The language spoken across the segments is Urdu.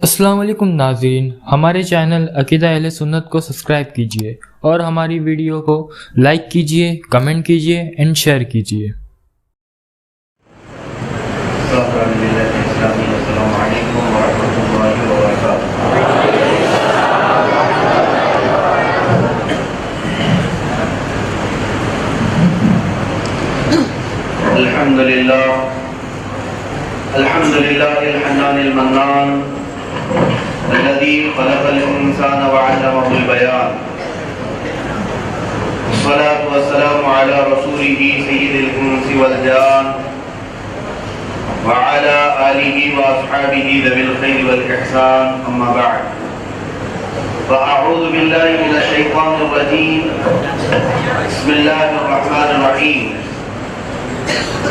السلام علیکم ناظرین، ہمارے چینل عقیدہ اہل سنت کو سبسکرائب کیجیے اور ہماری ویڈیو کو لائک کیجیے، کمنٹ کیجیے اینڈ شیئر کیجیے۔ السلام علیکم ورحمۃ اللہ وبرکاتہ۔ الحمد للہ الحنان المنان الذي خلق الإنسان وعلمه البيان، والصلاة والسلام على رسوله سيد الإنس والجان وعلى آله وأصحابه ذوي الخير والإحسان، أما بعد فأعوذ بالله من الشيطان الرجيم، بسم الله الرحمن الرحيم،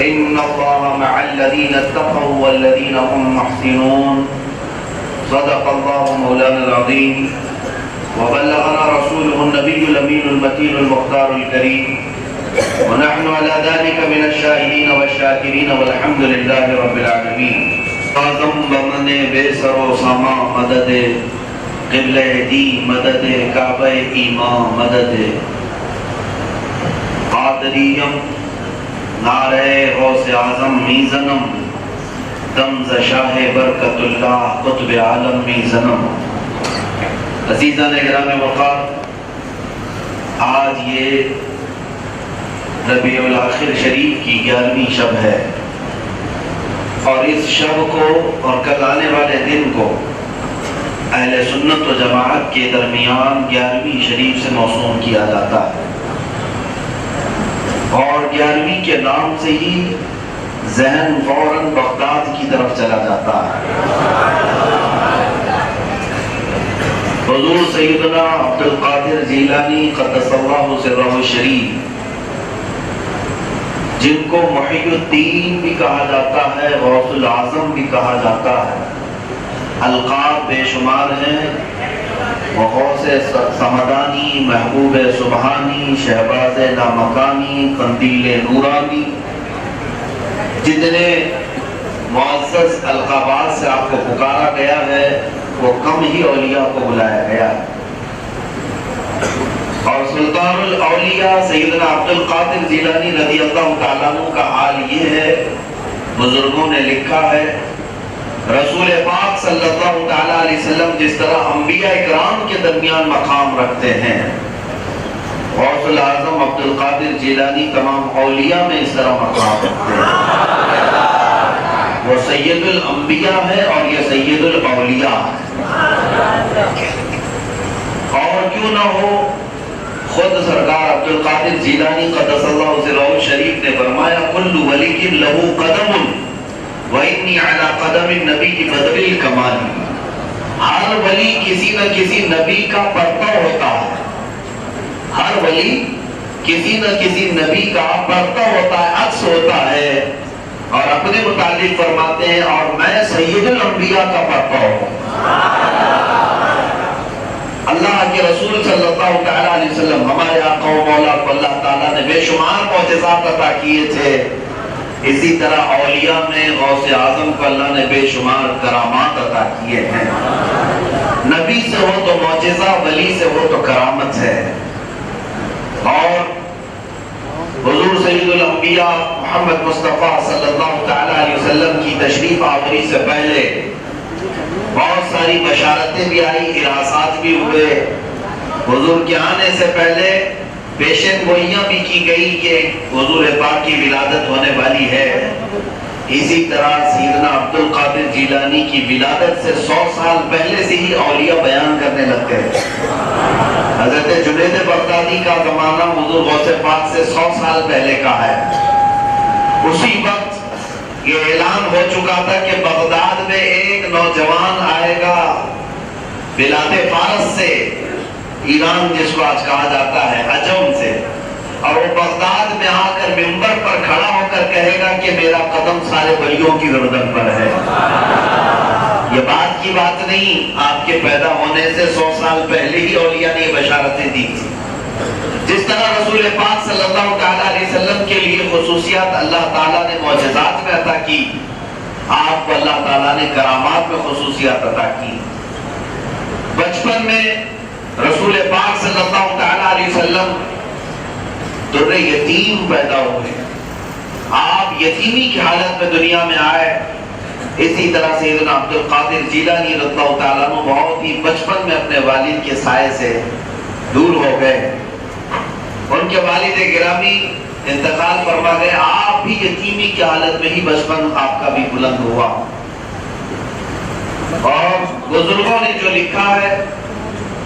إن الله مع الذين اتقوا والذين هم محسنون، صدق الله مولانا العظيم وبلغنا رسوله النبي الأمين المتين المختار الكريم، ونحن على ذلك من الشاهدين والشاكرين والحمد لله رب العالمين۔ اعظم بمن بے سر و ساما مدد قبلہ دی، مدد کعبہ ایمان، مدد قادریم نعرہ غوث اعظم میزنم، دمز شاہ برکت اللہ قطب عالم میزنم۔ عزیزان اکرام وقار، آج یہ ربیع الاخر شریف کی 11ویں شب ہے، اور اس شب کو اور کل آنے والے دن کو اہل سنت و جماعت کے درمیان 11ویں شریف سے موسوم کیا جاتا ہے، اور 11ویں کے نام سے ہی ذہن فوراً بغداد کی طرف چلا جاتا ہے۔ حضور سیدنا عبد القادر جیلانی قدس اللہ سرہ الشریف، جن کو محی الدین بھی کہا جاتا ہے، غوث العظم بھی کہا جاتا ہے، القاب بے شمار ہیں، غوث سمدانی، محبوب سبحانی، شہباز لامکانی، قندیل نورانی، جتنے معزز القابات سے آپ کو پکارا گیا ہے وہ کم ہی اولیاء کو بلایا گیا ہے۔ اور سلطان الاولیاء سیدنا عبد القادر جیلانی رضی اللہ تعالیٰ عنہ کا حال یہ ہے، بزرگوں نے لکھا ہے، رسول پاک صلی اللہ تعالیٰ علیہ وسلم جس طرح انبیاء اکرام کے درمیان مقام رکھتے ہیں، غوث العظم عبد القادر جیلانی تمام اولیاء میں اس طرح مقام رکھتے ہیں۔ وہ سید الانبیاء ہے اور یہ سید الاولیاء ہے۔ اور کیوں نہ ہو، خود سرکار عبد القادر جیلانی قدس اللہ سرہ الشریف نے فرمایا، کل ولی لہ قدم وانی علی قدم النبی بدر الکمال۔ ہر ولی کسی نہ کسی نبی کا پرتو ہوتا ہے، ہر ولی کسی نہ کسی نبی کا پرتو ہوتا ہے، عکس ہوتا ہے، اور اپنے متعلق فرماتے ہیں، اور میں سید الانبیاء کا پرتو ہوں۔ اللہ کے رسول صلی اللہ تعالیٰ علیہ وسلم، ہمارے آقا و مولا کو اللہ تعالیٰ نے بے شمار معجزات عطا کیے تھے، اسی طرح اولیاء میں غوث اعظم کو اللہ نے بے شمار کرامات عطا کیے ہیں۔ نبی سے ہو تو معجزہ، ولی سے ہو تو کرامت ہے۔ اور حضور سید الانبیاء محمد مصطفیٰ صلی اللہ تعالیٰ علیہ وسلم کی تشریف آوری سے پہلے بہت ساری بشارتیں بھی آئی، ارہاسات بھی ہوئے، حضور کے آنے سے پہلے پیشن گوئیاں بھی کی گئی کہ حضور پاک کی ولادت ہونے والی ہے۔ اسی طرح سیدنا عبد القادر جیلانی کی ولادت سے 100 سال پہلے سے ہی اولیاء بیان کرنے لگ گئے۔ حضرت جنید بغدادی کا زمانہ حضور غوث پاک سے 100 سال پہلے کا ہے۔ اسی وقت یہ اعلان ہو چکا تھا کہ بغداد میں ایک نوجوان آئے گا بلاد فارس سے، ایران جس کو آج کہا جاتا ہے، عجم سے، اور وہ بغداد میں آ کر منبر پر کھڑا ہو کر کہے گا کہ میرا قدم سارے ولیوں کی گردن پر ہے۔ یہ بات کی بات نہیں، آپ کے پیدا ہونے سے 100 سال پہلے ہی اولیاء نے بشارتیں دی تھی۔ جس طرح رسول پاک صلی اللہ تعالیٰ علیہ وسلم کے لیے خصوصیات اللہ تعالیٰ نے معجزات میں عطا کی، آپ کو اللہ تعالیٰ نے کرامات میں خصوصیات عطا کی. بچپن میں رسول پاک صلی اللہ تعالیٰ علیہ وسلم در یتیم پیدا ہوئے. آپ یتیمی کی حالت میں دنیا میں آئے. اسی طرح سیدنا عبد القادر جیلانی رضی اللہ تعالیٰ عنہ بہت ہی بچپن میں اپنے والد کے سائے سے دور ہو گئے. ان کے والد گرامی انتقال فرما گئے. آپ بھی یتیمی کی حالت میں ہی بچپن آپ کا بھی بلند ہوا. اور بزرگوں نے جو لکھا ہے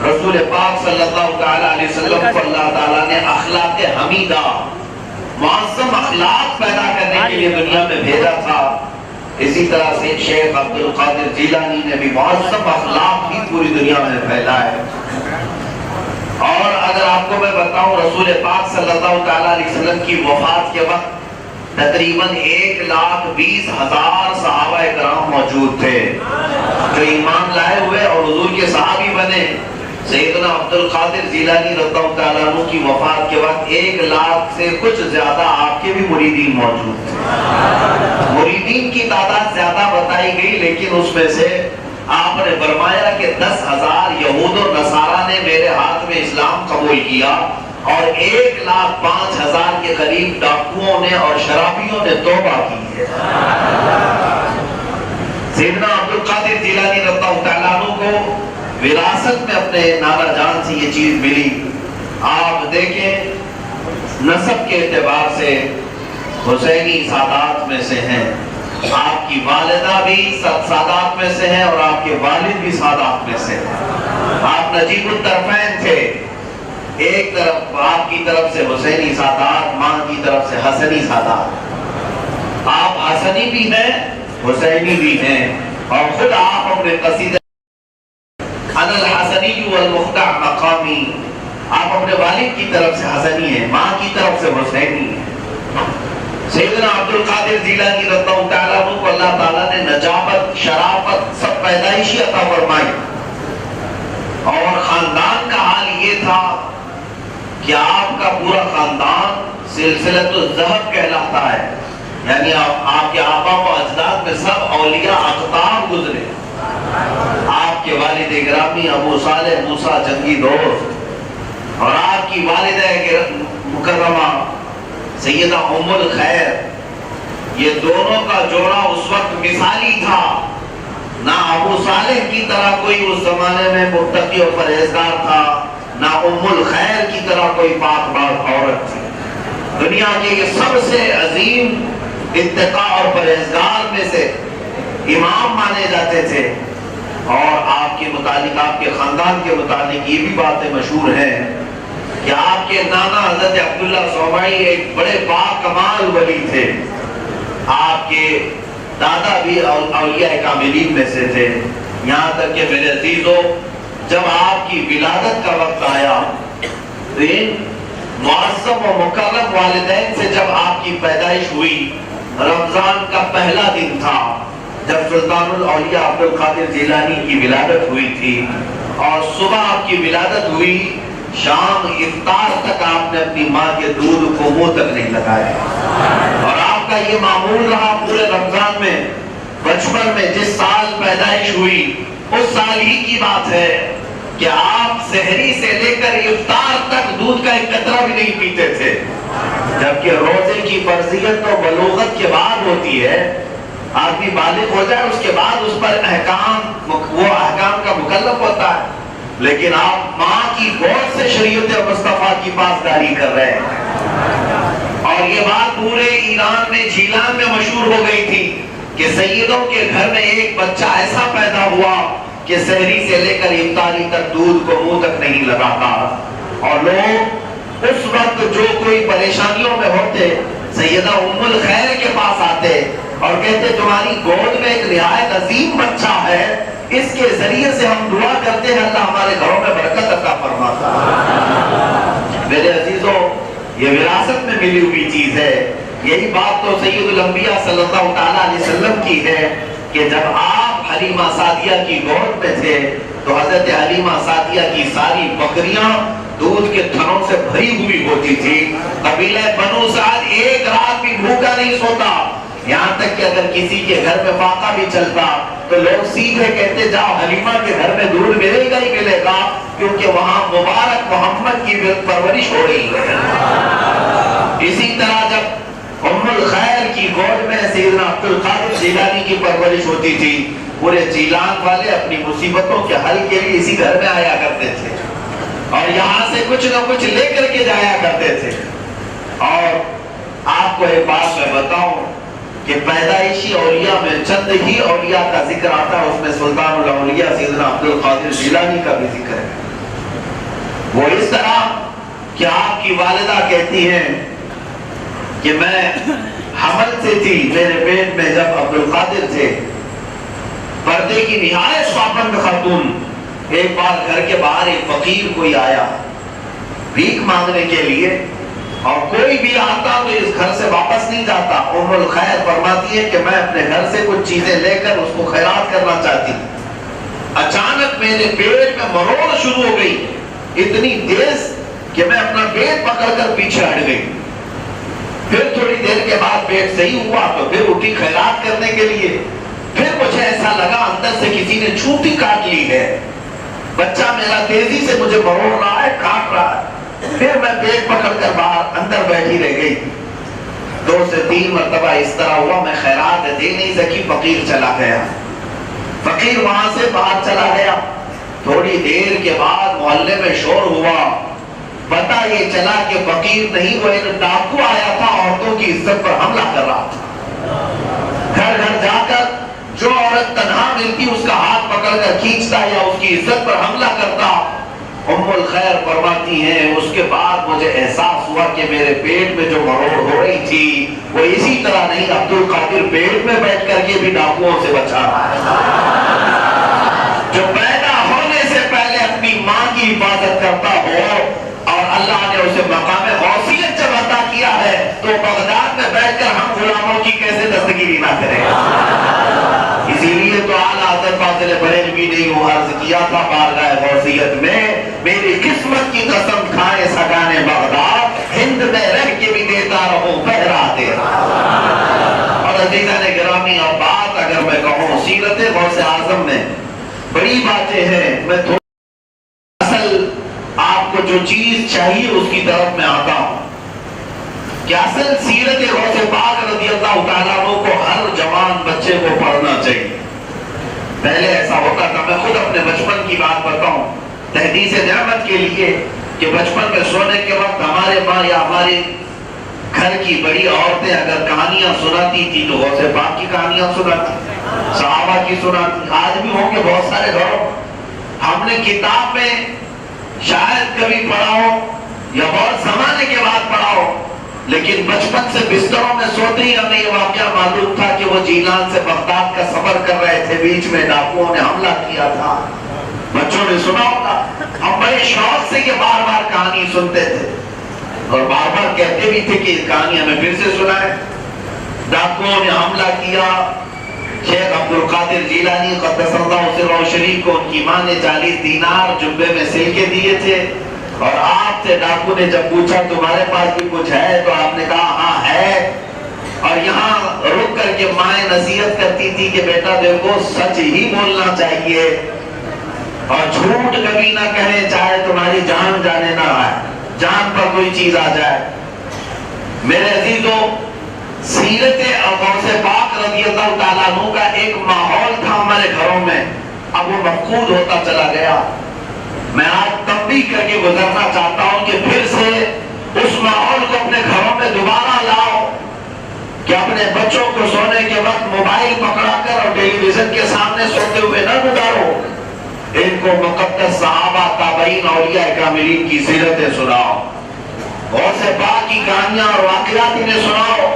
رسول پاک صلی اللہ تعالیٰ علیہ وسلم کو اللہ تعالیٰ نے اخلاق حمیدہ معظم اخلاق پیدا کرنے کے لیے دنیا میں بھیجا تھا. اسی طرح سے شیخ عبد القادر جیلانی نے بھی معظم اخلاق ہی پوری دنیا میں پھیلائے. اور اگر آپ کو میں بتاؤں رسول پاک صلی اللہ تعالیٰ علیہ وسلم کی وفات کے وقت تقریباً 1,20,000 صحابہ کرام موجود تھے جو ایمان لائے ہوئے اور حضور کے صحابی بنے. سیدنا عبد القادر جیلانی رضی اللہ تعالیٰ عنہ کی وفات کے وقت 1,00,000 سے کچھ زیادہ آپ کے بھی مریدین موجود تھے. مریدین کی تعداد زیادہ بتائی گئی لیکن اس میں سے آپ نے فرمایا کہ 10,000 یہود و نصارہ نے میرے ہاتھ میں اسلام قبول کیا اور 1,05,000 کے قریب ڈاکوؤں نے اور شرابیوں نے توبہ کی ہے. سیدنا عبد القادر جیلانی رضی اللہ تعالیٰ عنہ کو وراثت میں اپنے نانا جان سے یہ چیز ملی. آپ دیکھیں نسب کے اعتبار سے حسینی سادات میں سے ہیں. آپ کی والدہ بھی سادات میں سے ہیں اور آپ کے والد بھی سادات میں سے ہیں. آپ نجیب الطرفین تھے. ایک طرف آپ کی طرف سے حسینی سادات, ماں کی طرف سے حسنی سادات. آپ حسنی بھی ہیں حسینی بھی ہیں اور خود آپ اپنے قصیدہ انا الحسنی والمخدع مقامی, آپ اپنے والد کی طرف سے حسنی ہیں, ماں کی طرف سے حسینی ہیں. سیدنا عبد القادر جیلانی رضی اللہ تعالیٰ عنہ کو اللہ تعالیٰ نے نجابت, شرافت سب پیدائشی عطا فرمائی. اور خاندان کا حال یہ تھا کہ آپ کا پورا خاندان سلسلۃ الذہب کہلاتا ہے. یعنی آپ کے آبا و اجداد میں سب اولیاء اقطاب گزرے. آپ کے والد گرامی ابو صالح موسیٰ جنگی دوست اور آپ کی والدہ مکرمہ سیدہ ام الخیر, یہ دونوں کا جوڑا اس وقت مثالی تھا. نہ ابو صالح کی طرح کوئی اس زمانے میں متقی اور پرہیزگار تھا, نہ ام الخیر کی طرح کوئی پاک باز عورت تھی. دنیا کے یہ سب سے عظیم اتقاء اور پرہیزگار میں سے امام مانے جاتے تھے. اور آپ کے متعلق, آپ کے خاندان کے متعلق یہ بھی باتیں مشہور ہیں کہ آپ کے نانا حضرت عبداللہ صومعی ایک بڑے باکمال ولی تھے. آپ کے دادا بھی اولیاء کاملین میں سے تھے. یہاں تک کہ میرے عزیزوں جب آپ کی ولادت کا وقت آیا تو ان معظم و مکرم والدین سے جب آپ کی پیدائش ہوئی, رمضان کا پہلا دن تھا جب سلطان الاولیاء عبد القادر جیلانی کی ولادت ہوئی تھی. اور صبح آپ کی ولادت ہوئی, شام افطار تک آپ نے اپنی ماں کے دودھ کو منہ تک نہیں لگایا. اور آپ کا یہ معمول رہا پورے رمضان میں. بچپن میں جس سال پیدائش ہوئی اس سال ہی کی بات ہے کہ آپ سحری سے لے کر افطار تک دودھ کا ایک قطرہ بھی نہیں پیتے تھے. جبکہ روزے کی فرضیت تو بلوغت کے بعد ہوتی ہے. آدمی بالغ ہو جائے اس کے بعد اس پر وہ احکام کا مکلف ہوتا ہے. لیکن آپ ماں کی گود سے شریعت مصطفیٰ کی پاسداری کر رہے ہیں. اور یہ بات پورے ایران میں, جیلان میں مشہور ہو گئی تھی کہ سیدوں کے گھر میں ایک بچہ ایسا پیدا ہوا کہ سحری سے لے کر افطاری تک دودھ کو منہ تک نہیں لگاتا. اور لوگ اس وقت جو کوئی پریشانیوں میں ہوتے سیدہ ام الخیر کے پاس آتے اور کہتے تمہاری گود میں ایک نہایت عظیم بچہ ہے, اس کے ذریعے سے ہم دعا کرتے ہیں اللہ ہمارے گھروں میں برکت عطا فرماتا. میرے عزیزوں یہ وراثت میں ملی ہوئی چیز ہے. یہی بات تو سید الانبیاء صلی اللہ تعالیٰ علیہ وسلم کی ہے کہ جب آپ حلیمہ سعدیہ کی گود میں تھے تو حضرت حلیمہ سعدیہ کی ساری بکریاں دودھ کے تھنوں سے بھری ہوئی ہوتی تھی. قبیلہ بنو سعد ایک رات بھی بھوکا نہیں سوتا. یہاں تک کہ اگر کسی کے گھر میں فاقہ بھی چلتا تو لوگ سیدھے کہتے جاؤ حلیمہ کے گھر میں دودھ ملے گا ہی ملے گا، کیونکہ وہاں مبارک محمد کی پرورش ہو رہی ہے۔ اسی طرح جب ام الخیر کی گود میں سیدنا عبد القادر جیلانی کی پرورش ہوتی تھی، پورے جیلان والے اپنی مصیبتوں کے حل کے لیے اسی گھر میں آیا کرتے تھے اور یہاں سے کچھ نہ کچھ لے کر کے جایا کرتے تھے۔ اور آپ کو ایک بات میں بتاؤں کہ پیدائشی اولیاء میں چند ہی اولیاء کا ذکر آتا ہے، اس میں سلطان الاولیاء سیدنا عبد القادر جیلانی کا بھی ذکر ہے۔ وہ اس طرح کہ آپ کی والدہ کہتی ہیں کہ میں حمل سے تھی، میرے پیٹ میں جب عبد القادر تھے، پردے کی نہایت پابند خاتون، ایک بار گھر کے باہر ایک فقیر کوئی آیا بھیک مانگنے کے لیے، اور کوئی بھی آتا تو اس گھر سے واپس نہیں جاتا۔ ام الخیر فرماتی ہے کہ میں اپنے گھر سے کچھ چیزیں لے کر اس کو خیرات کرنا چاہتی ہوں، اچانک میرے پیٹ میں مروڑ شروع ہو گئی، اتنی تیز کہ میں اپنا پیٹ پکڑ کر پیچھے ہٹ گئی۔ پھر تھوڑی دیر کے بعد پیٹ صحیح ہوا تو پھر اٹھی خیرات کرنے کے لیے، پھر مجھے ایسا لگا اندر سے کسی نے چونٹی کاٹ لی ہے، بچہ میرا تیزی سے مجھے مروڑ رہا ہے، کاٹ رہا ہے۔ پھر میں پیٹ پکڑ کر باہر اندر بیٹھی رہ گئی۔ 2 سے 3 مرتبہ اس طرح ہوا، میں خیرات دے نہیں سکی، فقیر چلا گیا۔ فقیر وہاں سے باہر چلا گیا۔ تھوڑی دیر کے بعد محلے میں شور ہوا، پتہ یہ چلا کہ فقیر نہیں، وہ ایک ڈاکو آیا تھا، عورتوں کی عزت پر حملہ کر رہا تھا۔ گھر گھر جا کر جو عورت تنہا ملتی اس کا ہاتھ پکڑ کر کھینچتا یا اس کی عزت پر حملہ کرتا۔ ام الخیر فرماتی ہیں اس کے بعد مجھے احساس ہوا کہ میرے پیٹ میں جو مروڑ ہو رہی تھی وہ اسی طرح نہیں، عبد القادر پیٹ میں بیٹھ کر کے بھی ڈاکوؤں سے بچا رہا ہے۔ جو پیدا ہونے سے پہلے اپنی ماں کی حفاظت کرتا ہو اور اللہ نے اسے مقام غوثیت جب عطا کیا ہے تو بغداد میں بیٹھ کر ہم غلاموں کی کیسے دستگیری نہ کریں۔ اسی لیے تو اعلیٰ حضرت فاضل بریلوی نے یوں عرض کیا تھا بارگاہ غوثیت میں، میری قسمت کی قسم کھائے سگانے بغداد، ہند میں رہ کے بھی دیتا رہوں پہرا تیرا۔ اور عزیزان گرامی، اب بات اگر میں کہوں سیرت غوث اعظم میں بڑی باتیں ہیں، میں اصل آپ کو جو چیز چاہیے اس کی طرف میں آتا ہوں کہ اصل سیرت غوث پاک رضی اللہ تعالیٰ عنہ کو ہر جوان بچے کو پڑھنا چاہیے۔ پہلے ایسا ہوتا تھا، میں خود اپنے بچپن کی بات بتاؤں تحدیث نعمت کے لیے، کہ بچپن میں سونے کے وقت ہمارے ماں یا ہمارے گھر کی بڑی عورتیں اگر کہانیاں سناتی تھی تو غوث پاک کی کہانیاں سناتی، صحابہ کی سناتی۔ آج بھی ہوں گے بہت سارے گھروں، ہم نے کتاب میں شاید کبھی پڑھا ہو یا بہت زمانے کے بعد پڑھا ہو، لیکن بچپن سے بستروں میں سوتے ہی ہمیں یہ واقعہ معلوم تھا کہ وہ جیلان سے بغداد کا سفر کر رہے تھے، بیچ میں ڈاکوؤں نے حملہ کیا تھا۔ بچوں نے سنا ہوگا، ہم بڑے شوق سے یہ بار بار کہانی سنتے تھے اور بار بار کہتے بھی تھے کہ یہ کہانی ہمیں پھر سے سنائے۔ ڈاکوؤں نے حملہ کیا، شیخ عبد القادر جیلانی قدس اللہ سرہ شریف کو ان کی ماں نے 40 دینار جبے میں سل کے دیے تھے، اور آپ سے ڈاکو نے جب پوچھا تمہارے پاس بھی کچھ ہے تو آپ نے کہا ہاں ہے، اور یہاں رک کر کے مائیں نصیحت کرتی تھی کہ بیٹا دیکھو سچ ہی بولنا چاہیے اور جھوٹ کبھی نہ کہیں، چاہے تمہاری جان جانے نہ آئے، جان پر کوئی چیز آ جائے۔ میرے عزیزوں، سیرت غوث پاک رضی اللہ تعالیٰ عنہ کا ایک ماحول تھا ہمارے گھروں میں، اب وہ مفقود ہوتا چلا گیا۔ میں آج تنبیہ کر کے گزرنا چاہتا ہوں کہ پھر سے اس ماحول کو اپنے گھروں میں دوبارہ لاؤ کہ اپنے بچوں کو سونے کے وقت موبائل پکڑا کر اور ٹیلی ویژن کے سامنے سوتے ہوئے نہ گزارو، ان کو مقدس صحابہ تابعین اولیاء کاملین کی سیرتیں سناؤ، غوث پاک کی کہانیاں اور واقعات انہیں سناؤ،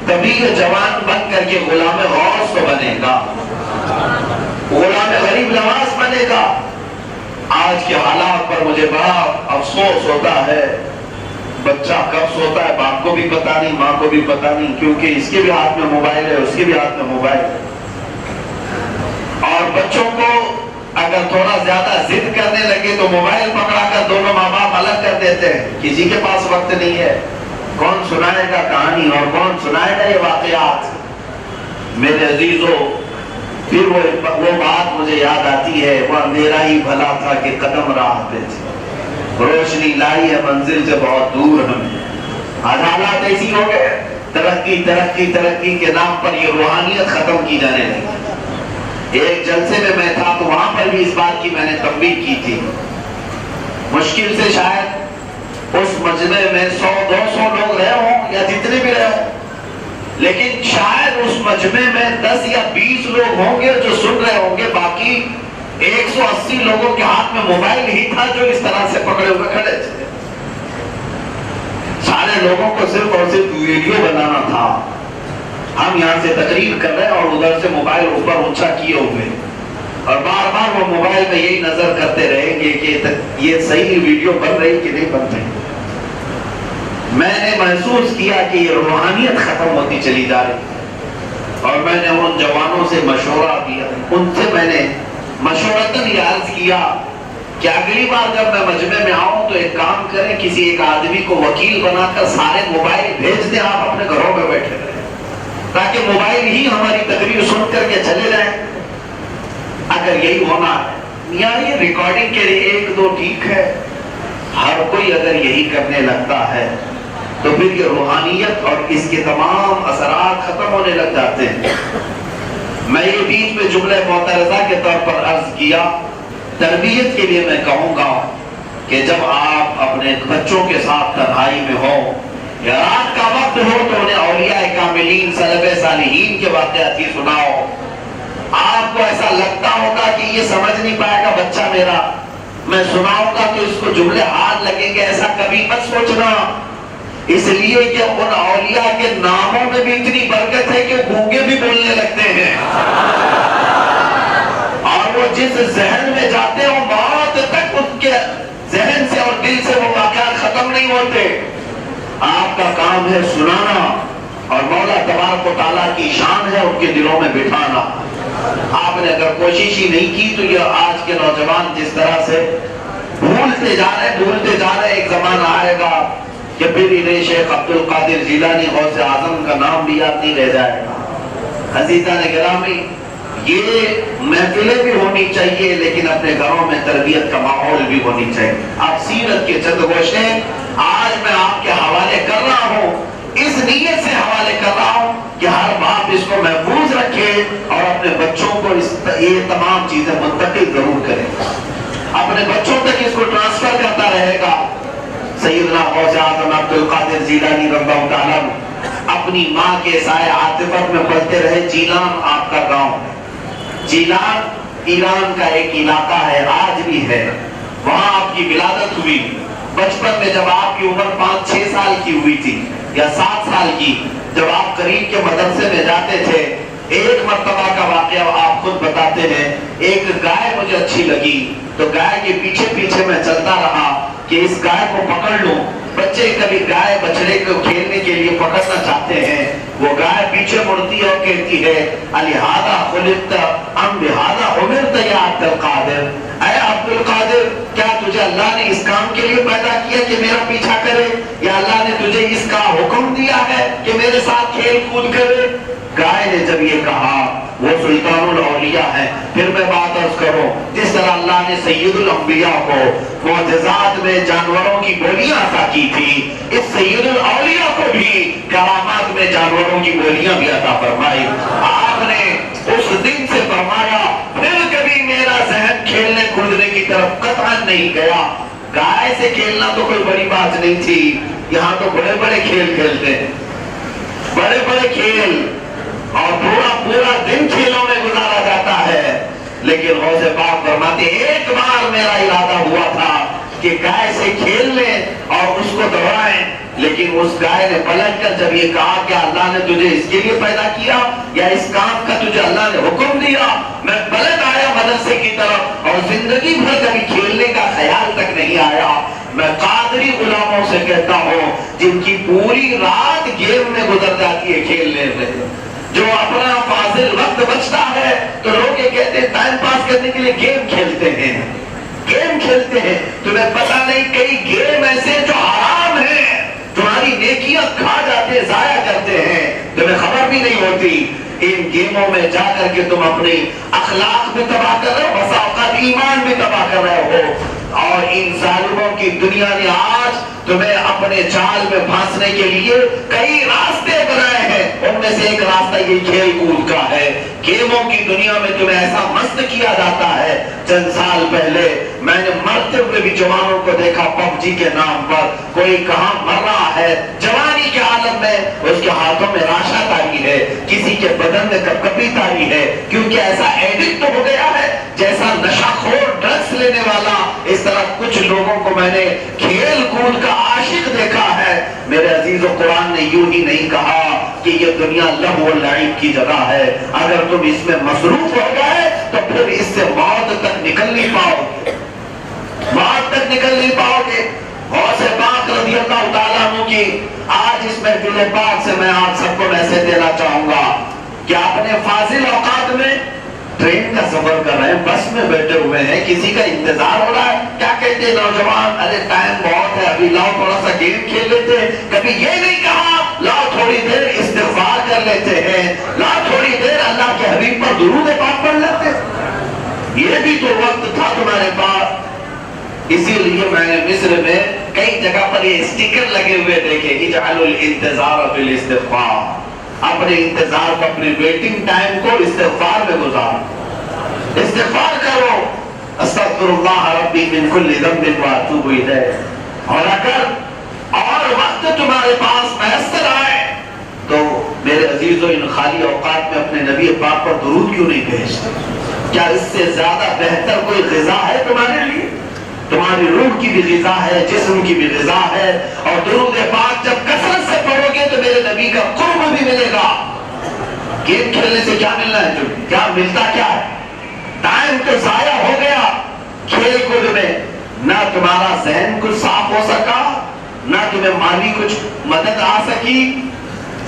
تبھی یہ جوان بن کر کے غلام غوث تو بنے گا، غلام غریب نواز بنے گا۔ آج کے حالات پر مجھے بڑا افسوس ہوتا ہے، بچہ کب سوتا ہے باپ کو بھی پتا نہیں، ماں کو بھی پتا نہیں، کیونکہ اس کے بھی ہاتھ میں موبائل ہے، اس کے بھی ہاتھ میں موبائل ہے۔ اور بچوں کو اگر تھوڑا زیادہ ضد کرنے لگے تو موبائل پکڑا کر دونوں ماں باپ الگ کر دیتے ہیں، کسی کے پاس وقت نہیں ہے، کون سنائے گا کہانی اور کون سنائے گا یہ واقعات۔ میرے عزیزوں، پھر وہ بات مجھے یاد آتی ہے، وہ اندھیرا ہی بھلا تھا کہ قدم راہ پہ تھے، روشنی لائی ہے منزل سے بہت دور ہمیں۔ آج حالات ایسی ہو گئے، ترقی ترقی ترقی کے نام پر یہ روحانیت ختم کی جانے لگی۔ ایک جلسے میں میں تھا تو وہاں پر بھی اس بات کی میں نے تنبیہ کی تھی، مشکل سے شاید اس مجمع میں 100-200 لوگ رہے ہوں یا جتنے بھی رہے ہوں، لیکن شاید اس مجمع میں 10 یا 20 لوگ ہوں گے جو سن رہے ہوں گے، باقی 180 لوگوں کے ہاتھ میں موبائل ہی تھا جو اس طرح سے پکڑے ہوئے کھڑے تھے۔ سارے لوگوں کو صرف اور صرف ویڈیو بنانا تھا، ہم یہاں سے تقریر کر رہے ہیں اور ادھر سے موبائل اوپر اونچا کیے ہوئے، اور بار بار وہ موبائل میں یہی نظر کرتے رہیں گے کہ یہ صحیح ویڈیو بن رہی کہ نہیں بن رہی۔ میں نے محسوس کیا کہ یہ روحانیت ختم ہوتی چلی جا رہی، اور میں نے ان جوانوں سے مشورہ کیا، ان سے میں نے مشورتاً یہ عرض کیا کہ اگلی بار جب میں مجمع میں آؤں تو ایک کام کریں، کسی ایک آدمی کو وکیل بنا کر سارے موبائل بھیج دیں، آپ اپنے گھروں میں بیٹھے رہیں، تاکہ موبائل ہی ہماری تقریر سن کر کے چلے جائیں۔ اگر یہی ہونا ہے، یا یہ ریکارڈنگ کے لیے 1-2 ٹھیک ہے، ہر کوئی اگر یہی کرنے لگتا ہے تو پھر یہ روحانیت اور اس کے تمام اثرات ختم ہونے لگ جاتے ہیں۔ میں یہ بیچ میں جملہ معترضہ کے طور پر عرض کیا، تربیت کے لیے میں کہوں گا کہ جب آپ اپنے بچوں کے ساتھ تنہائی میں ہو یا رات کا وقت ہو تو انہیں اولیاء کاملین سلف صالحین کے واقعات ہی سناؤ۔ آپ کو ایسا لگتا ہوگا کہ یہ سمجھ نہیں پائے گا بچہ میرا، میں سناؤں گا تو اس کو جملے ہاتھ لگیں گے، ایسا کبھی مت سوچنا، اس لیے کہ ان اولیاء کے ناموں میں بھی اتنی برکت ہے کہ گونگے بھی بولنے لگتے ہیں، اور وہ جس ذہن میں جاتے ہیں موت تک ان کے ذہن سے اور دل سے وہ واقعات ختم نہیں ہوتے۔ آپ کا کام ہے سنانا، اور مولا تبارک و تعالیٰ کی شان ہے ان کے دلوں میں بٹھانا۔ آپ نے اگر کوشش ہی نہیں کی تو یہ آج کے نوجوان جس طرح سے بھولتے جا رہے، ایک زمانہ آئے گا کہ پھر انہیں شیخ عبد القادر جیلانی غوث اعظم کا نام بھی یاد نہیں رہ جائے گا۔ عزیزان گرامی، یہ محفلیں بھی ہونی چاہیے لیکن اپنے گھروں میں تربیت کا ماحول بھی ہونی چاہیے۔ آپ سیرت کے چند گوشے آج میں آپ کے حوالے کر رہا ہوں، اس نیت سے حوالے کر رہا ہوں کہ ہر باپ اس کو محفوظ رکھے اور اپنے بچوں کو یہ تمام چیزیں منتقل ضرور کرے، اپنے بچوں تک اس کو ٹرانسفر کرتا رہے گا۔ سیدنا غوث اعظم عبد القادر جیلانی رضی اللہ تعالیٰ اپنی ماں کے سائے عاطفت میں پلتے رہے۔ جیلان آپ کا گاؤں، جیلان ایران کا ایک علاقہ ہے، آج بھی ہے، وہاں آپ کی ولادت ہوئی۔ بچپن میں جب آپ کی عمر 5-6 سال کی ہوئی تھی یا 7 سال کی، جب آپ قریب کے مدرسے میں جاتے تھے، ایک مرتبہ کا واقعہ آپ خود بتاتے ہیں، ایک گائے مجھے اچھی لگی تو گائے کے پیچھے پیچھے میں چلتا رہا کہ اس گائے کو پکڑ لوں۔ بچے کبھی گائے بچڑے کو کھیلنے کے لیے پکڑنا چاہتے ہیں، وہ گائے پیچھے مڑتی ہے اور کہتی ہے الہذا خلقت ام بہذا امرت یا عبد القادر، اے عبد القادر کیا تجھے اللہ نے اس کام کے لیے پیدا کیا کہ میرا پیچھا کرے، یا اللہ نے تجھے اس کا حکم دیا ہے کہ میرے ساتھ کھیل کود کرے؟ گائے نے جب یہ کہا، وہ سلطان الاولیاء ہے۔ پھر میں بات عرض کروں، جس طرح اللہ نے سید الانبیاء کو معجزات میں جانوروں کی بولیاں عطا کی تھی، اس سید الاولیاء کو بھی کرامات میں جانوروں کی بولیاں بھی عطا فرمائی۔ آپ نے اس دن سے فرمایا پھر کبھی میرا ذہن کھیلنے کودنے کی طرف قطعاً نہیں گیا۔ گائے سے کھیلنا تو کوئی بڑی بات نہیں تھی، یہاں تو بڑے بڑے کھیل کھیلتے ہیں، بڑے بڑے کھیل، اور پورا دن کھیلوں میں گزارا جاتا ہے۔ لیکن غوث پاک فرماتے ایک بار میرا ارادہ ہوا تھا کہ گائے سے کھیل لیں اور اس کو دوڑائیں، لیکن اس گائے نے پلٹ کر جب یہ کہا کہ اللہ نے تجھے اس کے لیے پیدا کیا یا اس کام کا تجھے اللہ نے حکم دیا، میں پلٹ آیا مدرسے کی طرف اور زندگی بھر کبھی کھیلنے کا خیال تک نہیں آیا۔ میں قادری غلاموں سے کہتا ہوں جن کی پوری رات گیم میں گزر جاتی ہے کھیلنے میں، جو اپنا فاضل وقت بچتا ہے تو لوگ یہ کہتے ہیں ٹائم پاس کرنے کے لیے گیم کھیلتے ہیں، گیم کھیلتے ہیں۔ تمہیں پتہ نہیں کئی گیم ایسے جو حرام ہیں، تمہاری نیکیاں کھا جاتے ہیں، ضائع کرتے ہیں، تمہیں خبر بھی نہیں ہوتی۔ ان گیموں میں جا کر کے تم اپنی اخلاق بھی تباہ کر رہے ہو، بسا اوقات ایمان بھی تباہ کر رہے ہو، اور ان ظالموں کی دنیا نے آج تمہیں اپنے جال میں پھانسنے کے لیے کئی راستے بنائے ہیں، ان میں سے ایک راستہ یہ کھیل کود کا ہے۔ گیموں کی دنیا میں تمہیں ایسا مست کیا جاتا ہے۔ چند سال پہلے میں نے مرتے ہوئے بھی جوانوں کو دیکھا پب جی کے نام پر، کوئی کہاں مر رہا ہے جوانی کے عالم میں، اس کے ہاتھوں میں راشا تاری ہے، کسی کے بدن میں کپکپی تاری ہے، کیونکہ ایسا ایڈکٹ ہو گیا ہے جیسا نشہ خور ڈرگس لینے والا۔ اس طرح کچھ لوگوں کو میں نے کھیل کود کا عاشق دیکھا ہے۔ میرے عزیز و قرآن نے یوں ہی نہیں کہا کہ یہ دنیا لہو و لعب کی جگہ ہے، اگر تم اس میں مصروف ہو گئے تو پھر اس سے موت تک نکل نہیں پاؤ گے، موت تک نکل نہیں پاؤ گے۔ غوث پاک رضی اللہ تعالیٰ عنہ کی آج اس محفل پاک سے میں آپ سب کو میسج دینا چاہوں گا کہ اپنے فاضل اوقات میں ٹرین کا سفر کر رہے ہیں، بس میں بیٹھے ہوئے ہیں، کسی کا انتظار ہو رہا ہے، کیا کہتے ہیں نوجوان، ارے ٹائم بہت ہے، ابھی لاؤ تھوڑا سا گیم کھیل لیتے ہیں۔ کبھی یہ نہیں کہا لاؤ تھوڑی دیر استغفار کر لیتے ہیں، لاؤ تھوڑی دیر اللہ کے حبیب پر درود پاک پڑھ لیتے ہیں۔ یہ بھی تو وقت تھا تمہارے پاس۔ اسی لیے میں نے مصر میں کئی جگہ پر یہ اسٹیکر لگے ہوئے دیکھے، اجعلوا الانتظار بالاستغفار، اپنے انتظار کو، اپنے ویٹنگ ٹائم کو استغفار میں گزارو، استغفار کرو، استغفر اللہ ربی من کل ذنب واتوب الیہ۔ اور اگر اور وقت تمہارے پاس میسر آئے تو میرے عزیزو ان خالی اوقات میں اپنے نبی پاک پر درود کیوں نہیں بھیجتے؟ کیا اس سے زیادہ بہتر کوئی غذا ہے تمہارے لیے؟ تمہاری روح کی بھی غذا ہے، جسم کی بھی غذا ہے، اور درود پاک جب کثرت سے پڑھو گے تو میرے نبی کا قرب بھی ملے گا۔ گیم کھیلنے سے کیا ملنا ہے؟ کیا ملتا کیا ہے؟ ٹائم تو ضائع ہو گیا کھیل کود میں، نہ تمہارا ذہن کچھ صاف ہو سکا، نہ تمہیں مالی کچھ مدد آ سکی،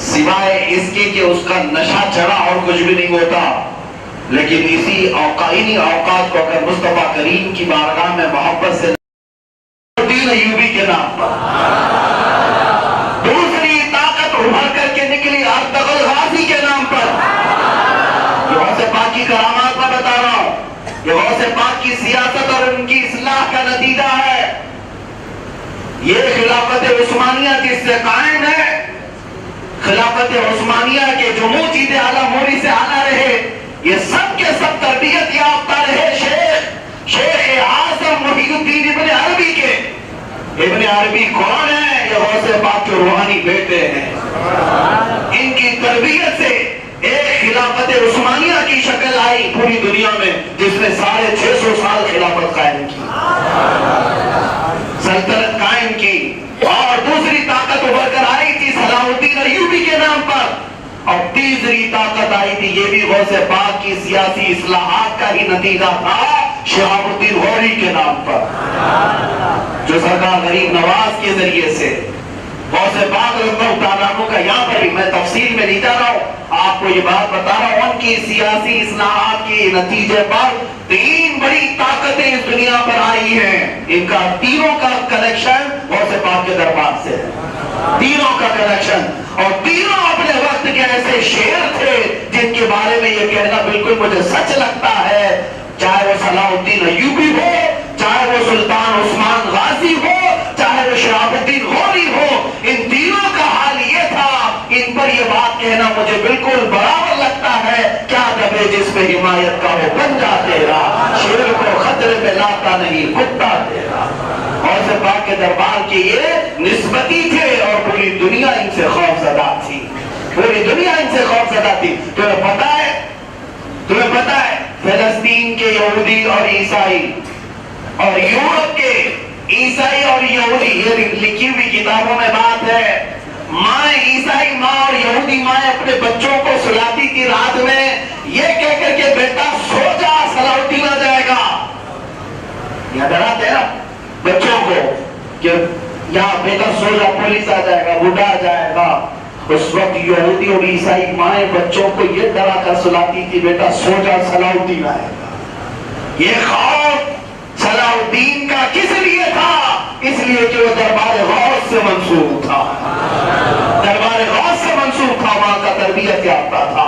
سوائے اس کے کہ اس کا نشہ چڑھا اور کچھ بھی نہیں ہوتا۔ لیکن اسی اوقات کو اگر مصطفیٰ کریم کی بارگاہ میں محبت سے دین ایوبی کے نام پر دوسری طاقت ابھر کر کے نکلی ارطغرل غازی کے نام پر، یہ غوث پاک کی کرامات میں بتا رہا ہوں، یہ غوث پاک کی سیاست اور ان کی اصلاح کا نتیجہ ہے۔ یہ خلافت عثمانیہ جس سے قائم ہے، خلافت عثمانیہ کے جو موجد اعلیٰ موری سے آنا رہے، یہ سب کے سب تربیت یافتہ رہے شیخ اعظم محی الدین ابن عربی کے۔ ابن عربی کون ہے؟ یہ غوث پاک کے روحانی بیٹے ہیں۔ ان کی تربیت سے ایک خلافت عثمانیہ کی شکل آئی پوری دنیا میں، جس نے 650 سال خلافت قائم کی، سلطنت قائم کی، اور دوسری طاقت ابھر کر آئی تھی صلاح الدین ایوبی کے نام پر، اور تیسری طاقت آئی تھی، یہ بھی غوث پاک کی سیاسی اصلاحات کا ہی نتیجہ تھا، شہاب الدین غوری کے نام پر، جو سرکار غریب نواز کے ذریعے سے غوث پاک رضی اللہ تعالیٰ عنہ کا، یہاں پر بھی میں تفصیل میں نہیں جا رہا ہوں، آپ کو یہ بات بتا رہا ہوں، ان کی سیاسی اصلاحات کے نتیجے پر 3 بڑی طاقتیں اس دنیا پر آئی ہیں۔ ان کا تینوں کا کنیکشن غوث پاک کے دربار سے، تینوں کا کنیکشن، اور تینوں اپنے وقت کے ایسے شیر تھے جن کے بارے میں یہ کہنا بالکل مجھے سچ لگتا ہے، چاہے وہ صلاح الدین ایوبی ہو، چاہے وہ سلطان عثمان غازی ہو، چاہے وہ شہاب الدین غوری ہو، ان تینوں کا حال یہ تھا، ان پر یہ بات کہنا مجھے بالکل برابر لگتا ہے، کیا دبے جس پہ حمایت کا وہ بنجا تیرا، شیر کو خطرے میں لاتا نہیں کتا تیرا۔ غوث پاک کے دربار کی یہ نسبتی تھے، اور پوری دنیا ان سے خوف زدہ تھی، پوری دنیا ان سے خوف زدہ تھی۔ تمہیں پتا ہے فلسطین کے یہودی اور عیسائی، اور یورپ کے عیسائی اور یہودی، یہ لکھی ہوئی کتابوں میں بات ہے، ماں عیسائی ماں اور یہودی ماں اپنے بچوں کو سلاتی تھی رات میں، یہ کہہ کر کے بیٹا سو جا صلاح الدین آ جائے گا۔ یہ ڈراتے ہیں نا بچوں کو کہ یہاں بیٹا سو جا، پولیس آ جائے گا، بوڑھا آ جائے گا۔ اس وقت یہودی اور عیسائی مائیں بچوں کو یہ ڈرا کر سلاتی تھی، بیٹا سو جا صلاح الدین آئے گا۔ یہ خوف صلاح الدین کا کس لیے تھا؟ اس لیے کہ وہ دربار غوث سے منسوب تھا، دربار غوث سے منسوب تھا، وہاں کا تربیت یافتہ تھا۔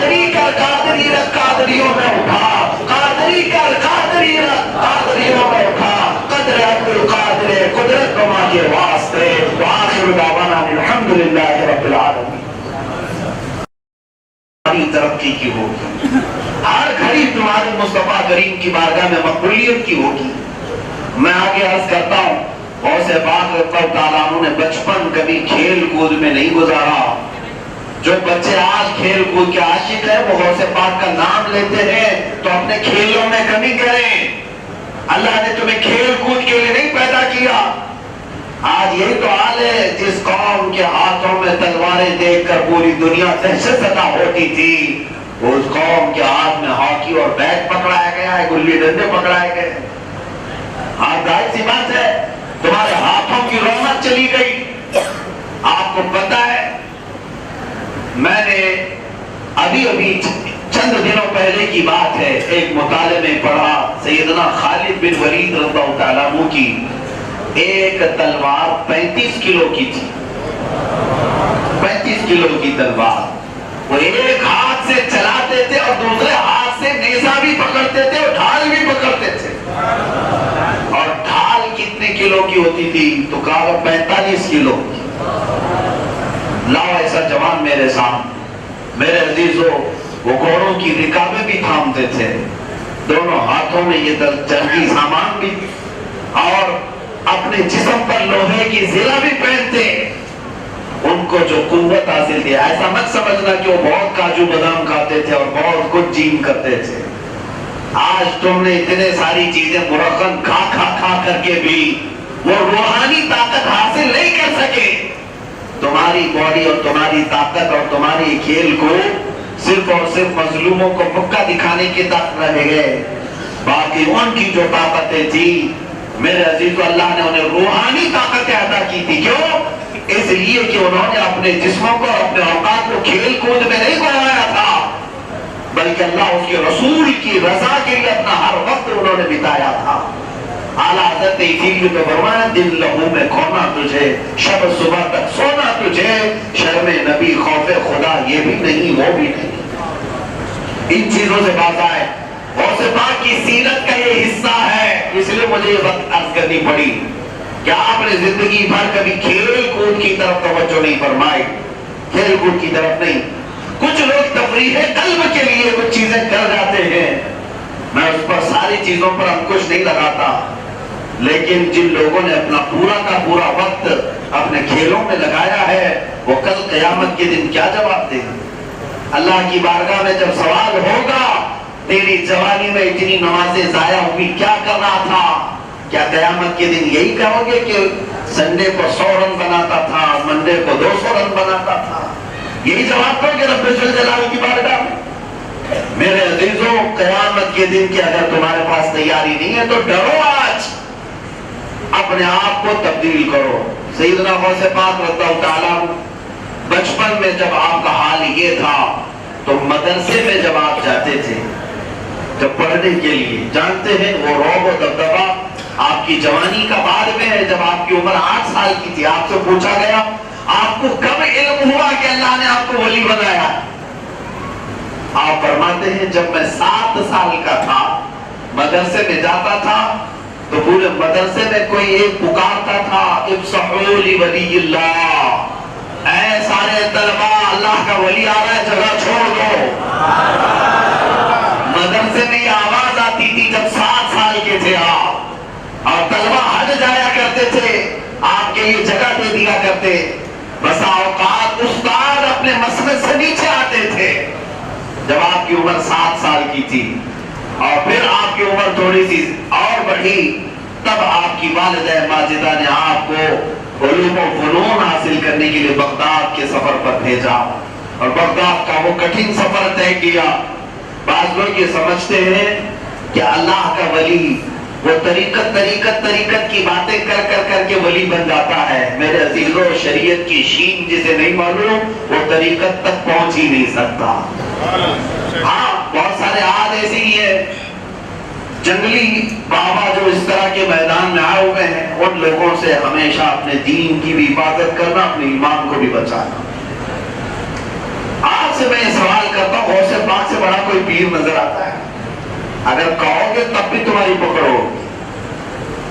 قادری کر قادری رکھ قادریوں میں اٹھا، قادری کر قادری رکھ قادریوں میں اٹھا، قدر عبد القادر قدرت نما کے واسطے۔ وآخر دعوانا الحمدللہ رب العالمین۔ ہماری ترقی کی ہوگی، ہر گھڑی تمہاری مصطفیٰ کریم کی بارگاہ میں مقبولیت کی ہوگی۔ میں آگے عرض کرتا ہوں، غوث پاک رضی اللہ تعالیٰ عنہ نے بچپن کبھی کھیل کود میں نہیں گزارا۔ جو بچے آج کھیل کود کے عاشق ہیں وہ غوث پاک کا نام لیتے ہیں تو اپنے کھیلوں میں کمی کریں۔ اللہ نے تمہیں کھیل کود کے لیے نہیں پیدا کیا۔ آج یہی تو حال ہے، جس قوم کے ہاتھوں میں تلواریں دیکھ کر پوری دنیا دہشت زدہ ہوتی تھی، اس قوم کے ہاتھ میں ہاکی اور بیٹ پکڑایا گیا ہے، گلی ڈنڈے پکڑائے گئے۔ آج ظاہر سی بات ہے تمہارے ہاتھوں کی رونق چلی گئی۔ آپ کو پتا ہے میں نے ابھی چند دنوں پہلے کی بات ہے، ایک مطالعے میں پڑھا سیدنا خالد بن ولید رضی اللہ تعالیٰ عنہ کی ایک تلوار 35 کلو کی تھی، 35 کلو کی تلوار۔ وہ ایک ہاتھ سے چلاتے تھے اور دوسرے ہاتھ سے نیزہ بھی پکڑتے تھے اور ڈھال بھی پکڑتے تھے۔ اور ڈھال کتنے کلو کی ہوتی تھی تو کہا 45 کلو کی۔ لاؤ ایسا جوان میرے سامنے، میرے عزیزو، وہ گھوڑوں کی رکابیں بھی تھامتے تھے، دونوں ہاتھوں میں یہ جنگی سامان بھی اور اپنے جسم پر لوہے کی زرہ بھی پہنتے۔ ان کو جو قوت حاصل تھی، ایسا مت سمجھنا کہ وہ بہت کاجو بادام کھاتے تھے اور بہت کچھ جیم کرتے تھے۔ آج تم نے اتنے ساری چیزیں مرغن کھا کر کے بھی وہ روحانی طاقت حاصل نہیں کر سکے۔ تمہاری باڈی اور تمہاری طاقت اور تمہاری کھیل کو صرف اور صرف مظلوموں کو مکہ دکھانے کی طاقت رہ گئے، باقی ان کی جو طاقتیں تھی میرے عزیزو، اللہ نے انہیں روحانی طاقتیں عطا کی تھی۔ کیوں؟ اس لیے کہ انہوں نے اپنے جسموں کو اور اپنے اوقات کو کھیل کود میں نہیں گوایا تھا، بلکہ اللہ اس کے رسول کی رضا کے لیے اپنا ہر وقت انہوں نے بتایا تھا۔ اعلیٰ حضرت اسی تو فرمایا دل لہو میں کھونا تجھے، شب صبح تک سونا تجھے، شرم نبی خوف خدا یہ بھی نہیں وہ بھی نہیں۔ ان چیزوں سے بات آئے، غوث پاک کی سیرت کا یہ حصہ ہے، اس لیے مجھے یہ وقت عرض کرنی پڑی کہ آپ نے زندگی بھر کبھی کھیل کود کی طرف توجہ نہیں فرمائی، کھیل کود کی طرف نہیں۔ کچھ لوگ تفریح قلب کے لیے کچھ چیزیں کر جاتے ہیں، میں اس پر ساری چیزوں پر انکش نہیں لگاتا، لیکن جن لوگوں نے اپنا پورا کا پورا وقت اپنے کھیلوں میں لگایا ہے وہ کل قیامت کے دن کیا جواب دیں گے؟ اللہ کی بارگاہ میں جب سوال ہوگا تیری جوانی میں اتنی نمازیں ضائع ہوئی کیا کر رہا تھا، کیا قیامت کے دن یہی کہو گے کہ سنڈے کو 100 رن بناتا تھا، منڈے کو 200 رن بناتا تھا؟ یہی جواب دو گے رب جلال کی بارگاہ میں؟ میرے عزیزوں، قیامت کے دن کی اگر تمہارے پاس تیاری نہیں ہے تو ڈرو، آج اپنے آپ کو تبدیل کرو۔ سیدنا غوث پاک رضی اللہ تعالیٰ بچپن میں جب آپ کا حال یہ تھا تو مدرسے میں جب آپ جاتے تھے جب پڑھنے کے لیے، جانتے ہیں وہ رعب و دبدبہ آپ کی جوانی کا بعد میں ہے، جب آپ کی عمر 8 سال کی تھی آپ سے پوچھا گیا آپ کو کب علم ہوا کہ اللہ نے آپ کو ولی بنایا؟ آپ فرماتے ہیں جب میں 7 سال کا تھا مدرسے میں جاتا تھا تو پورے مدرسے میں کوئی ایک پکارتا تھا افصحوا لولی اللہ، اے سارے طلبہ اللہ کا ولی آ رہا ہے جگہ چھوڑ دو۔ مدرسے میں یہ آواز آتی تھی جب 7 سال کے تھے آپ، اور طلبہ ہٹ جایا کرتے تھے، آپ کے لیے جگہ دے دیا کرتے۔ بسا اوقات استاد اپنے مسند سے نیچے آتے تھے جب آپ کی عمر 7 سال کی تھی، اور پھر آپ کی عمر تھوڑی سی اور بڑھی، تب آپ کی والدہ ماجدہ نے آپ کو علوم و فنون حاصل کرنے کے لیے بغداد کے سفر پر بھیجا، اور بغداد کا وہ کٹھن سفر طے کیا۔ بعض لوگ یہ سمجھتے ہیں کہ اللہ کا ولی وہ طریقت کی باتیں کر کے ولی بن جاتا ہے۔ میرے عزیزو، شریعت کی شین جسے نہیں معلوم وہ طریقت تک پہنچ ہی نہیں سکتا۔ ہاں، بہت سارے آد ایسے ہی ہیں جنگلی بابا جو اس طرح کے میدان میں آئے ہوئے ہیں، ان لوگوں سے ہمیشہ اپنے دین کی بھی حفاظت کرنا، اپنے ایمان کو بھی بچانا۔ آج سے میں یہ سوال کرتا ہوں، غوث پاک سے بڑا کوئی پیر نظر آتا ہے؟ اگر کہو گے تب بھی تمہاری پکڑو۔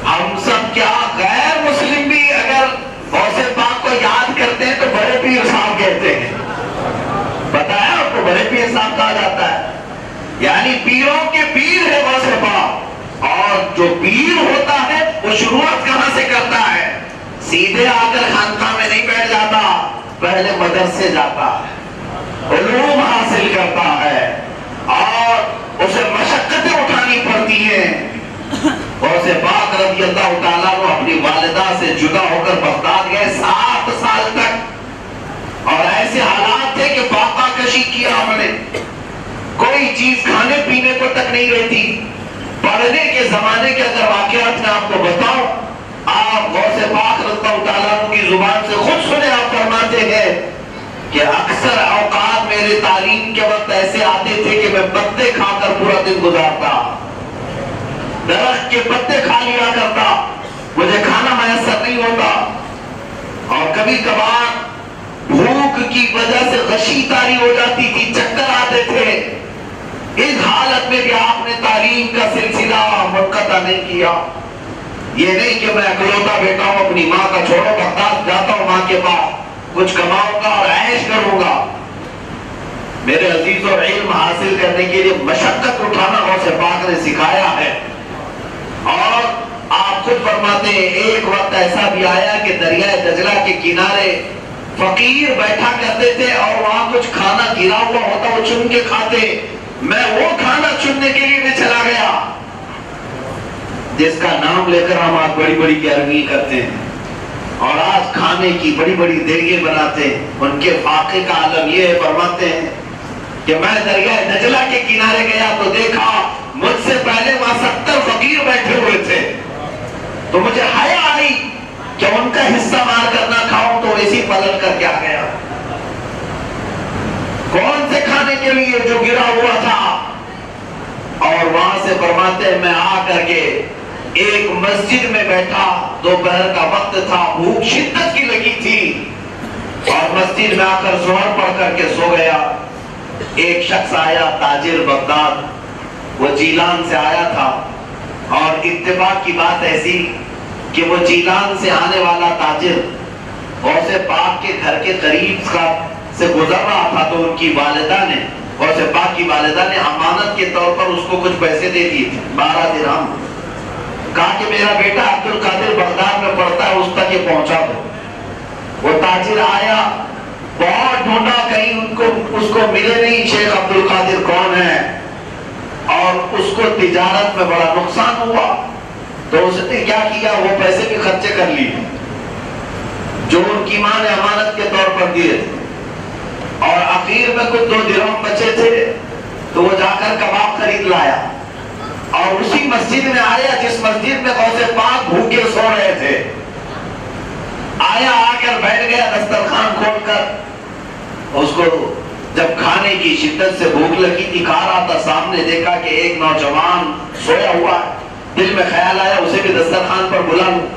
ہم سب کیا غیر مسلم بھی اگر غوث پاک کو یاد کرتے ہیں تو بڑے پیر صاحب کہتے ہیں۔ بتایا آپ کو بڑے پیر صاحب کہا جاتا ہے، یعنی پیروں کے پیر ہے غوث پاک۔ اور جو پیر ہوتا ہے وہ شروعات کہاں سے کرتا ہے؟ سیدھے آ کر خانقاہ میں نہیں بیٹھ جاتا، پہلے مدرسے جاتا ہے، علوم حاصل کرتا ہے اور اسے مشقتیں اٹھانی پڑتی ہیں۔ غوث پاک رضی اللہ تعالیٰ عنہ اپنی والدہ سے جدا ہو کر بغداد گئے 7 سال تک، اور ایسے حالات تھے کہ فاقہ کشی کیا ہم نے، کوئی چیز کھانے پینے کو تک نہیں رہتی۔ پڑھنے کے زمانے کے اگر واقعات میں آپ کو بتاؤں، آپ غوث پاک رضی اللہ تعالیٰ عنہ کی زبان سے خود سنے، آپ فرماتے ہیں کہ اکثر اوقات میرے تعلیم کے وقت ایسے آتے تھے کہ میں پتے کھا کر پورا دن گزارتا، درخت کے پتے کھا لیا کرتا، مجھے کھانا میسر نہیں ہوتا، اور کبھی کبھار بھوک کی وجہ سے غشی طاری ہو جاتی تھی، چکر آتے تھے۔ اس حالت میں بھی آپ نے تعلیم کا سلسلہ منقطع نہیں کیا۔ یہ نہیں کہ میں اکلوتا بیٹا ہوں، اپنی ماں کا چھوڑو، بغداد جاتا ہوں ماں کے پاس، کچھ کماؤں گا اور عیش کروں گا۔ میرے عزیزوں، علم حاصل کرنے کے لیے مشقت اٹھانا غوث پاک نے سکھایا ہے۔ اور آپ خود فرماتے ہیں ایک وقت ایسا بھی آیا کہ دریائے دجلہ کے کنارے فقیر بیٹھا کرتے تھے اور وہاں کچھ کھانا گرا ہوا ہوتا، وہ چن کے کھاتے، میں وہ کھانا چننے کے لیے میں چلا گیا جس کا نام لے کر ہم آج بڑی بڑی گیارہویں کرتے ہیں، اور آج کھانے کی بڑی بڑی دیگیں بناتے ہیں۔ ان کے فاقے کا عالم یہ ہے، فرماتے ہیں کہ میں دریائے دجلہ کے کنارے گیا تو دیکھا مجھ سے پہلے وہاں 70 فقیر بیٹھے ہوئے تھے، تو مجھے حیا آئی کہ ان کا حصہ مار کر نہ کھاؤں، تو اسی پلٹ کر کے آ گیا۔ کون سے کھانے کے لیے؟ جو گرا ہوا تھا۔ اور وہاں سے فرماتے ہیں میں آ کر کے ایک مسجد میں بیٹھا، دوپہر کا وقت تھا، بھوک شدت کی لگی تھی، اور مسجد میں آ کر ظہر پڑھ کر کے سو گیا۔ ایک شخص آیا، تاجر بغداد، وہ جیلان سے آیا تھا، اور اتفاق کی بات ایسی کہ وہ جیلان سے آنے والا تاجر غوث پاک کے گھر کے قریب سے گزر رہا تھا، تو ان کی والدہ نے، غوث پاک کی والدہ نے امانت کے طور پر اس کو کچھ پیسے دے دیے تھے، 12 درہم، کہا کہ میرا بیٹا عبد القادر بغداد میں پڑھتا ہے، اس تک یہ پہنچا دو۔ وہ تاجر آیا، بہت ڈھونڈا، کہیں اس کو ملے نہیں، شیخ عبد القادر کون ہے، اور اس کو تجارت میں بڑا نقصان ہوا، تو اس نے کیا کیا، وہ پیسے بھی خرچے کر لیے جو ان کی ماں نے امانت کے طور پر دیے تھے، اور آخر میں کچھ 2 درہم بچے تھے، تو وہ جا کر کباب خرید لایا، اور اسی مسجد میں آیا جس مسجد میں غوث پاک بھوکے سو رہے تھے، آیا، آ کر بیٹھ گیا دسترخوان کھول کر۔ اس کو جب کھانے کی شدت سے بھوک لگی تھی، کھا رہا تھا، سامنے دیکھا کہ ایک نوجوان سویا ہوا ہے، دل میں خیال آیا اسے بھی دسترخوان پر بلا لوں،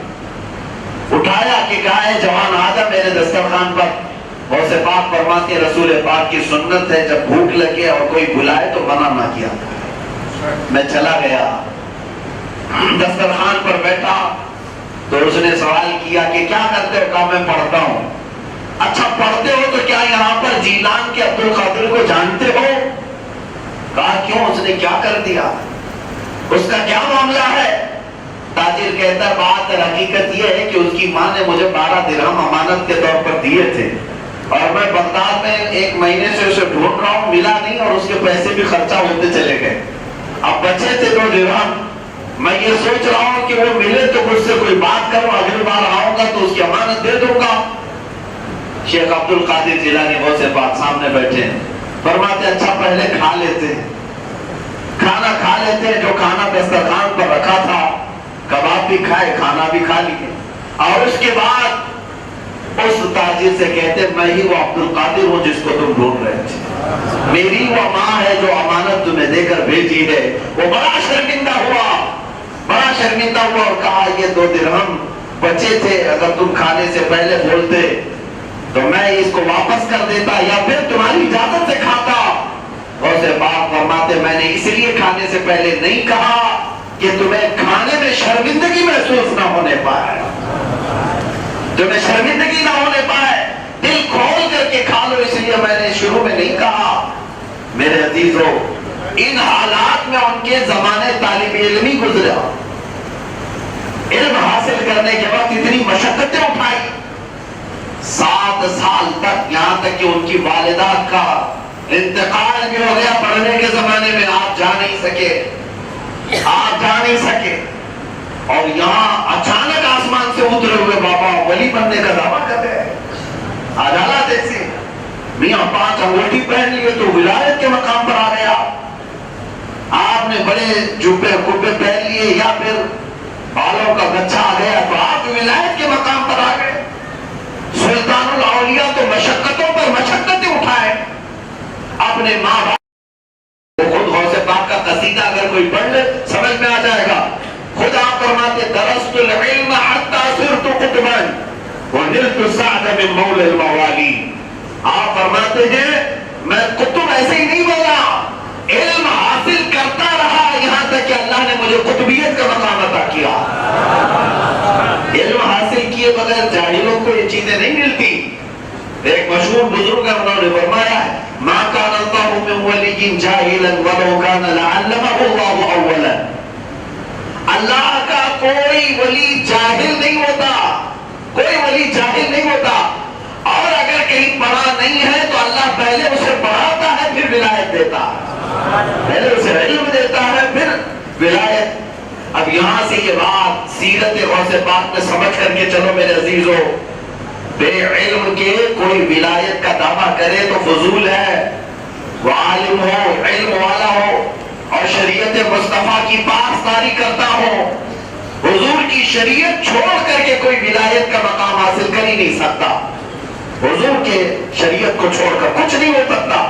اٹھایا کہ کہا ہے جوان آ جا میرے دسترخوان پر۔ غوث پاک فرماتے ہیں رسول پاک کی سنت ہے جب بھوک لگے اور کوئی بلائے تو منع نہ کیا۔ میں چلا گیا، دسترخوان پر بیٹھا، تو اس نے سوال کیا کہ کیا کرتے ہو؟ کہا میں پڑھتا ہوں۔ اچھا پڑھتے ہو تو کیا یہاں پر جیلان کے عبد القادر کو جانتے ہو؟ کہا کیوں، اس نے کیا کر دیا، اس کا کیا معاملہ ہے؟ تاجر کہتا بات حقیقت یہ ہے کہ اس کی ماں نے مجھے 12 درہم امانت کے طور پر دیے تھے، اور میں بغداد میں 1 مہینے سے اسے ڈھونڈ رہا ہوں، ملا نہیں، اور اس کے پیسے بھی خرچہ ہوتے چلے گئے، اب بچے تھے 2 درہم، میں یہ سوچ رہا ہوں کہ وہ ملے تو مجھ سے کوئی بات کرو، اگلی بار آؤں گا تو اس کی امانت دے دوں گا۔ شیخ عبد القادر جیلانی غوث پاک سامنے بیٹھے ہیں، فرماتے اچھا پہلے کھا لیتے ہیں، کھانا کھا لیتے ہیں، جو کھانا دسترخوان پر رکھا تھا، کباب بھی کھائے، کھانا بھی کھا لیے، اور اس کے بعد اس تاجر سے کہتے میں ہی وہ عبد القادر ہوں جس کو تم ڈھونڈ رہے تھے، میری وہ ماں ہے جو امانت تمہیں دے کر بھیجی ہے۔ وہ بڑا شرمندہ ہوا، اور کہا یہ 2 درہم بچے تھے، اگر تم کھانے سے پہلے بولتے تو میں اس کو واپس کر دیتا یا پھر تمہاری اجازت سے کھاتا. غوث پاک فرماتے میں نے اس لیے کھانے سے پہلے نہیں کہا کہ تمہیں کھانے میں شرمندگی محسوس نہ ہونے پائے, تمہیں شرمندگی نہ ہونے پائے, دل کھول کر کے کھا لو, اس لیے میں نے شروع میں نہیں کہا. میرے عزیزو, ان حالات میں ان کے زمانے طالب علمی گزرا, علم حاصل کرنے کے وقت اتنی مشقتیں اٹھائی, 7 سال تک, یہاں تک کہ ان کی والدہ کا انتقال بھی ہو گیا پڑھنے کے زمانے میں. آپ جا نہیں سکے, آپ جا نہیں سکے, اور یہاں اچانک آسمان سے اترے ہوئے بابا ولی بننے کا دعویٰ کر رہے ہیں. عدالت ایسی, میاں 5 انگوٹھی پہن لیے تو ولایت کے مقام پر آ گیا. آپ نے بڑے جبے کبے پہن لیے یا پھر بالوں کا گچھا آ گیا تو آپ ولایت کے مقام پر آ گئے. سلطان الاولیاء تو مشقتوں پر مشقتیں اٹھائے. اپنے ماں باپ خود غوث پاک کا قصیدہ اگر کوئی پڑھ لے سمجھ میں آ جائے گا. خود آپ فرماتے درست العلم حتی صرت قطبا ونلت السعد من مولا الموالی. آپ فرماتے ہیں میں قطب ایسے ہی نہیں بولا, علم حاصل کرتا رہا یہاں تک کہ اللہ نے مجھے قطبیت کا مقام عطا کیا. علم حاصل کیے بغیر جاہلوں کو یہ چیزیں نہیں ملتی. ایک مشہور بزرگ ہے, انہوں نے فرمایا ما کان اللہ من ولی جاہلا ولو کان لعلمہ اللہ اولا. اللہ کا کوئی ولی جاہل نہیں ہوتا, کوئی ولی جاہل نہیں ہوتا, اور اگر کہیں پڑھا نہیں ہے تو اللہ پہلے اسے پڑھاتا ہے پھر ولایت دیتا ہے, پہلے اسے علم دیتا ہے پھر ولایت. اب یہاں سے یہ بات سیرت غوث پاک میں سمجھ کر کے چلو میرے عزیزو, بے علم کے کوئی ولایت کا دعویٰ کرے تو فضول ہے. وہ عالم ہو, علم والا ہو اور شریعت مصطفیٰ کی پاسداری کرتا ہو, حضور کی شریعت چھوڑ کر کے کوئی ولایت کا مقام حاصل کر ہی نہیں سکتا. حضور کے شریعت کو چھوڑ کر کچھ نہیں ہو سکتا.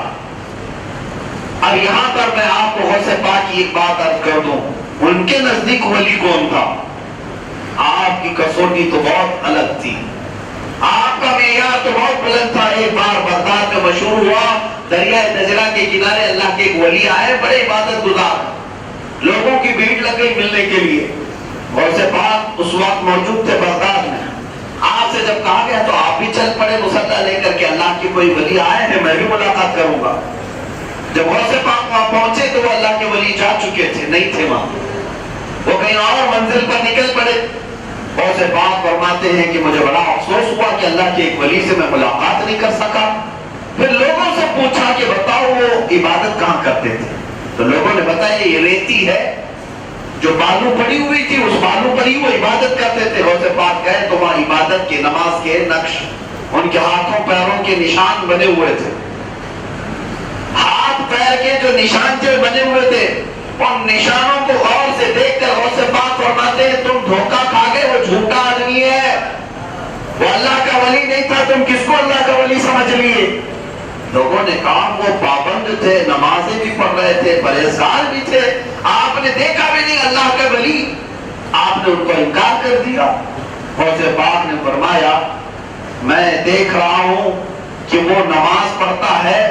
اب یہاں پر میں آپ کو غوث پاک کی ایک بات عرض کر دوں, ان کے نزدیک ولی کون تھا؟ آپ کی کسوٹی تو بہت الگ تھی, آپ کا معیار تو بہت بلند تھا. ایک بار بغداد میں مشہور ہوا, دریائے دجلہ کے کنارے اللہ کے ایک ولی آئے, بڑے عبادت گزار, لوگوں کی بھیڑ لگ گئی ملنے کے لیے. غوث پاک اس وقت موجود تھے بغداد میں. آپ سے جب کہا گیا تو آپ بھی چل پڑے مصلی لے کر کے, اللہ کے کوئی ولی آئے ہیں میں بھی ملاقات کروں گا. جب غوث پاک وہاں پہنچے تو وہ اللہ کے ولی جا چکے تھے, نہیں تھے وہاں, وہ کہیں اور منزل پر نکل پڑے. غوث پاک فرماتے ہیں کہ مجھے بڑا افسوس ہوا کہ اللہ کے ایک ولی سے میں ملاقات نہیں کر سکا. پھر لوگوں سے پوچھا کہ بتاؤ وہ عبادت کہاں کرتے تھے, تو لوگوں نے بتایا یہ ریتی ہے جو بالو پڑی ہوئی تھی, اس بالو پر ہی وہ عبادت کرتے تھے. غوث پاک گئے تو وہاں عبادت کے, نماز کے نقش, ان کے ہاتھوں پیروں کے نشان بنے ہوئے تھے. ہاتھ پیر کے جو نشان تھے بنے ہوئے تھے, ان نشانوں کو غور سے دیکھ کر غوث پاک فرماتے ہیں تم دھوکہ کھا گئے, وہ جھوٹا آدمی ہے, وہ اللہ کا ولی نہیں تھا, تم کس کو اللہ کا ولی سمجھ لیے. لوگوں نے کہا وہ پابند تھے, نمازیں بھی پڑھ رہے تھے, پرہیزگار بھی تھے, آپ نے دیکھا بھی نہیں اللہ کا ولی, آپ نے ان کو انکار کر دیا. غوث پاک نے فرمایا میں دیکھ رہا ہوں کہ وہ نماز پڑھتا ہے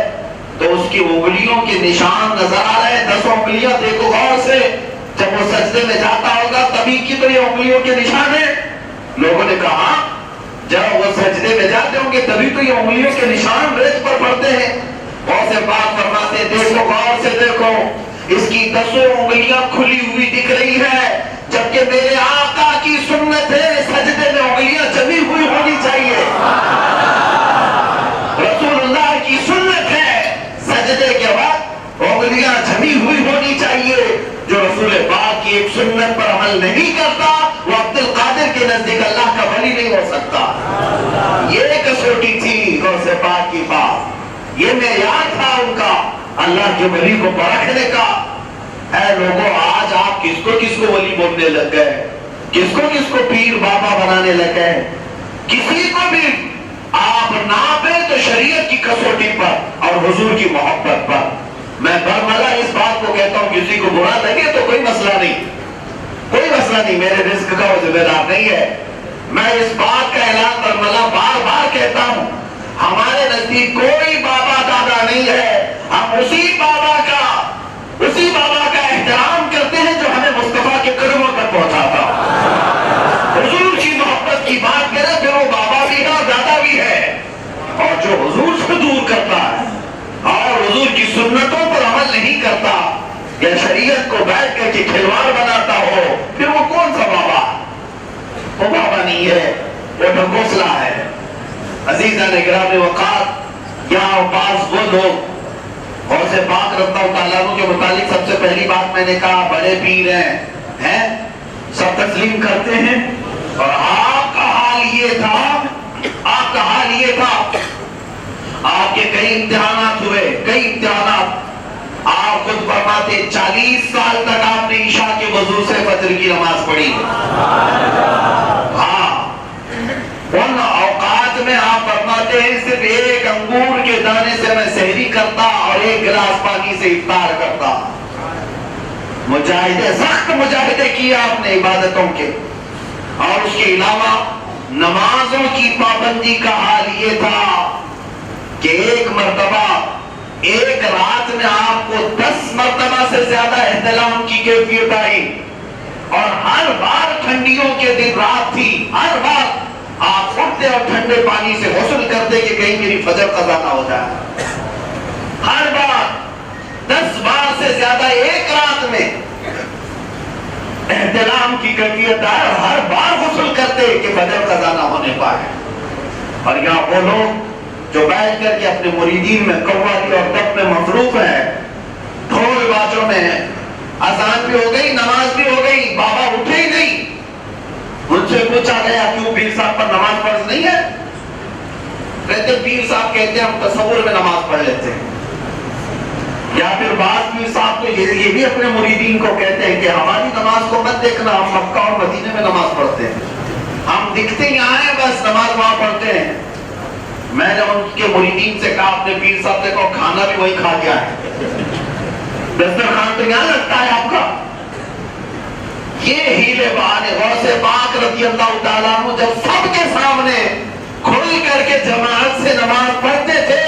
تو اس کی انگلیوں کے نشان نظر آ رہے ہیں, 10 انگلیاں دیکھو غور سے, جب وہ سجدے میں جاتا ہوگا تبھی کی تو یہ انگلیوں کے نشان ہیں. لوگوں نے کہا جب وہ سجدے میں جاتے ہوں گے تبھی تو یہ انگلیوں کے نشان ریت پر پڑتے ہیں. غوث پاک فرماتے ہیں دیکھو غور سے دیکھو, اس کی 10 انگلیاں کھلی ہوئی دکھ رہی ہے, جبکہ میرے آقا کی سنت ہے سجدے میں انگلیاں جمی ہوئی ہونی چاہیے. رسول اللہ کی سنت ہے سجدے کے بعد انگلیاں جمی ہوئی ہونی چاہیے. جو رسول پاک کی ایک سنت پر عمل نہیں کرتا وہ عبد القادر کے نزدیک اللہ کا ولی نہیں ہو سکتا. یہ کسوٹی تھی غوث پاک کی بات, یہ معیار تھا ان کا اللہ کے ولی کو پرکھنے کا. اے لوگوں, آج آپ کس کو ولی بولنے لگ گئے, کس کو پیر بابا بنانے لگ گئے. کسی کو بھی آپ ناپے تو شریعت کی کسوٹی پر اور حضور کی محبت پر. میں برملا اس بات کو کہتا ہوں, کسی کو برا لگے تو کوئی مسئلہ نہیں, کوئی مسئلہ نہیں, میرے رزق کا وہ ذمہ دار نہیں ہے. میں اس بات کا اعلان برملا بار بار کہتا ہوں, ہمارے نزدیک کوئی بابا دادا نہیں ہے، ہم اسی بابا کا احترام کرتے ہیں جو ہمیں مصطفیٰ کے قدموں تک پہنچاتا۔ حضور کی محبت کی بات کرے پھر وہ بابا بھی ہے اور دادا بھی ہے، اور جو حضور سے دور کرتا ہے اور حضور کی سنتوں پر عمل نہیں کرتا یا شریعت کو بیٹھ کر کے کھلواڑ بناتا ہو، پھر وہ کون سا بابا؟ وہ بابا نہیں ہے، وہ ڈھکوسلا ہے۔ عزیزان گرامی وقات، یہاں بعض وہ لوگ غوث پاک رضی اللہ تعالیٰ عنہ کے متعلق سب سے پہلی بات میں نے کہا بڑے پیر ہیں، سب تسلیم کرتے ہیں، اور آپ کا حال یہ تھا، آپ کے کئی امتحانات ہوئے، کئی امتحانات۔ آپ خود فرماتے 40 سال تک آپ نے عشاء کے وضو سے فجر کی نماز پڑھی ہے۔ ہاں، ان اوقات میں آپ فرماتے ہیں صرف ایک انگور کے دانے سے میں سحری کرتا اور ایک گلاس پانی سے افطار کرتا۔ مجاہدے، سخت مجاہدے کیے آپ نے عبادتوں کے، اور اس کے علاوہ نمازوں کی پابندی کا حال یہ تھا کہ ایک مرتبہ ایک رات میں آپ کو 10 مرتبہ سے زیادہ احتلام کی کیفیت آئی، اور ہر بار ٹھنڈیوں کے دن رات تھی، ہر بار آپ اٹھتے اور ٹھنڈے پانی سے غسل کرتے کہ کہیں میری فجر قضا نہ ہو جائے۔ ہر بار 10 بار سے زیادہ ایک رات میں احتلام کی کیفیت آئے، اور ہر بار غسل کرتے کہ فجر قضا نہ ہونے پائے۔ اور یہاں وہ لوگ جو بیٹھ کر کے اپنے مریدین میں قوالی اور دف میں مصروف ہیں، ڈھول باجوں میں ہیں، اذان بھی ہو گئی، نماز بھی ہو گئی، بابا اٹھے ہی نہیں۔ ان سے پوچھا گیا کیوں پیر صاحب پر نماز فرض نہیں ہے؟ کہتے پیر صاحب کہتے ہیں ہم تصور میں نماز پڑھ لیتے ہیں، یا پھر بعض پیر صاحب تو یہ بھی اپنے مریدین کو کہتے ہیں کہ ہماری نماز کو مت دیکھنا، ہم مکہ اور مدینے میں نماز پڑھتے ہیں، ہم دکھتے یہاں ہیں بس نماز وہاں پڑھتے ہیں۔ میں نے ان کے مریدین سے کہا اپنے پیر صاحب سے کہو کھانا بھی وہی کھا گیا ہے، دسترخوان تو یہاں لگتا ہے آپ کا۔ یہ ہیلے بہانے غوث پاک رضی اللہ تعالیٰ عنہ جب سب کے سامنے کھل کر کے جماعت سے نماز پڑھتے تھے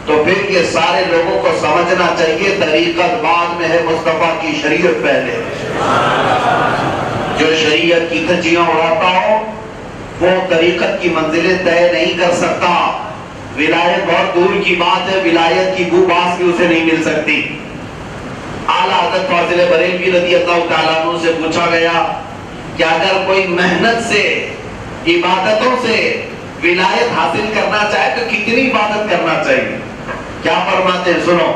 تو پھر یہ سارے لوگوں کو سمجھنا چاہیے طریقت بعد میں ہے، مصطفیٰ کی شریعت پہلے۔ جو شریعت کی دھجیاں اڑاتا ہو وہ طریقت کی منزلیں طے نہیں کر سکتا۔ ولایت بہت دور کی بات ہے، ولایت کی بو باس بھی اسے نہیں مل سکتی۔ اعلیٰ حضرت فاضل بریلوی رضی اللہ تعالیٰ عنہ سے پوچھا گیا کہ اگر کوئی محنت سے، عبادتوں سے ولایت حاصل کرنا چاہے تو کتنی عبادت کرنا چاہیے؟ کیا فرماتے ہیں؟ سنو،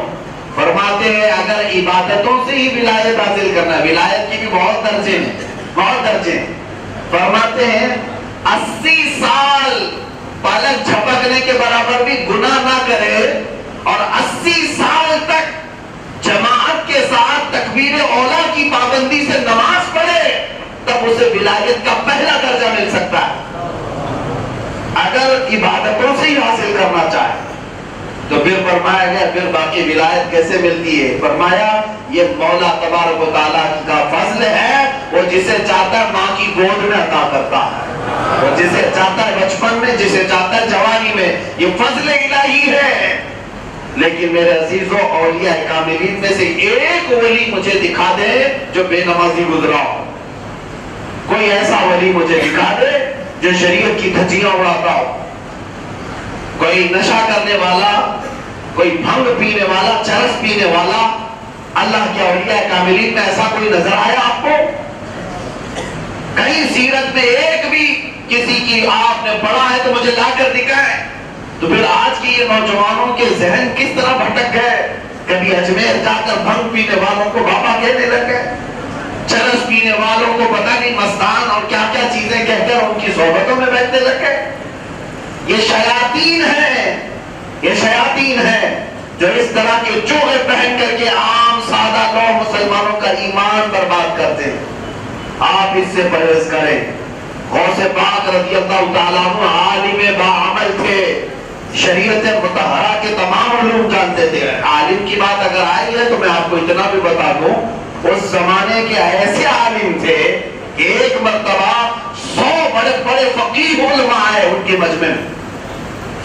فرماتے ہیں اگر عبادتوں سے ہی ولایت حاصل کرنا ہے، ولایت کی بھی بہت درجے ہیں، بہت درجے ہیں، فرماتے ہیں 80 سال پلک جھپکنے کے برابر بھی گناہ نہ کرے اور 80 سال تک جماعت کے ساتھ تکبیر اولا کی پابندی سے نماز پڑھے تب اسے ولایت کا پہلا درجہ مل سکتا ہے۔ اگر عبادتوں سے ہی حاصل کرنا چاہے تو پھر فرمایا گیا پھر باقی ولایت کیسے ملتی ہے؟ فرمایا یہ مولا تبارک و تعالیٰ کا فضل ہے، وہ جسے چاہتا ہے ماں کی گود میں عطا کرتا ہے، وہ جسے چاہتا ہے بچپن میں، جسے چاہتا ہے جوانی میں، یہ فضل الہی ہے۔ لیکن میرے عزیزوں، اولیاء کاملین میں سے ایک ولی مجھے دکھا دے جو بے نمازی گزرا ہو، کوئی ایسا ولی مجھے دکھا دے جو شریعت کی دھجیاں اڑاتا ہو، کوئی نشہ کرنے والا، کوئی بھنگ پینے والا، چرس پینے والا، اللہ کے اولیاء کاملین میں ایسا کوئی نظر آیا آپ کو؟ کہیں سیرت میں ایک بھی کسی کی آپ نے پڑھا ہے تو مجھے لا کر دکھائے۔ تو پھر آج کی یہ نوجوانوں کے ذہن کس طرح بھٹک گئے، کبھی اجمیر جا کر بھنگ پینے والوں کو بابا کہنے لگ گئے، چرس پینے والوں کو پتہ نہیں مستان اور کیا کیا چیزیں کہہ کر ان کی صحبتوں میں بیٹھنے لگ گئے۔ یہ شیاطین ہیں، یہ شیاطین ہیں جو اس طرح کے چوغے پہن کر کے عام سادہ لوگ مسلمانوں کا ایمان برباد کرتے ہیں۔ آپ اس سے پرہیز کریں۔ غوث پاک رضی اللہ تعالیٰ عنہ عالم باعمل تھے، شریعت مطہرہ کے تمام علوم جانتے تھے۔ عالم کی بات اگر آئی ہے تو میں آپ کو اتنا بھی بتا دوں، اس زمانے کے ایسے عالم تھے کہ ایک مرتبہ 100 بڑے بڑے فقیہ علماء آئے ان کے مجمع میں،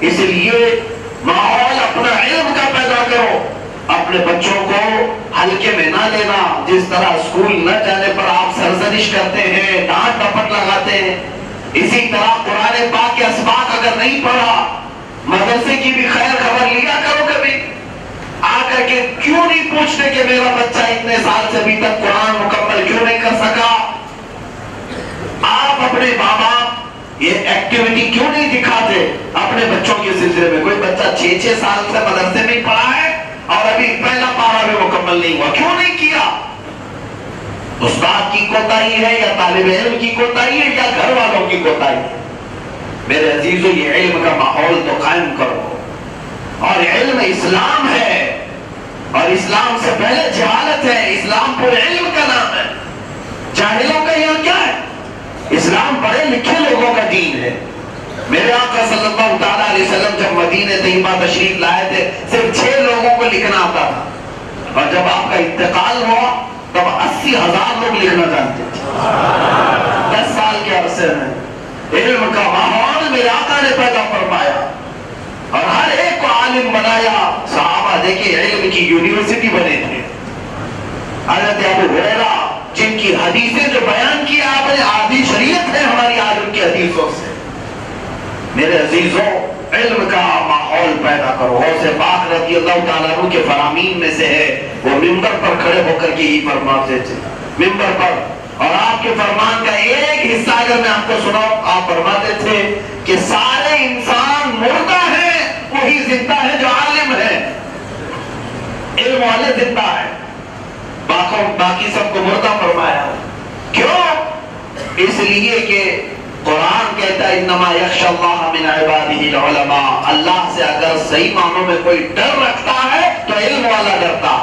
اس لیے ماحول اپنا علم کا پیدا کرو، اپنے بچوں کو ہلکے میں نہ لینا۔ جس طرح اسکول نہ جانے پر آپ سرزنش کرتے ہیں، ڈانٹ ڈپٹ لگاتے ہیں، اسی طرح قرآن پاک کے اسباق اگر نہیں پڑھا، مدرسے کی بھی خیر خبر لیا کرو کبھی آ کر کے۔ کیوں نہیں پوچھتے کہ میرا بچہ اتنے سال سے ابھی تک قرآن مکمل کیوں نہیں کر سکا؟ آپ اپنے ماں باپ یہ ایکٹیویٹی کیوں نہیں دکھاتے اپنے بچوں کے سلسلے میں؟ کوئی بچہ 6 سال سے مدرسے میں پڑھا ہے اور ابھی پہلا پارہ بھی مکمل نہیں ہوا، کیوں نہیں کیا؟ استاد کی کوتاہی ہے یا طالب علم کی کوتاہی ہے یا گھر والوں کی کوتاہی ہے؟ میرے عزیزو، یہ علم کا ماحول تو قائم کرو، اور علم اسلام ہے، اور اسلام سے پہلے جہالت ہے۔ اسلام پورے علم کا نام ہے، جاہلوں کا یہاں کیا ہے؟ اسلام پڑھے لکھے لوگوں کا دین ہے۔ میرے آقا صلی اللہ تعالیٰ علیہ وسلم جب مدینہ طیبہ تشریف لائے تھے، صرف 6 لوگوں کو لکھنا آتا تھا، اور جب آپ کا انتقال ہوا تب 80,000 لوگ لکھنا جانتے تھے۔ 10 سال کے عرصے میں علم کا ماحول میرے آقا نے پیدا فرمایا اور ہر ایک کو عالم بنایا۔ صحابہ دیکھیں علم کی یونیورسٹی بنے تھے۔ حضرت ابو ہریرہ جن کی حدیثیں جو بیان کی آپ نے، آدھی شریعت ہے ہماری آج ان کی حدیثوں سے۔ میرے عزیزوں، علم کا ماحول پیدا کرو۔ غوث پاک رضی اللہ تعالیٰ عنہ کے فرامین میں سے ہے، وہ ممبر پر کھڑے ہو کر کے ہی فرماتے تھے، ممبر پر، اور آپ کے فرمان کا ایک حصہ اگر میں آپ کو سناؤں، آپ فرماتے تھے کہ سارے انسان مردہ ہیں، وہی زندہ ہے جو عالم ہے، علم والے زندہ ہے، باقی سب کو مردہ فرمایا۔ کیوں؟ اس لیے کہ قرآن کہتا ہے انما یخشی اللہ من عبادہ العلماء، اللہ سے اگر صحیح معنوں میں کوئی ڈر رکھتا ہے تو علم والا ڈرتا،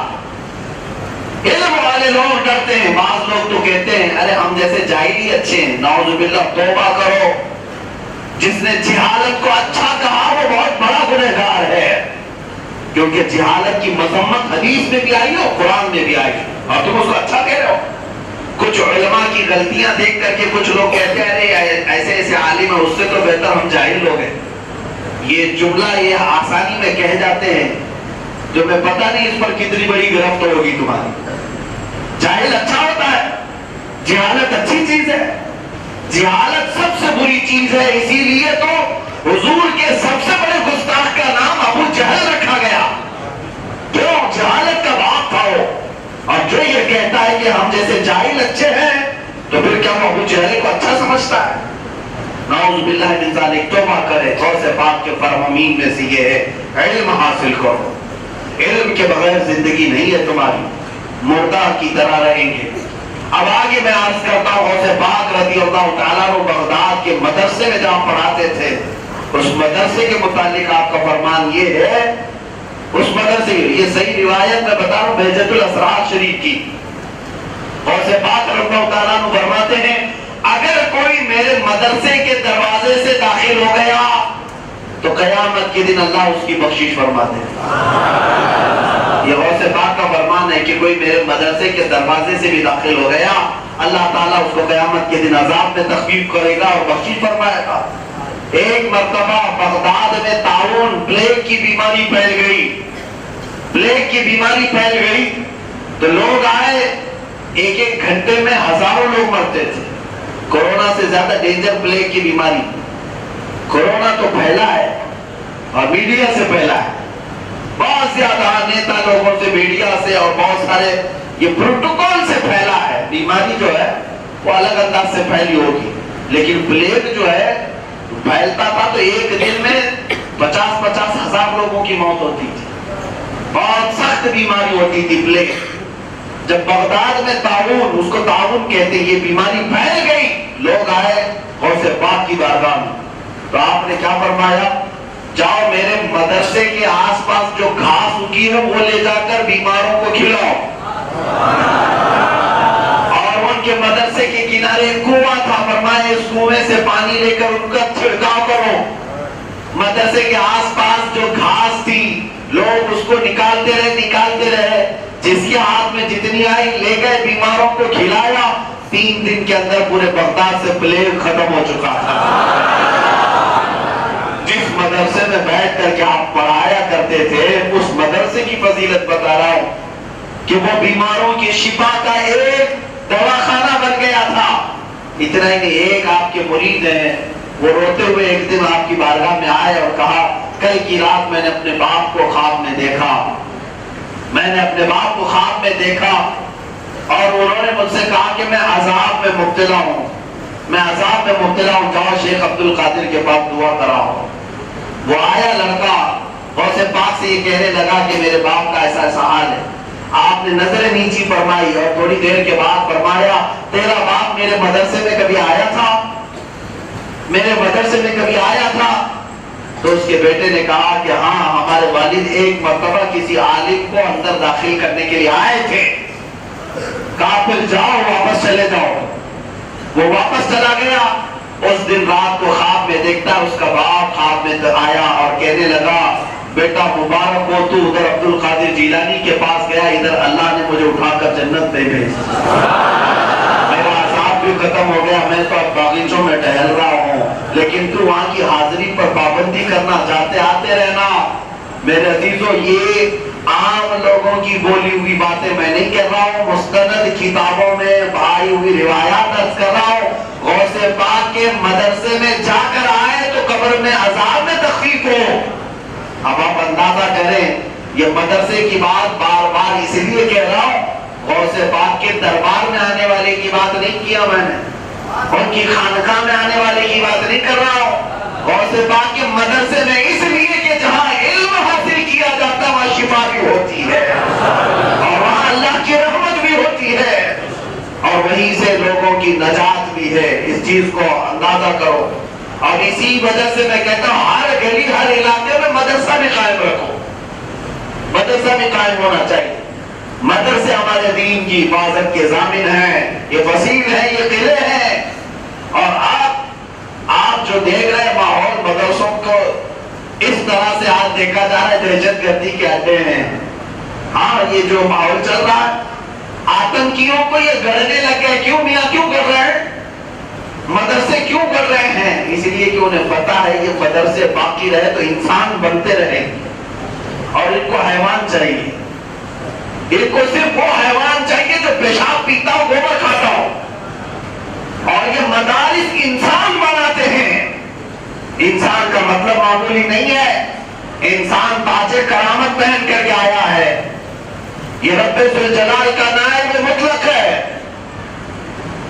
علم والے لوگ ڈرتے ہیں۔ بعض لوگ تو کہتے ہیں ارے ہم جیسے جاہلی اچھے ہیں، نعوذ باللہ، توبہ کرو۔ جس نے جہالت کو اچھا کہا وہ بہت بڑا گنہگار ہے، کیونکہ جہالت کی مذمت حدیث میں بھی آئی ہے اور قرآن میں بھی آئی ہے، اور تم اس کو اچھا کہہ رہے ہو۔ کچھ علماء کی غلطیاں دیکھ کر کے کچھ لوگ کہتے ہیں ارے ایسے ایسے عالم ہیں، اس سے تو بہتر ہم جاہل لوگ ہیں۔ یہ جملہ یہ آسانی میں کہہ جاتے ہیں، جو میں پتہ نہیں اس پر کتنی بڑی گرفت ہوگی تمہاری۔ جاہل اچھا ہوتا ہے، جہالت اچھی چیز ہے، جہالت سب سے بری چیز ہے۔ اسی لیے تو حضور کے سب سے بڑے گستاخ کا نام ابو جہل رکھا گیا، کیوں؟ جہالت کا باپ تھا وہ۔ اور جو یہ کہتا ہے کہ ہم جیسے جاہل اچھے ہیں، تو پھر کیا وہ ابو جہل کو اچھا سمجھتا ہے؟ نعوذ باللہ من ذالک، توبہ کرے۔ غوث پاک کے فرامین میں سے یہ ہے علم حاصل کرو، علم کے بغیر زندگی نہیں ہے تمہاری، مردہ کی طرح رہیں گے۔ اب آگے میں عرض کرتا ہوں، غوث پاک رضی اللہ تعالیٰ عنہ بغداد کے مدرسے میں جہاں پڑھاتے تھے، اس مدرسے کے متعلق آپ کا فرمان یہ ہے، اس مدرسے یہ صحیح روایت میں بتا رہا ہوں بہجت الاسرار شریف کی، غوث پاک رضی اللہ تعالیٰ عنہ فرماتے ہیں اگر کوئی میرے مدرسے کے دروازے سے داخل ہو گیا تو قیامت کے دن اللہ اس کی بخشش فرماتے ہیں۔ یہ غوث پاک کا فرمان ہے کہ کوئی میرے مدرسے کے دروازے سے بھی داخل ہو گیا، اللہ تعالیٰ اس کو قیامت کے دن عذاب میں تخفیف کرے گا اور بخشش فرمائے گا۔ ایک مرتبہ بغداد میں طاعون، پلیگ کی بیماری پھیل گئی، پلیگ کی بیماری پھیل گئی تو لوگ آئے، ایک ایک گھنٹے میں ہزاروں لوگ مرتے تھے۔ کورونا سے زیادہ ڈینجر پلیگ کی بیماری، کورونا تو پھیلا ہے اور میڈیا سے پھیلا ہے، بہت زیادہ نیتا لوگوں سے، میڈیا سے اور بہت سارے یہ پروٹوکول سے پھیلا ہے۔ بیماری جو ہے وہ الگ انداز سے پھیلی ہوگی، لیکن پلیگ جو ہے پھیلتا تھا تو ایک دن میں 50-50 ہزار لوگوں کی موت ہوتی تھی، بہت سخت بیماری ہوتی تھی پلیگ۔ جب بغداد میں طاعون، اس کو طاعون کہتے ہیں، یہ بیماری پھیل گئی، لوگ آئے غوث پاک کی بارگاہ میں، تو آپ نے کیا فرمایا؟ جاؤ میرے مدرسے کے آس پاس جو گھاس اگی ہے وہ لے جا کر بیماروں کو کھلاؤ، اور ان کے مدرسے کے کنارے ایک کنواں تھا، فرمایا اس کنویں سے پانی لے کر ان کا چھڑکاؤ کرو۔ مدرسے کے آس پاس جو گھاس تھی لوگ اس کو نکالتے رہے، جس کے ہاتھ میں جتنی آئی لے گئے، بیماروں کو کھلایا۔ 3 دن کے اندر پورے بغداد سے پلیگ ختم ہو چکا تھا۔ جس مدرسے میں بیٹھ کر کے آپ پڑھایا کرتے تھے، اس مدرسے کی فضیلت بتا رہا ہوں کہ وہ بیماروں کی شفا کا ایک دواخانہ بن گیا تھا۔ اتنا ہی نہیں، ایک آپ کے مرید ہیں، وہ روتے ہوئے ایک دن آپ کی بارگاہ میں آئے اور کہا کل کی رات میں نے اپنے باپ کو خواب میں دیکھا، میں نے اپنے باپ کو خواب میں دیکھا اور انہوں نے مجھ سے کہا کہ میں عذاب میں مبتلا ہوں، میں عذاب میں مبتلا ہوں، جاؤ شیخ عبد القادر کے پاس دعا کراؤ۔ وہ آیا لڑکا، غوث پاک سے یہ کہنے لگا کہ میرے باپ کا ایسا ایسا حال ہے۔ آپ نے نظر نیچی فرمائی اور تھوڑی دیر کے بعد فرمایا تیرا باپ میرے مدرسے میں کبھی آیا تھا، میرے مدرسے میں کبھی آیا تھا؟ تو اس کے بیٹے نے کہا کہ ہاں، ہمارے والد ایک مرتبہ کسی عالم کو اندر داخل کرنے کے لیے آئے تھے، کہا پھر جاؤ واپس چلے جاؤ۔ وہ واپس چلا گیا۔ اس دن رات کو خواب میں دیکھتا اس کا باپ خواب میں آیا اور کہنے لگا بیٹا مبارک ہو، تو ادھر عبد القادر جیلانی کے پاس گیا، ادھر اللہ نے مجھے اٹھا کر جنت میں بھیجا، میرا عذاب بھی ختم ہو گیا، میں تو اب باغیچوں میں ٹہل رہا ہوں، لیکن تو وہاں کی حاضری پر پابندی کرنا، جاتے آتے رہنا۔ میرے عزیزوں، یہ عام لوگوں کی بولی ہوئی باتیں میں نہیں کر رہا ہوں، مستند کتابوں میں بھائی ہوئی روایات درج کر رہا ہوں۔ غوث پاک کے مدرسے میں جا کر آئے تو قبر میں عذاب میں تخفیف ہو۔ اب آپ اندازہ کریں، یہ مدرسے کی بات بار بار اس لیے کہہ رہا ہوں، غوث پاک کے دربار میں آنے والے کی بات نہیں کیا میں نے، ان کی خانقاہ میں آنے والے کی بات نہیں کر رہا ہوں، غوث پاک کے مدرسے میں اس لیے کہ جہاں علم حاصل کیا جاتا ہے وہاں شفا بھی ہوتی ہے اور وہاں اللہ کی رحمت بھی ہوتی ہے اور وہیں سے لوگوں کی نجات بھی ہے۔ اس چیز کو اندازہ کرو، اور اسی وجہ سے میں کہتا ہوں ہر گلی ہر علاقے میں مدرسہ بھی قائم رکھو، مدرسہ بھی قائم ہونا چاہیے۔ مدرسے ہمارے دین کی حفاظت کے ضامن ہیں، یہ وسیل ہیں، یہ قلعے ہیں۔ اور آپ جو دیکھ رہے ہیں ماحول مدرسوں کو اس طرح سے آج دیکھا جا رہا ہے، دہشت گردی کے اڈے ہیں۔ ہاں، یہ جو ماحول چل رہا ہے، آتنکیوں کو یہ گڑنے لگ گئے، کیوں میاں کیوں کر رہے ہیں؟ مدرسے کیوں کر رہے ہیں؟ اس لیے کہ انہیں پتا ہے یہ مدرسے باقی رہے تو انسان بنتے رہیں گے، اور ان کو حیوان چاہیے، ان کو صرف وہ حیوان چاہیے جو پیشاب پیتا ہو، گوبر کھاتا ہو، اور یہ مدارس انسان بناتے ہیں۔ انسان کا مطلب معمولی نہیں ہے، انسان تاج کرامت پہن کر کے آیا ہے، یہ رب ذوالجلال کا نائب مطلق ہے۔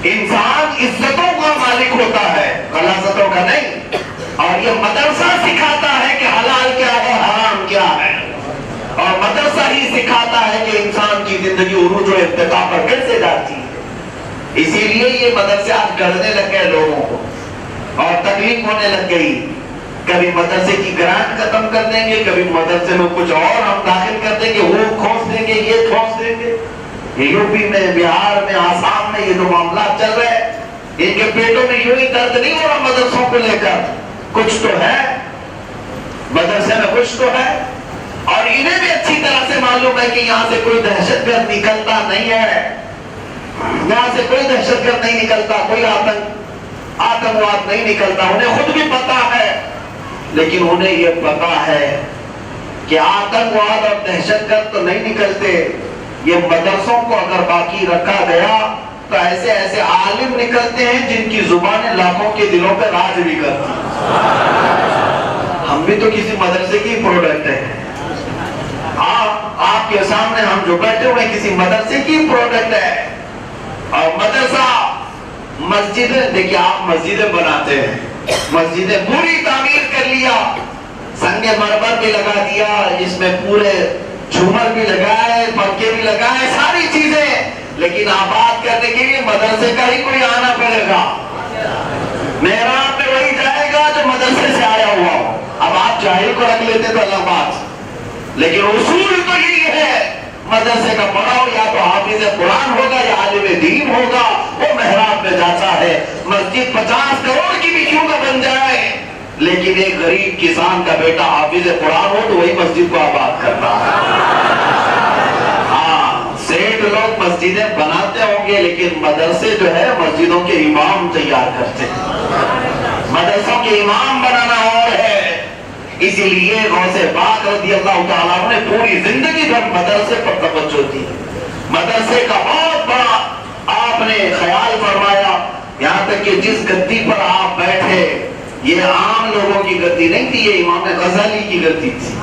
انسان عزتوں کا مالک ہوتا ہے، غلاظتوں کا نہیں، اور یہ مدرسہ سکھاتا ہے کہ حلال کیا ہے، حرام کیا ہے، اور مدرسہ ہی سکھاتا ہے کہ انسان کی زندگی عروج و ارتقاء پر کیسے جاتی ہے۔ اسی لیے یہ مدرسے آج گڑنے لگ گئے لوگوں کو اور تکلیف ہونے لگ گئی، کبھی مدرسے کی گرانٹ ختم کر دیں گے، کبھی مدرسے میں کچھ اور ہم داخل کر دیں گے، وہ کھوس دیں گے، یہ کھوس دیں گے۔ یو پی میں، بہار میں، آسام میں یہ جو معاملات چل رہے ہیں، ان کے پیٹوں میں یوں ہی درد نہیں ہو رہا مدرسوں کو لے کر، کچھ تو ہے مدرسے میں، کچھ تو ہے، اور انہیں بھی اچھی طرح سے معلوم ہے کہ یہاں سے کوئی دہشت گرد نکلتا نہیں ہے، یہاں سے کوئی دہشت گرد نہیں نکلتا، کوئی آتنکواد نہیں نکلتا، انہیں خود بھی پتا ہے، لیکن انہیں یہ پتا ہے کہ آتنکواد اور دہشت گرد تو نہیں نکلتے، یہ مدرسوں کو اگر باقی رکھا گیا تو ایسے ایسے عالم نکلتے ہیں جن کی زبانیں لاکھوں کے دلوں پہ راج بھی کرتی ہیں۔ ہم بھی تو کسی مدرسے کی پروڈکٹ ہیں، آپ کے سامنے ہم جو بیٹھے ہوئے کسی مدرسے کی پروڈکٹ ہے۔ اور مدرسہ، مسجدیں، دیکھیں آپ مسجدیں بناتے ہیں، مسجدیں پوری تعمیر کر لیا، سنگ مرمر بھی لگا دیا، اس میں پورے جھومر بھی لگائے، پنکھے بھی لگائے، ساری چیزیں، لیکن آباد کرنے کے لیے مدرسے کا ہی کوئی آنا پڑے گا، محراب میں وہی جائے گا جو مدرسے سے آیا ہوا ہو۔ اب آپ جاہل کو رکھ لیتے تو اللہ بات، لیکن اصول تو یہی ہے، مدرسے کا پڑھاؤ یا تو حافظ قرآن ہوگا یا عالم دین ہوگا، وہ محراب میں جاتا ہے۔ مسجد 50 کروڑ کی بھی کیوں نہ بن جائے، لیکن ایک غریب کسان کا بیٹا حافظ قرآن ہو تو وہی مسجد کو آباد کرتا ہے۔ ہاں، سیٹ لوگ مسجدیں بناتے ہوں گے، لیکن مدرسے جو ہے مسجدوں کے امام تیار کرتے ہیں۔ مدرسوں کے امام بنانا اور ہے، اسی لیے غوث پاک رضی اللہ تعالیٰ نے پوری زندگی بھر مدرسے پر توجہ دی. مدرسے کا بہت بڑا آپ نے خیال فرمایا. یہاں تک کہ جس گدی پر آپ بیٹھے یہ عام لوگوں کی گدی نہیں تھی, یہ امام غزالی کی گدی تھی.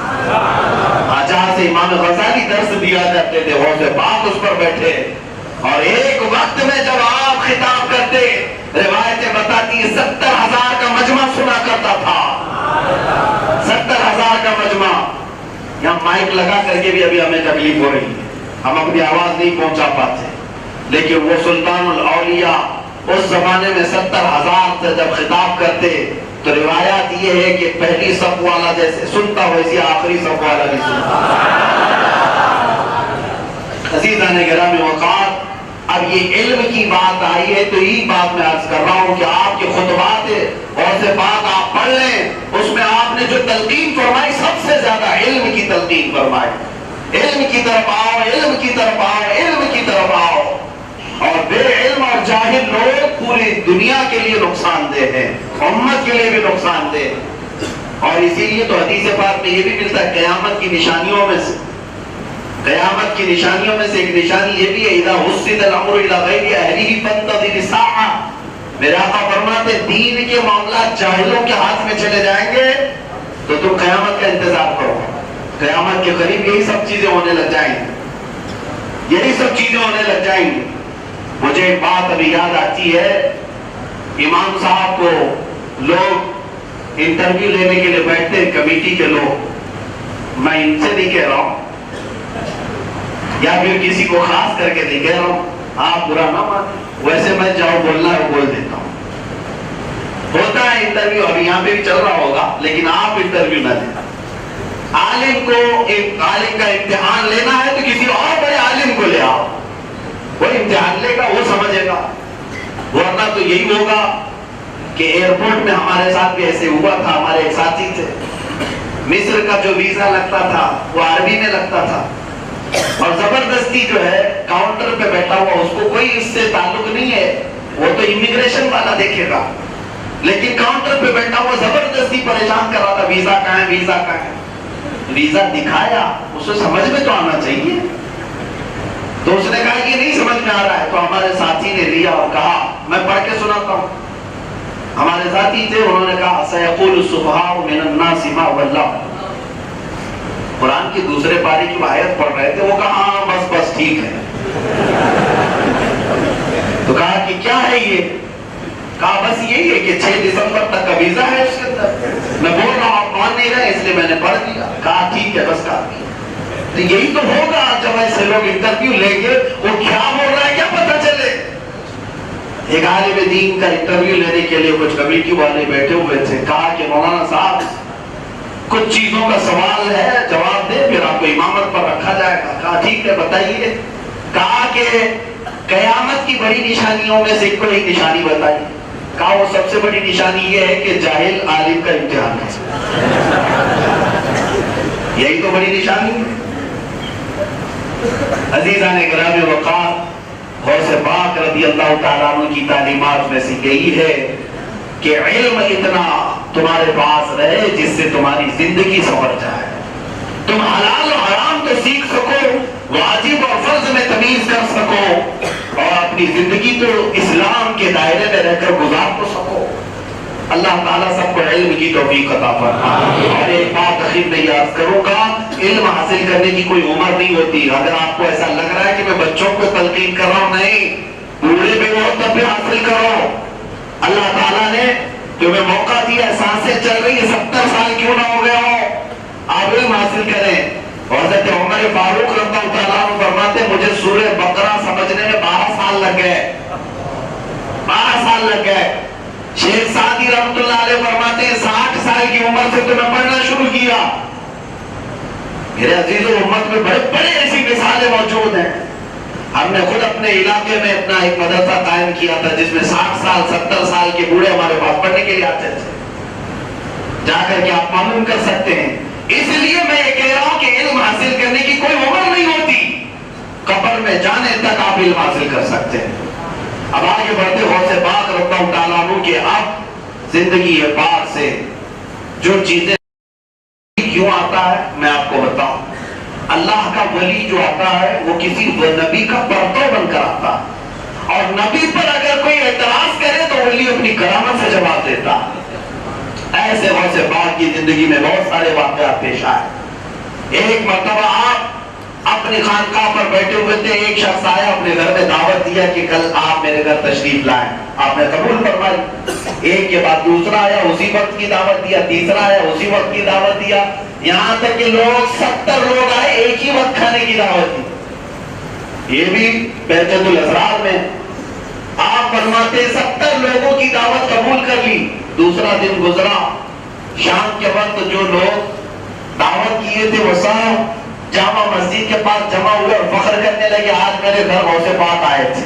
جہاں سے امام غزالی درس دیا کرتے تھے غوث پاک اس پر بیٹھے. اور ایک وقت میں جب آپ خطاب کرتے, روایتیں بتاتی 70,000 کا مجمع سنا کرتا تھا. 70,000 کا مجمع. یہاں مائک لگا کر کے بھی ابھی ہمیں تکلیف ہو رہی ہے, ہم اپنی آواز نہیں پہنچا پاتے, لیکن وہ سلطان الاولیاء اس زمانے میں 70,000 سے جب خطاب کرتے تو روایات یہ ہے کہ پہلی صف والا جیسے سنتا ویسے آخری صف والا بھی سنتا. عزیزان گرامی وقار, اب یہ علم کی بات آئی ہے تو یہی بات میں عرض کر رہا ہوں کہ آپ کے خطبات غوث پاک آپ پڑھ لیں, اس میں آپ نے جو تلقین فرمائی سب سے زیادہ علم کی تلقین فرمائی. علم کی طرف آؤ, علم کی طرف آؤ, علم کی طرف آؤ. اور بے علم اور جاہل لوگ پوری دنیا کے لیے نقصان دہ ہیں, امت کے لیے بھی نقصان دہ. اور اسی لیے تو حدیث پاک میں یہ بھی ملتا ہے قیامت کی نشانیوں میں سے, قیامت کی نشانیوں میں سے ایک نشانی یہ بھی ہے اذا حسد الامر الى غیر اہلہ فانتظر الساعہ. میرے آقا فرماتے دین کے معاملات جاہلوں کے ہاتھ میں چلے جائیں گے تو تم قیامت کا انتظار کرو. قیامت کے قریب یہی سب چیزیں ہونے لگ جائیں گی, یہی سب چیزیں ہونے لگ جائیں گی. مجھے ایک بات ابھی یاد آتی ہے, امام صاحب کو لوگ انٹرویو لینے کے لیے بیٹھتے ہیں, کمیٹی کے لوگ, میں ان سے نہیں کہہ رہا ہوں یا پھر کسی کو خاص کر کے نہیں کہہ رہا ہوں, آپ برا نہ مانیں, ویسے میں جاؤ بولنا ہے وہ بول دیتا ہوں. ہوتا ہے انٹرویو, ابھی یہاں پہ بھی چل رہا ہوگا, لیکن آپ انٹرویو نہ دیں. عالم کو ایک عالم کا امتحان لینا ہے تو کسی اور بڑے عالم کو لے آؤ, وہ امتحان لے گا, وہ سمجھے گا. ورنہ تو یہی ہوگا کہ ایئرپورٹ میں ہمارے ساتھ بھی ایسے ہوا تھا. ہمارے ایک ساتھی تھے, مصر کا جو ویزا لگتا تھا وہ عربی میں لگتا تھا, اور زبردستی جو ہے کاؤنٹر پہ بیٹھا ہوا, اس کو کوئی اس سے تعلق نہیں ہے, وہ تو امیگریشن والا دیکھے گا, لیکن کاؤنٹر پہ بیٹھا ہوا زبردستی پریشان کر رہا تھا, ویزا کہاں ہے, ویزا کہاں ہے. ویزا دکھایا, اسے سمجھ میں تو آنا چاہیے, تو اس نے کہا کہ نہیں سمجھ میں آ رہا ہے. تو ہمارے ساتھی نے لیا اور کہا, میں پڑھ کے سناتا ہوں. ہمارے ساتھی تھے, انہوں نے کہا سیقول السفہاء من الناس ما ولاهم. قرآن کی دوسرے پاری کی آیت پڑھ رہے تھے, وہ کہا ہاں بس بس ٹھیک ہے. تو کہا کہ کیا ہے یہ, کہا بس یہی ہے کہ 6 دسمبر تک کا ویزا ہے اس کے اندر. میں بول رہا ہوں آپ مان نہیں رہے اس لیے میں نے پڑھ دیا. کہا ٹھیک ہے بس کافی. تو یہی تو ہوگا جب ایسے لوگ انٹرویو لیں گے, وہ کیا بول رہا ہے کیا پتہ چلے. ایک عالم دین کا انٹرویو لینے کے لیے کچھ کمیٹی والے بیٹھے ہوئے تھے. کہا کہ مولانا صاحب کچھ چیزوں کا سوال ہے, جواب دے, پھر آپ کو امامت پر رکھا جائے گا. کہا ٹھیک ہے بتائیے. کہا کہ قیامت کی بڑی نشانیوں میں سے کوئی نشانی بتائیے. کہا وہ سب سے بڑی نشانی یہ ہے کہ جاہل عالم کا امتحان ہے. یہی تو بڑی نشانی ہے. عزیزان گرامی وقار, غوث پاک رضی اللہ تعالیٰ عنہ کی تعلیمات میں سے یہی ہے کہ علم اتنا تمہارے پاس رہے جس سے تمہاری زندگی سنور جائے. تم حلال و حرام تو سیکھ سکو, واجب اور فرض میں تمیز کر سکو, اور اپنی زندگی تو اسلام کے دائرے میں رہ کر گزار تو سکو. اللہ تعالیٰ سب کو علم کی توفیق عطا فرمائے. اور ایک بات اخیر میں یاد کروں گا, علم حاصل کرنے کی کوئی عمر نہیں ہوتی. اگر آپ کو ایسا لگ رہا ہے کہ میں بچوں کو تلقین کر رہا ہوں, نہیں, بوڑھے بھی ہو تب بھی حاصل کرو. اللہ تعالیٰ نے تمہیں موقع دیا, سانسیں چل رہی ہے, 70 سال کیوں نہ ہو گیا ہو, آپ علم حاصل کریں. حضرت عمر فاروق رضی اللہ تعالیٰ عنہ فرماتے مجھے سورہ بقرہ سمجھنے میں 12 سال لگ گئے. 12 سال لگ گئے. شیخ سعدی رحمۃ اللہ علیہ فرماتے ہیں 60 سال کی عمر سے تو میں پڑھنا شروع کیا. میرے عزیزو, امت میں بڑے بڑے ایسی مثالیں موجود ہیں. ہم نے خود اپنے علاقے میں اپنا ایک مدرسہ قائم کیا تھا جس میں 60 سال 70 سال کے بوڑھے ہمارے پاس پڑھنے کے لیے آتے تھے. جا کر کے آپ معلوم کر سکتے ہیں. اس لیے میں یہ کہہ رہا ہوں کہ علم حاصل کرنے کی کوئی عمر نہیں ہوتی, قبر میں جانے تک آپ علم حاصل کر سکتے ہیں. اب آگے بڑھتے غوث پاک رضی اللہ تعالیٰ عنہ کے اب زندگی پاک سے جو چیزیں اللہ کا ولی جو آتا ہے وہ کسی نبی کا پرتو بن کر آتا ہے، اور نبی پر اگر کوئی اعتراض کرے تو ولی اپنی کرامت سے جواب دیتا۔ ایسے غوث پاک کی زندگی میں بہت سارے واقعات پیش آئے۔ ایک مرتبہ آپ اپنی خانقاہ پر بیٹھے ہوئے تھے، ایک شخص آیا اپنے گھر میں دعوت دیا کہ کل آپ میرے گھر تشریف لائیں، آپ نے قبول فرمائی۔ ایک کے بعد دوسرا آیا، اسی وقت کی دعوت دیا، تیسرا آیا، اسی وقت کی دعوت دیا، یہاں تک کہ 70 لوگ آئے، ایک ہی وقت کھانے کی دعوت دی۔ یہ بھی بہجت الاسرار میں آپ فرماتے 70 لوگوں کی دعوت قبول کر لی۔ دوسرا دن گزرا، شام کے وقت جو لوگ دعوت کیے تھے وہ سب جامع مسجد کے پاس جمع ہوئے اور فخر کرنے لگے، آج میرے گھر غوث پاک آئے تھے۔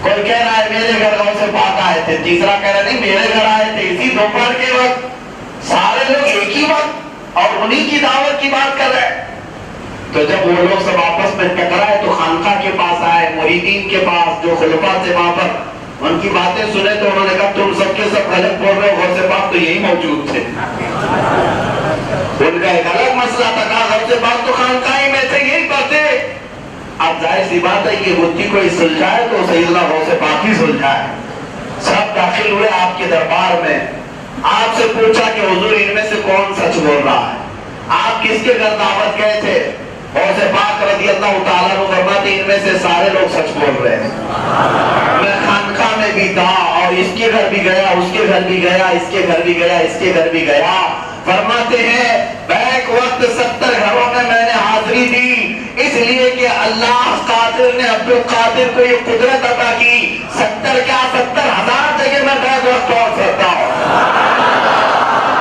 کوئی کہہ رہا ہے میرے گھر غوث پاک آئے تھے، تیسرا کہہ رہا نہیں میرے گھر آئے تھے اسی دوپہر کے وقت، سارے لوگ ایک ہی وقت اور انہی کی دعوت کی بات کر رہے ہیں۔ تو جب وہ لوگ سب آپس میں ٹکرائے تو خانقاہ کے پاس آئے، مریدین کے پاس جو خلفاء سے وہاں پر ان کی باتیں سنے تو انہوں نے کہا تم سب کے سب غلط بول رہے ہو، غوث پاک تو یہی موجود تھے۔ ان کا ایک الگ مسئلہ تھا، کہا غوث پاک تو خانقاہ میں تھے، یہی باتیں۔ اب ظاہر سی بات ہے کہ بدھی کوئی سلجھائے تو سیدنا غوث پاک ہی سلجھائے۔ سب داخل ہوئے آپ کے دربار میں، آپ سے پوچھا کہ حضور ان میں سے کون سچ بول رہا ہے، آپ کس کے گھر دعوت گئے تھے؟ غوث پاک رضی اللہ تعالیٰ عنہ فرماتے ان میں سے سارے لوگ سچ بول رہے ہیں، میں خانقاہ میں بھی تھا اور اس کے گھر بھی گیا، اس کے گھر بھی گیا، اس کے گھر بھی گیا، اس کے گھر بھی گیا۔ فرماتے ہیں بیک وقت 70 گھروں میں میں نے حاضری دی، اس لیے کہ اللہ قادر نے عبد القادر کو یہ قدرت عطا کی، 70 کیا 70,000 جگہ میں بیک وقت پہنچ سکتا ہوں۔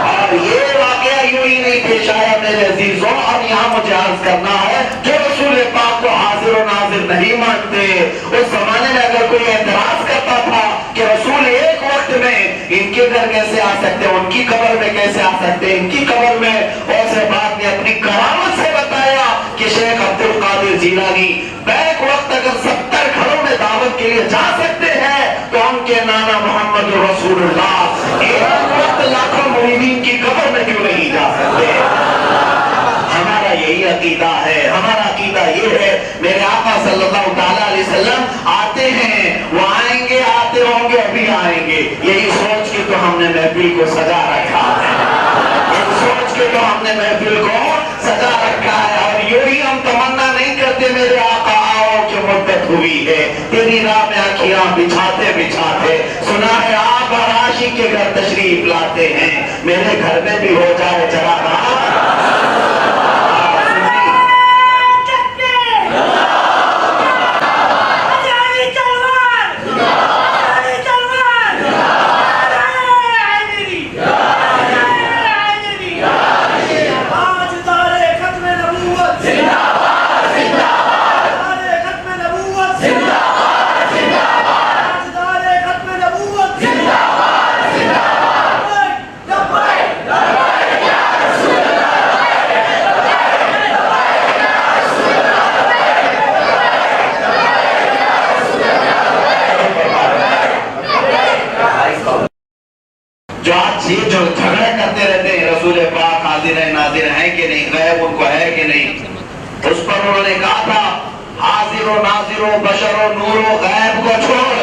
اور یہ واقعہ یوں ہی نہیں پیش آیا میرے عزیزوں، اب یہاں مجھے عرض کرنا ہے جو رسول پاک کو حاضر و ناظر نہیں مانتے، اس زمانے میں اگر کوئی اعتراض کرتا تھا کہ رسول ایک وقت میں ان کے گھر کیسے آ سکتے ہیں، ان کی قبر میں کیسے آ سکتے ہیں، ان کی قبر میں، غوث پاک نے اپنی کرامت سے بتایا کہ شیخ عبد القادر جیلانی بیک وقت اگر 70 گھروں میں دعوت کے لیے جا سکتے ہیں تو ان کے نانا محمد رسول اللہ ایک وقت لاکھوں مریدین کی قبر میں کیوں نہیں جا سکتے؟ ہمارا یہی عقیدہ ہے، ہمارا عقیدہ یہ ہے میرے آقا صلی اللہ تعالیٰ علیہ وسلم آتے ہیں، وہ آئیں گے، آتے ہوں گے، ابھی آئیں گے، یہی سوچ کے تو ہم نے محفل کو سجا رکھا ہے، یہ سوچ کے تو ہم نے محفل کو سجا رکھا ہے، اور یہی ہم تمنا نہیں کرتے میرے آقا آؤ کہ مدت ہوئی ہے تیری راہ میں آنکھیاں بچھاتے بچھاتے، سنا ہے آپ اور عاشق کے گھر تشریف لاتے ہیں، میرے گھر میں بھی ہو جائے ذرا جو جھگڑے کرتے رہتے ہیں رسول پاک حاضر ہے ناظر ہے کہ نہیں، غیب ان کو ہے کہ نہیں، اس پر انہوں نے کہا تھا حاضر و ناظر و بشر و نور و غیب کو چھوڑ،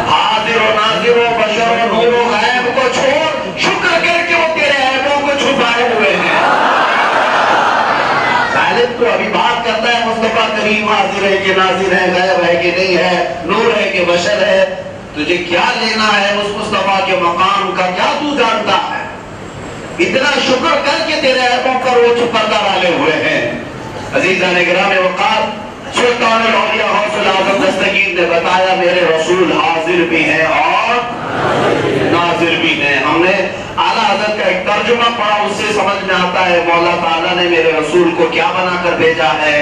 حاضر و ناظر و بشر و نور و غیب کو چھوڑ، شکر کر کے وہ تیرے عیبوں کو چھپائے ہوئے ہیں۔ غالب تو ابھی بات کرتا ہے مصطفیٰ کریم حاضر ہے کہ ناظر ہے، غیب ہے کہ نہیں ہے، نور ہے کہ بشر ہے، تجھے کیا لینا ہے اس مصطفیٰ کے مقام کا، کیا تو جانتا ہے؟ اتنا شکر کر کے تیرے عیبوں پر وہ پردہ ڈالے ہوئے ہیں۔ عزیزان گرامی وقار، سلطان الاولیاء غوث الاعظم دستگیر نے بتایا میرے رسول حاضر بھی ہیں اور ناظر بھی ہیں۔ ہم نے اعلیٰ حضرت کا ایک ترجمہ پڑھا، اس سے سمجھ میں آتا ہے مولا تعالیٰ نے میرے رسول کو کیا بنا کر بھیجا ہے،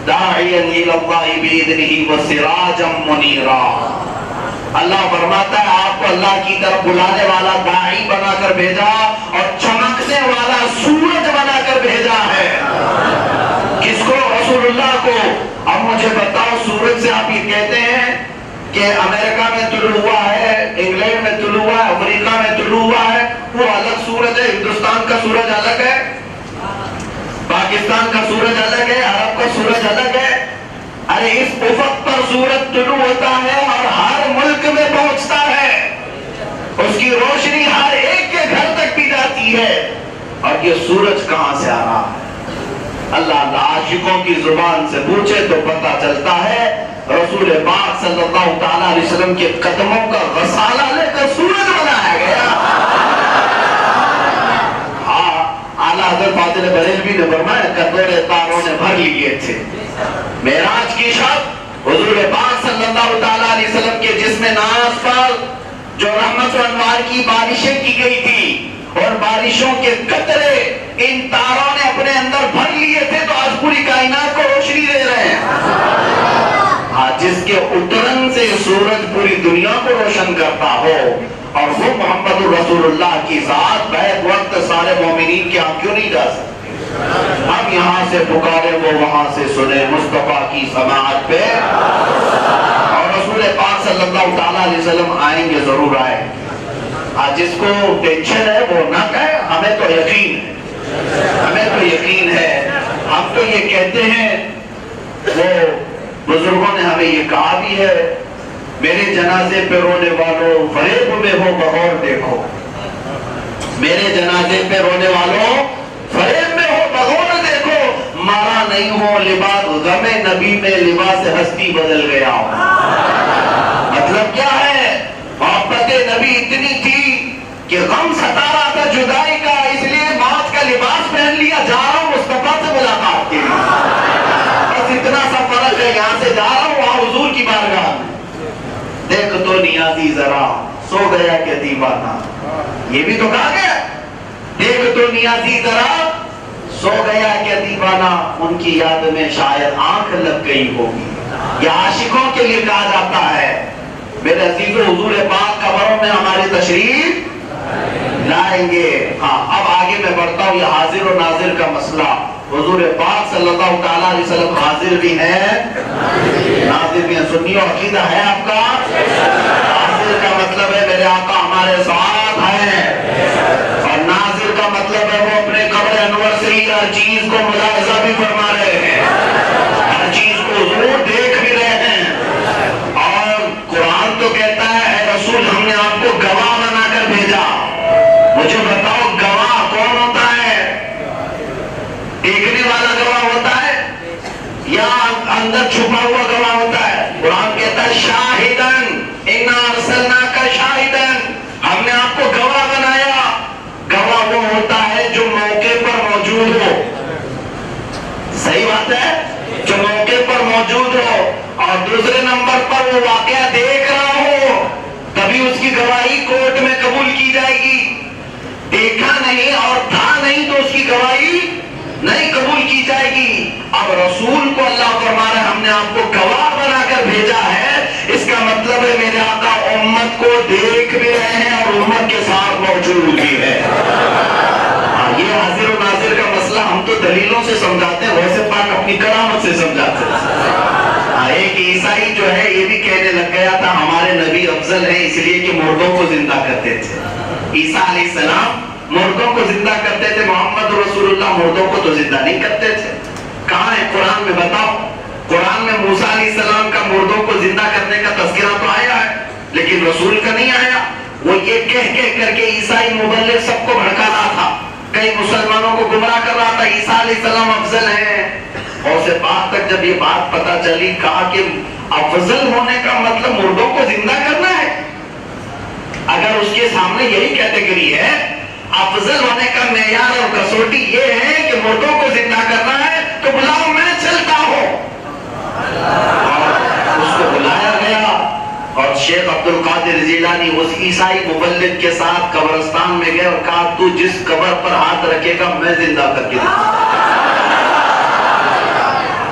داعیا الی اللہ باذنہ وسراجا منیرا۔ اللہ فرماتا ہے آپ کو اللہ کی طرف بلانے والا داعی بنا کر بھیجا اور چمکنے والا سورج بنا کر بھیجا ہے۔ کس کو؟ رسول اللہ کو۔ اب مجھے بتاؤ سورج سے آپ یہ کہتے ہیں کہ امریکہ میں طلوع ہوا ہے، انگلینڈ میں طلوع ہوا ہے، افریقہ میں طلوع ہوا ہے، وہ الگ سورج ہے، ہندوستان کا سورج الگ ہے، پاکستان کا سورج الگ ہے، عرب کا سورج الگ ہے. ارے اس افق پر سورج طلوع ہوتا ہے اور ہر ملک میں پہنچتا ہے، اس کی روشنی ہر ایک کے گھر تک بھی جاتی ہے. اور یہ سورج کہاں سے آ رہا ہے؟ اللہ عاشقوں کی زبان سے پوچھے تو پتہ چلتا ہے رسول پاک صلی اللہ تعالی علیہ وسلم کے قدموں کا غسالہ لے کر سورج بنایا گیا. ہاں، اعلیٰ حضرت فاضل بریلوی نے فرمایا کٹورے تاروں نے بھر لیے تھے. معراج کی شب حضور پاک صلی اللہ تعالی علیہ وسلم کے جسم ناز پر جو رحمت و انوار کی بارشیں کی گئی تھی اور بارشوں کے قطرے ان تاروں نے اپنے اندر بھر لیے تھے تو آج پوری کائنات کو روشنی دے رہے ہیں. جس کے اترن سے سورج پوری دنیا کو روشن کرتا ہو اور وہ محمد الرسول اللہ کی ذات بیک وقت سارے مومنین کے آپ کیوں نہیں جا سکتے؟ ہم یہاں سے پکارے وہ وہاں سے سنے مصطفیٰ کی سماعت پہ. اور رسول پاک صلی اللہ تعالیٰ علیہ وسلم آئیں گے، ضرور آئیں. جس کو ٹینشن ہے وہ نہ کہے، ہمیں تو یقین ہے، ہمیں تو یقین ہے. ہم تو یہ کہتے ہیں، وہ بزرگوں نے ہمیں یہ کہا بھی ہے، میرے جنازے پہ رونے والوں فریب میں ہو بغور دیکھو. میرے جنازے پہ رونے والوں فریب میں ہو بغور دیکھو. مارا نہیں ہو لباس غم نبی میں لباس ہستی بدل گیا ہو. مطلب کیا ہے؟ محبت نبی اتنی تھی کہ غم ستا رہا تھا جدائی کا، اس لیے موت کا لباس پہن لیا، جا رہا ہوں مصطفیٰ سے ملاقات کے لیے. بس اتنا سا فرق ہے، یہاں سے جا رہا ہوں وہاں حضور کی بارگاہ میں. دیکھ تو نیازی ذرا سو گیا کہ دیوانہ، یہ بھی تو کہا گیا. دیکھ تو نیازی ذرا سو گیا کہ دیوانہ، ان کی یاد میں شاید آنکھ لگ گئی ہوگی. یہ عاشقوں کے لیے کہا جاتا ہے. میرے عزیزو، حضور پاک قبروں میں ہماری تشریف لائیں گے. ہاں، اب آگے میں بڑھتا ہوں. یہ حاضر و ناظر کا مسئلہ، حضور پاک صلی اللہ تعالیٰ علیہ وسلم حاضر بھی ہیں ناظر بھی ہیں. سنیو، عقیدہ ہے آپ کا؟ حاضر کا مطلب ہے میرے آقا ہمارے ساتھ ہیں، اور ناظر کا مطلب ہے وہ اپنے قبر انور سے ہی ہر چیز کو ملاحظہ بھی فرما رہے ہیں، ہر چیز کو حضور دیکھ بھی رہے ہیں. اور قرآن تو کہتا ہے اے رسول ہم نے آپ کو گواہ بنا کر بھیجا. مجھے بتاؤ گواہ کون ہوتا ہے؟ دیکھنے والا گواہ ہوتا ہے یا اندر چھپا ہوا گواہ ہوتا ہے؟ قرآن کہتا ہے شاہدن انا ارسلناک شاہدن، ہم نے آپ کو گواہ بنایا. گواہ وہ ہوتا ہے جو موقع پر موجود ہو. صحیح بات ہے، جو موقع پر موجود ہو. اور دوسرے نمبر پر وہ واقعہ دیکھ رہا ہو، تبھی اس کی گواہی کورٹ میں قبول کی جائے گی. دیکھا نہیں اور تھا نہیں تو اس کی گواہی نہیں قبول کی جائے گی. اب رسول کو اللہ فرما رہا ہے ہم نے آپ کو گواہ بنا کر بھیجا ہے. اس کا مطلب ہے میرے آقا امت کو دیکھ بھی رہے ہیں اور امت کے ساتھ موجود بھی ہے. یہ حاضر و ناظر کا مسئلہ ہم تو دلیلوں سے سمجھاتے ہیں، ویسے پاک اپنی کرامت سے سمجھاتے ہیں. ایک عیسائی جو ہے یہ بھی کہنے لگ گیا تھا ہمارے نبی افضل ہیں اس لیے کہ مردوں کو زندہ کرتے تھے. عیسیٰ علیہ السلام مردوں کو زندہ کرتے تھے، محمد رسول اللہ مردوں کو تو زندہ نہیں کرتے تھے. کہاں ہے قرآن میں؟ بتاؤ. قرآن میں موسیٰ علیہ السلام کا مردوں کو زندہ کرنے کا تذکرہ تو آیا ہے لیکن رسول کا نہیں آیا. وہ یہ کہہ کر کے عیسائی مبلغ سب کو بھڑکا رہا تھا، کئی مسلمانوں کو گمراہ کر رہا تھا عیسیٰ علیہ السلام افضل ہیں. اور سے بات تک جب یہ بات پتا چلی، کہا کہ افضل ہونے کا مطلب مردوں کو زندہ کرنا ہے. اگر اس کے سامنے یہی کیٹیگری ہے، افضل ہونے کا معیار اور کسوٹی یہ ہے کہ مردوں کو زندہ کرنا ہے، تو بلاؤ میں چلتا ہوں. اور اس کو بلایا گیا اور شیخ عبد القادر جیلانی اس عیسائی مبلغ کے ساتھ قبرستان میں گئے اور کہا تو جس قبر پر ہاتھ رکھے گا میں زندہ کر کے دوں.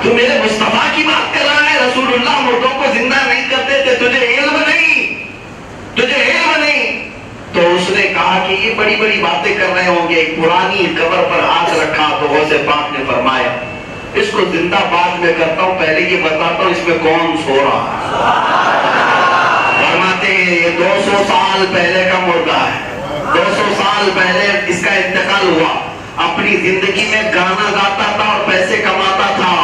تو میرے مصطفیٰ کی بات کر رہا ہے، رسول اللہ مردوں کو زندہ نہیں کرتے تھے، تجھے علم نہیں، تجھے علم نہیں. تو اس نے کہا کہ یہ بڑی بڑی باتیں کر رہے ہوں گے. ایک پرانی قبر پر ہاتھ رکھا تو غوث پاک نے فرمایا اس کو زندہ بعد میں کرتا ہوں، پہلے یہ بتاتا ہوں اس میں کون سو رہا ہے. فرماتے ہیں یہ 200 سال پہلے کا مردہ ہے، 200 سال پہلے اس کا انتقال ہوا. اپنی زندگی میں گانا گاتا تھا اور پیسے کماتا تھا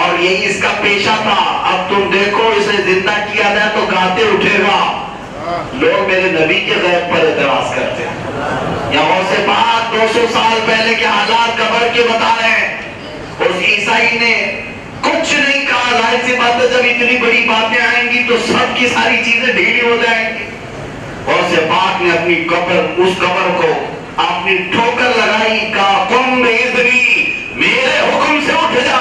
اور یہی اس کا پیشہ تھا. اب تم دیکھو اسے زندہ کیا جائے تو گاتے اٹھے گا. لوگ میرے نبی کے غیب پر اعتراض کرتے ہیں. یا غوث پاک 200 سال پہلے کے حالات قبر کے بتا رہے ہیں. اس عیسائی نے کچھ نہیں کہا. ظاہر سی بات ہے جب اتنی بڑی باتیں آئیں گی تو سب کی ساری چیزیں ڈھیلی ہو جائیں گی. غوث پاک نے اپنی قبر اس قبر کو اپنی ٹھوکر لگائی. کہا قم بإذنی، میرے حکم سے اٹھ جا.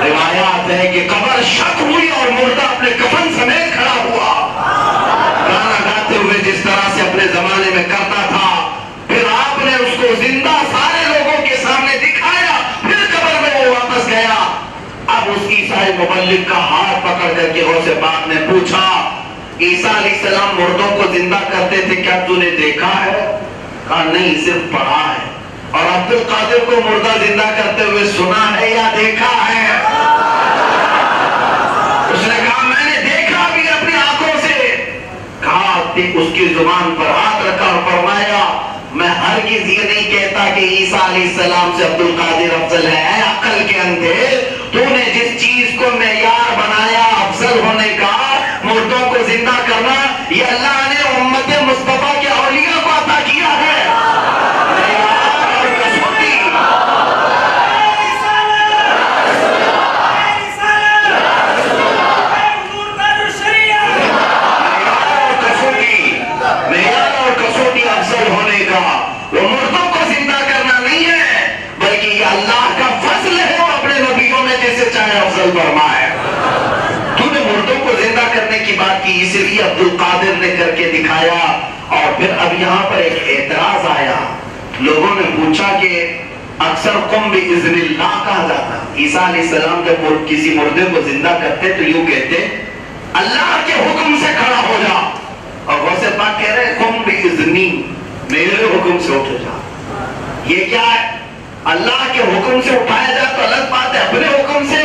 روایات ہے کہ قبر شک ہوئی اور مردہ اپنے کفن سمیت کھڑا ہوا. گانا گاتے ہوئے جس طرح سے اپنے زمانے میں کرتا تھا، پھر آپ نے اس کو زندہ سارے لوگوں کے سامنے دکھایا. پھر قبر میں وہ واپس گیا. اب اس عیسائی مبلغ کا ہاتھ پکڑ کر کے غوث پاک نے پوچھا، عیسیٰ علیہ السلام مردوں کو زندہ کرتے تھے، کیا تو نے دیکھا ہے؟ کہا نہیں، صرف پڑھا ہے. اور عبد القادر کو مردہ زندہ کرتے ہوئے سنا ہے یا دیکھا ہے؟ اس نے کہا میں نے دیکھا بھی اپنی آنکھوں سے. کہا اس کی زبان پر ہاتھ رکھا اور فرمایا، میں ہرگز یہ نہیں کہتا کہ عیسیٰ علیہ السلام سے عبد القادر افضل ہے. اے عقل کے اندھے، تو نے جس چیز کو معیار بنایا افضل ہونے کا، مردوں کو زندہ کرنا، یہ اللہ نے امت مصطفیٰ کے اولیاء کو عطا کیا ہے. وہ مردوں کو زندہ کرنا نہیں ہے، بلکہ یہ اللہ کا فضل ہے. وہ اپنے نبیوں میں جسے چاہے افضل فرمائے. تو نے مردوں کو زندہ کرنے کی بات کی، اس لیے عبد القادر نے کر کے دکھایا. اور پھر اب یہاں پر ایک اعتراض آیا. لوگوں نے پوچھا کہ اکثر قم بإذن اللہ کہا جاتا. عیسیٰ علیہ السلام جب کسی مردے کو زندہ کرتے تو یوں کہتے، اللہ کے حکم سے کھڑا ہو جا. اور غوث پاک کہہ رہے قم بإذنی، میرے حکم سے اٹھ جا. یہ کیا ہے؟ اللہ کے حکم سے اٹھایا جائے تو الگ بات ہے، اپنے حکم سے.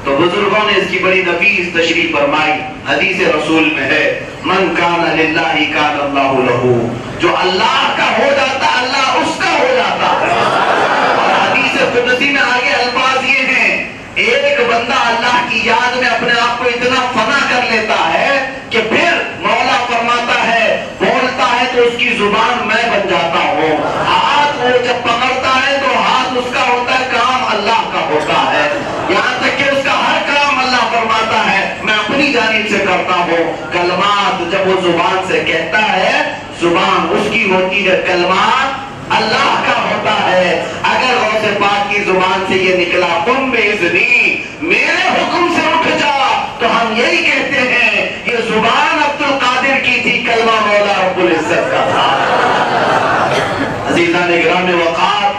تو بزرگوں نے اس کی بڑی نفیس تشریح فرمائی. حدیث رسول میں ہے، من کان للہ کان اللہ لہ. جو اللہ کا ہو جاتا اللہ اس کا ہو جاتا ہے. اور حدیث قدسی میں آگے الفاظ یہ ہیں، ایک بندہ اللہ کی یاد میں اپنے آپ کو اتنا فنا کر لیتا ہے کہ پھر مولا فرماتا ہے، بولتا ہے تو اس کی زبان میں بن جاتا ہوں. ہاتھ وہ جب پکڑتا ہے تو ہاتھ اس کا ہوتا ہے، کام اللہ کا ہوتا ہے. یہاں تک کہ اس کا ہر کام اللہ فرماتا ہے میں اپنی جانب سے کرتا ہوں. کلمات جب وہ زبان سے کہتا ہے، زبان اس کی ہوتی ہے، کلمات اللہ کا ہوتا ہے. اگر غوث پاک کی زبان سے یہ نکلا قم بإذنی، میرے حکم سے اٹھ جا، تو ہم یہی کہتے ہیں یہ زبان عبد القادر کی تھی، کلمہ مولا رب العزت کا تھا. عزیزان گرامی وقار،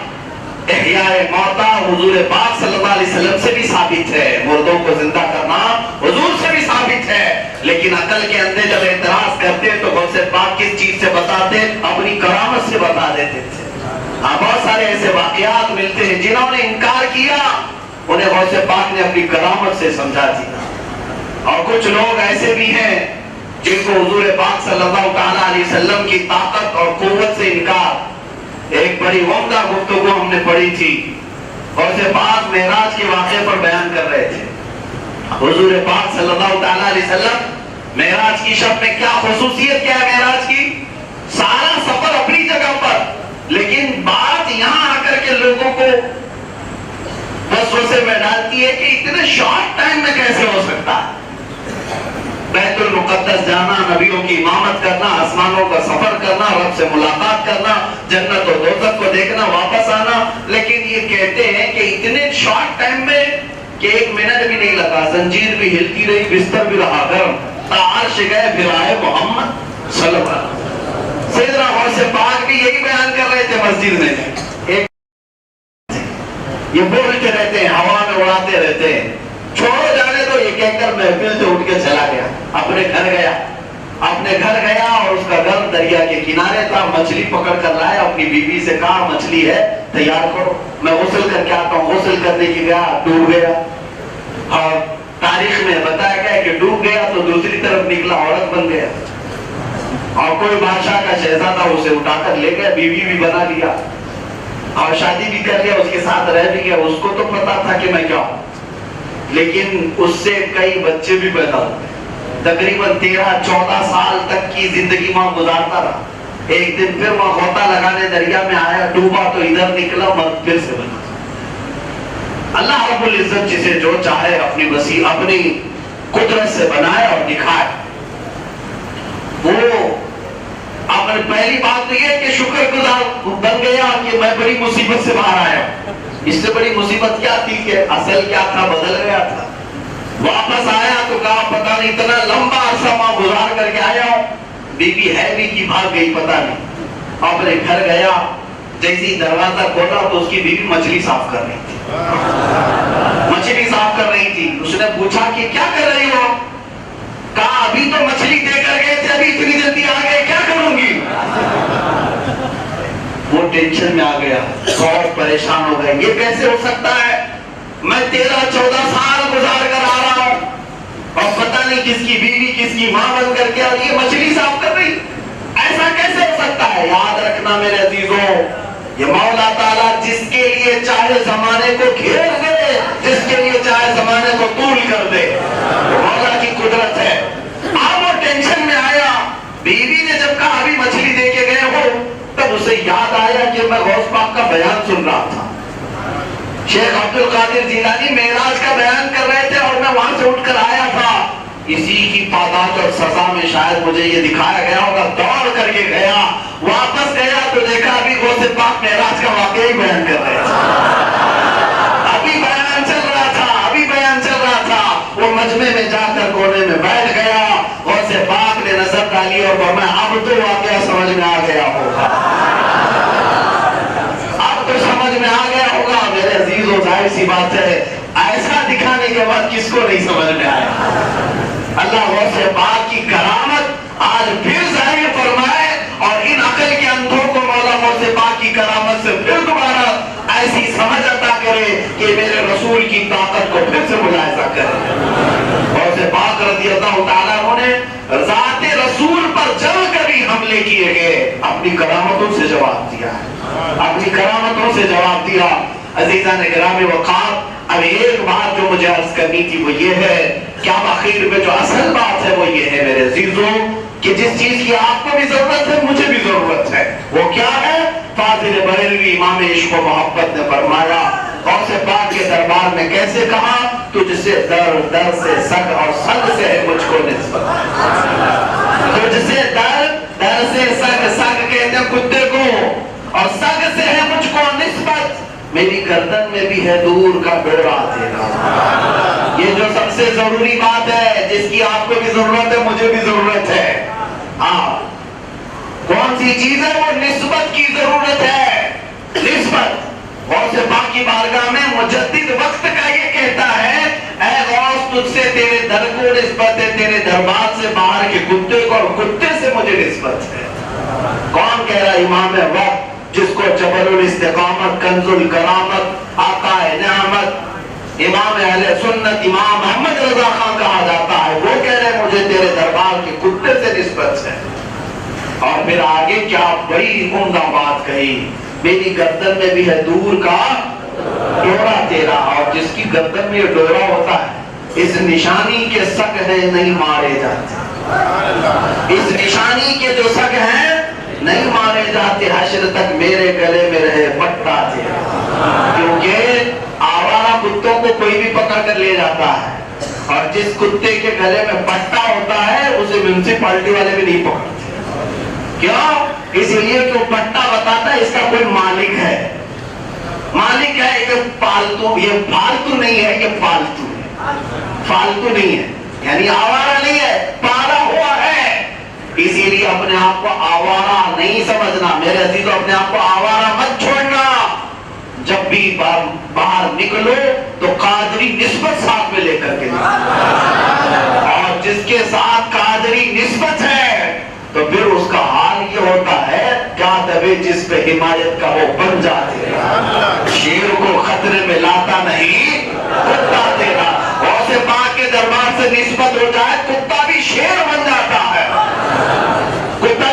احیاء موتا حضور پاک صلی اللہ علیہ وسلم سے بھی ثابت ہے. مردوں کو زندہ کرنا حضور سے بھی ثابت ہے. لیکن عقل کے اندھے جب اعتراض کرتے تو غوث پاک کس چیز سے بتاتے؟ اپنی کرامت سے بتا دیتے تھے. بہت سارے ایسے واقعات ملتے ہیں جنہوں نے انکار کیا، انہیں غوث پاک نے اپنی کرامت سے سمجھا دیا. اور کچھ لوگ ایسے بھی ہیں جن کو حضور پاک صلی اللہ تعالیٰ علیہ وسلم کی طاقت اور قوت سے انکار. ایک بڑی عمدہ گفتگو ہم نے پڑھی تھی، غوث پاک معراج کے واقعے پر بیان کر رہے تھے. حضور پاک صلی اللہ تعالیٰ علیہ وسلم معراج کی شب میں کیا خصوصیت کیا ہے معراج کی؟ سارا سفر اپنی جگہ پر، لیکن بات یہاں آ کر کے لوگوں کو وسوسے میں ڈالتی ہے کہ اتنے شارٹ ٹائم میں کیسے ہو سکتا ہے. بیت المقدس جانا، نبیوں کی امامت کرنا، آسمانوں کا سفر کرنا، رب سے ملاقات کرنا، جنت و دوزخ کو دیکھنا، واپس آنا. لیکن یہ کہتے ہیں کہ اتنے شارٹ ٹائم میں کہ 1 منٹ بھی نہیں لگا، زنجیر بھی ہلتی رہی، بستر بھی رہا گرم، عرش گئے پھر آئے محمد صلی اللہ علیہ وسلم. سیدنا غوث پاک بھی یہی بیان کر رہے تھے مسجد میں. یہ بولتے رہتے ہیں، ہوا میں اڑاتے رہتے ہیں، چھوڑو جانے دو، یہ کہہ کر محفل سے اٹھ کے چلا گیا. اپنے گھر گیا اور اس کا گھر دریا کے کنارے تھا. مچھلی پکڑ کر لایا، اپنی بیوی سے کہا مچھلی ہے تیار کرو، میں غسل کر کے آتا ہوں. غسل کرنے کی گیا، ڈوب گیا. اور تاریخ میں بتایا گیا کہ ڈوب گیا تو دوسری طرف نکلا، عورت بن گیا. اور کوئی بادشاہ کا شہزادہ اسے اٹھا کر لے گیا, بیوی بھی بنا لیا اور شادی بھی کر لیا, اس کے ساتھ رہ بھی گیا. اس کو تو پتا تھا کہ میں کیا ہوں, لیکن اس سے کئی بچے بھی پیدا ہوئے. تقریباً 13-14 سال تک کی زندگی وہاں گزارتا رہا. ایک دن پھر وہاں غوطہ لگانے دریا میں آیا, ڈوبا تو ادھر نکلا, مرد پھر سے بنا. اللہ رب العزت جسے جو چاہے اپنی وسیع اپنی قدرت سے بنائے اور دکھائے. وہ اپنے پہلی بات تو یہ کہ شکر گزار بن گیا کہ میں بڑی مصیبت سے باہر آیا. اس سے بڑی مصیبت کیا تھی کہ اصل کیا تھا بدل گیا تھا. واپس آیا تو کہا پتہ نہیں اتنا لمبا عرصہ وہاں گزار کر کے آیا ہوں, بیوی ہے بھی کہ بھاگ گئی پتہ نہیں. اپنے گھر گیا, جیسی دروازہ کھولا تو اس کی بیوی مچھلی صاف کر رہی تھی. مچھلی صاف کر رہی تھی. اس نے پوچھا کہ کیا کر رہی ہو؟ کہا ابھی تو مچھلی دے کر گئے تھے, ابھی اتنی جلدی آ گئے, کیا کروں گی؟ وہ ٹینشن میں آ گیا, بہت پریشان ہو گئے. یہ کیسے ہو سکتا ہے؟ میں 13-14 سال گزار کر آ رہا ہوں اور پتہ نہیں کس کی بیوی کس کی ماں بن کر کے, اور یہ مچھلی صاف کر رہی. ایسا کیسے ہو سکتا ہے؟ یاد رکھنا میرے عزیزوں, یہ مولا تعالیٰ جس کے لیے چاہے زمانے کو گھیر دے, جس کے لیے چاہے زمانے کو طول کر دے, وہ مولا کی قدرت ہے. اب وہ ٹینشن میں آیا. بیوی نے جب کہا ابھی مچھلی دے کے گئے ہو, تب اسے یاد آیا کہ میں غوث پاک کا بیان سن رہا تھا. شیخ عبد القادر جیلانی معراج کا بیان کر رہے تھے اور میں وہاں سے اٹھ کر آیا تھا. اسی کی پاداش اور سزا میں شاید مجھے یہ دکھایا گیا ہوگا. دوڑ کر کے گیا, واپس گیا تو دیکھا ابھی غوث پاک معراج کا واقعہ ہی بیان کر رہے تھے. ابھی بیان چل رہا تھا, ابھی بیان چل رہا تھا. وہ مجمع میں جا کر کونے میں بیٹھ گیا. غوث پاک نے نظر ڈالی اور فرمایا اب تو واقعہ سمجھ میں آ گیا ہوگا, اب تو سمجھ میں آ گیا ہوگا. میرے عزیزوں, ظاہر سی بات ہے ایسا دکھانے کے بعد کس کو نہیں سمجھ میں آیا. اللہ غوث پاک کی کرامت آج پھر ظاہر فرمائے, اور ان عقل کے اندھوں کو مولا غوث پاک کی کرامت سے پھر دوبارہ ایسی سمجھ عطا کرے کہ میرے رسول کی طاقت کو پھر سے ملاحظہ کرے. غوث پاک رضی اللہ تعالیٰ عنہ نے ذات رسول پر جب کبھی حملے کیے گئے اپنی کرامتوں سے جواب دیا, اپنی کرامتوں سے جواب دیا. عزیزان گرامی وقار, اب ایک بات جو مجھے عرض کرنی تھی وہ یہ ہے کہ اب آخر میں جو اصل بات ہے وہ یہ ہے میرے عزیزوں کہ جس چیز کی آپ کو بھی ضرورت ہے مجھے بھی ضرورت ہے, وہ کیا ہے؟ فاضل بریلوی امام عشق و محبت نے فرمایا, غوث پاک کے دربار میں کیسے کہا, تجھ سے در, در سے سگ اور سگ سے ہے مجھ کو نسبت. تجھ سے در, در سے سگ, سگ کہتے ہیں کتے کو, اور سگ سے ہے مجھ کو نسبت. میری گردن میں بھی ہے دور کا ڈورا تیرا. یہ جو سب سے ضروری بات ہے جس کی آپ کو بھی ضرورت ہے مجھے بھی ضرورت ہے, ہاں کون سی چیز ہے؟ وہ نسبت کی ضرورت ہے. نسبت. غوث پاک کی بارگاہ میں مجدد وقت کا یہ کہتا ہے اے غوث تجھ سے تیرے در کو نسبت ہے, تیرے دربار سے باہر کے کتے کو, اور کتے سے مجھے نسبت ہے. کون کہہ رہا؟ امام وقت جس کو جبل الاستقامت, کنز الکرامت, آقا نعمت, امام اہل سنت, امام محمد رضا خان کہا جاتا ہے, وہ کہہ رہے مجھے تیرے دربار کے کتے سے نسبت ہے. اور پھر آگے کیا بڑی عمدہ بات کہی, میری گردن میں بھی ہے دور کا ڈورا تیرا, اور جس کی گردن میں یہ ڈورا ہوتا ہے اس نشانی کے سگ ہے نہیں مارے جاتے, اس نشانی کے جو سگ ہیں نہیں مارے جاتے, حشر تک میرے گلے میں رہے پٹا تیرا. کیونکہ آوارہ کتوں کو کوئی بھی پکڑ کر لے جاتا ہے, اور جس کتے کے گلے میں پٹا ہوتا ہے اسے میونسپلٹی والے بھی نہیں پکڑتے. کیوں؟ اس لیے کہ وہ پٹا بتاتا ہے اس کا کوئی مالک ہے, مالک ہے. یہ پالتو, یہ فالتو نہیں ہے, یہ فالتو ہے, فالتو نہیں ہے, یعنی آوارہ نہیں ہے, پالا ہوا ہے. اسی لیے اپنے آپ کو آوارہ نہیں سمجھنا میرے عزیزوں, اپنے آپ کو آوارہ مت چھوڑنا. جب بھی باہر نکلو تو قادری نسبت ساتھ میں لے کر کے نکلو, اور جس کے ساتھ قادری نسبت ہے تو پھر اس کا حال یہ ہوتا ہے کیا دبے جس پہ حمایت کا وہ بن جاتے ہیں. شیر کو خطرے میں لاتا نہیں کتا تیرا. غوث پاک کے دربار سے نسبت ہو جائے کتا بھی شیر بن جاتا ہے, کتا